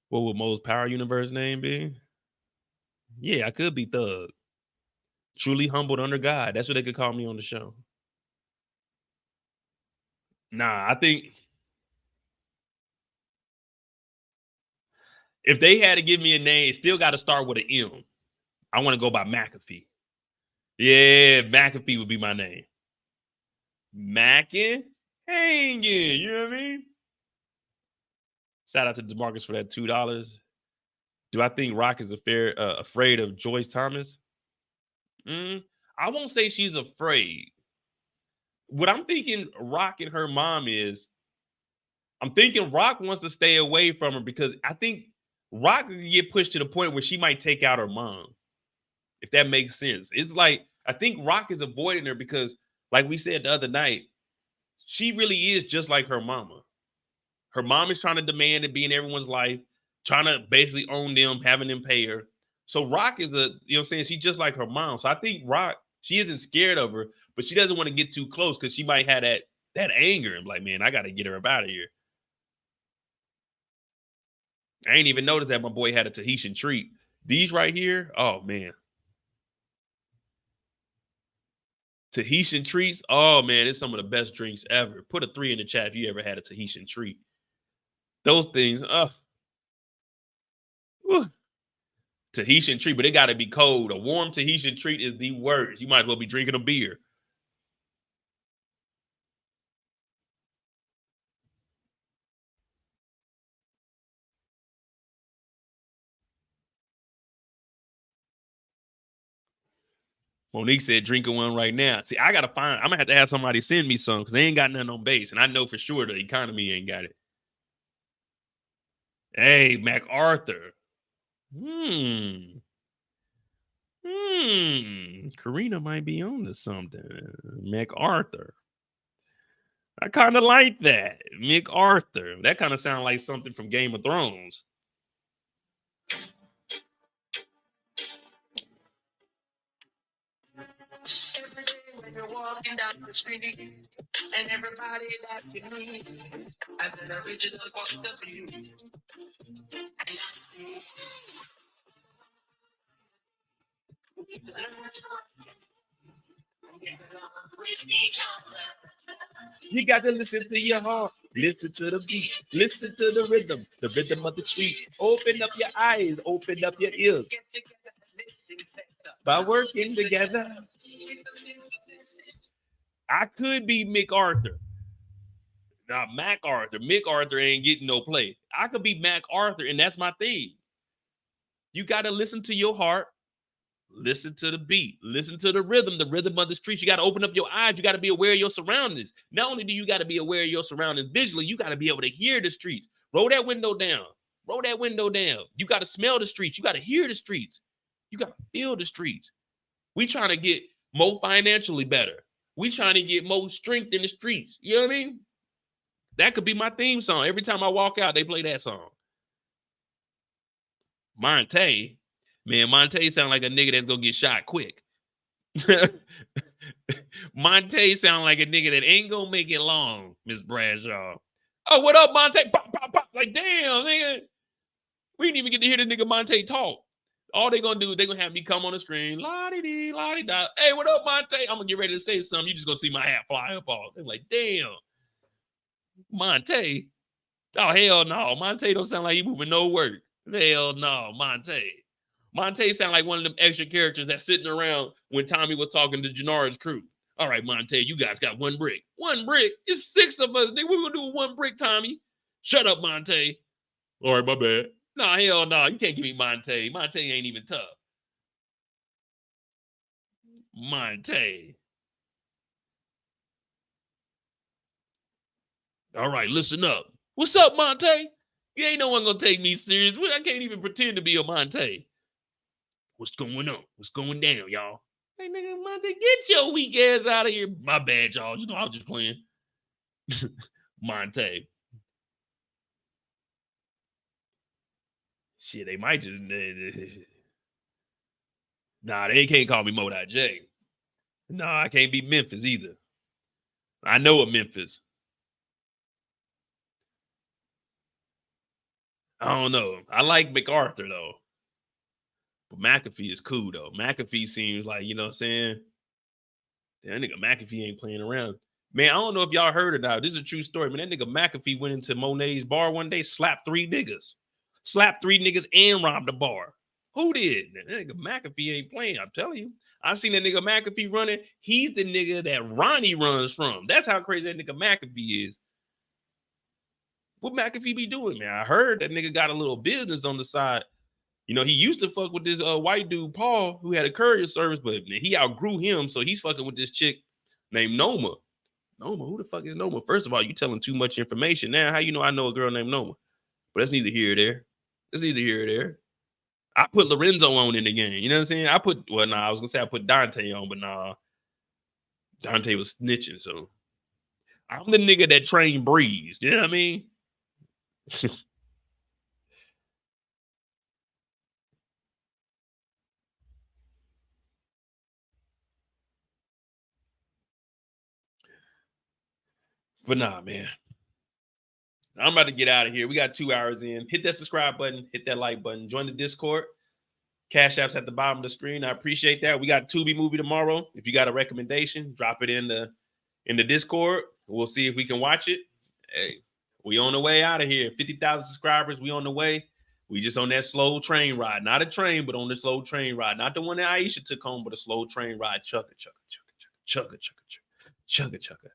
A: What would Mo's power universe name be? Yeah, I could be Thug. Truly humbled under God. That's what they could call me on the show. Nah, I think if they had to give me a name, it still got to start with an M. I want to go by McAfee. Yeah, McAfee would be my name. Mackin' hanging. You know what I mean? Shout out to DeMarcus for that $2. Do I think Rock is afraid of Joyce Thomas? I won't say she's afraid. What I'm thinking Rock and her mom is, I'm thinking Rock wants to stay away from her because I think Rock could get pushed to the point where she might take out her mom. If that makes sense. It's like, I think Rock is avoiding her because, like we said the other night, she really is just like her mama. Her mom is trying to demand and be in everyone's life, trying to basically own them, having them pay her. So Rock is you know what I'm saying? She's just like her mom. So I think Rock, she isn't scared of her, but she doesn't want to get too close because she might have that anger and like, man, I got to get her up out of here. I ain't even noticed that my boy had a Tahitian treat. These right here, oh man. Tahitian treats, oh man, it's some of the best drinks ever. Put a 3 in the chat if you ever had a Tahitian treat. Those things, Tahitian treat, but it got to be cold. A warm Tahitian treat is the worst. You might as well be drinking a beer. Monique said, drinking one right now. See, I'm going to have to have somebody send me some because they ain't got nothing on base. And I know for sure the economy ain't got it. Hey, MacArthur. Karina might be on to something. MacArthur. I kind of like that. MacArthur. That kind of sounds like something from Game of Thrones.
B: Every day when you're walking down the street and everybody that you meet has an original point of view. And I see
A: you got to listen to your heart, listen to the beat, listen to the rhythm of the street. Open up your eyes, open up your ears. By working together. I could be MacArthur. Now, MacArthur. MacArthur ain't getting no play. I could be MacArthur, and that's my thing. You got to listen to your heart, listen to the beat, listen to the rhythm of the streets. You got to open up your eyes. You got to be aware of your surroundings. Not only do you got to be aware of your surroundings visually, you got to be able to hear the streets. Roll that window down. Roll that window down. You got to smell the streets. You got to hear the streets. You got to feel the streets. We trying to get more financially better. We trying to get more strength in the streets. You know what I mean? That could be my theme song. Every time I walk out, they play that song. Monte. Man, Monte sound like a nigga that's going to get shot quick. Monte sound like a nigga that ain't going to make it long, Miss Bradshaw. Oh, what up, Monte? Pop, pop, pop. Like, damn, nigga. We didn't even get to hear the nigga Monte talk. All they gonna do is they gonna have me come on the screen, la-di-dee, la-di-da. Hey, what up, Monte? I'm gonna get ready to say something. You just gonna see my hat fly up all. They're like, damn, Monte. Oh, hell no. Monte don't sound like he moving no work. Hell no, Monte. Monte sound like one of them extra characters that's sitting around when Tommy was talking to Gennard's crew. All right, Monte, you guys got one brick. One brick? It's 6 of us. Nigga, what we gonna do with one brick, Tommy? Shut up, Monte. All right, my bad. Nah, hell no. You can't give me Monte. Monte ain't even tough. Monte. All right, listen up. What's up, Monte? You ain't no one gonna take me serious. I can't even pretend to be a Monte. What's going on? What's going down, y'all? Hey, nigga, Monte, get your weak ass out of here. My bad, y'all. You know, I was just playing. Monte. Shit, they might just... Nah, they can't call me Moda J. Nah, I can't be Memphis either. I know a Memphis. I don't know. I like MacArthur, though. But McAfee is cool, though. McAfee seems like, you know what I'm saying? That nigga McAfee ain't playing around. Man, I don't know if y'all heard it now. This is a true story. Man, that nigga McAfee went into Monet's bar one day, slapped 3 niggas. Slapped 3 niggas and robbed the bar. Who did? That nigga McAfee ain't playing. I'm telling you. I seen that nigga McAfee running. He's the nigga that Ronnie runs from. That's how crazy that nigga McAfee is. What McAfee be doing, man? I heard that nigga got a little business on the side. You know, he used to fuck with this white dude, Paul, who had a courier service, but he outgrew him, so he's fucking with this chick named Noma. Noma? Who the fuck is Noma? First of all, you telling too much information. Now, how you know I know a girl named Noma? But that's neither here or there. That's neither here or there. I put Lorenzo on in the game. You know what I'm saying? I put Dante on, but nah. Dante was snitching, so I'm the nigga that trained Breeze. You know what I mean? But nah, man. I'm about to get out of here. We got 2 hours in. Hit that subscribe button. Hit that like button. Join the Discord. Cash App's at the bottom of the screen. I appreciate that. We got a Tubi movie tomorrow. If you got a recommendation, drop it in the Discord. We'll see if we can watch it. Hey, we on the way out of here. 50,000 subscribers. We on the way. We just on that slow train ride. Not a train, but on the slow train ride. Not the one that Aisha took home, but a slow train ride. Chugga, chugga, chugga, chugga, chugga, chugga, chugga, chugga.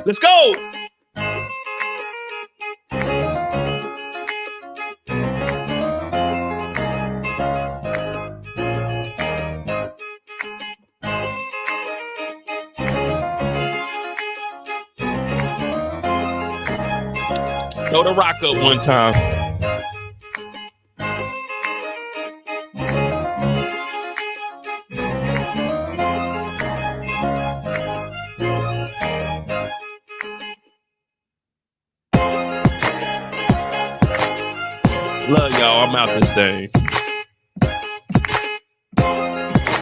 A: Let's go. Throw the rock up one time. Love y'all. I'm out this thing.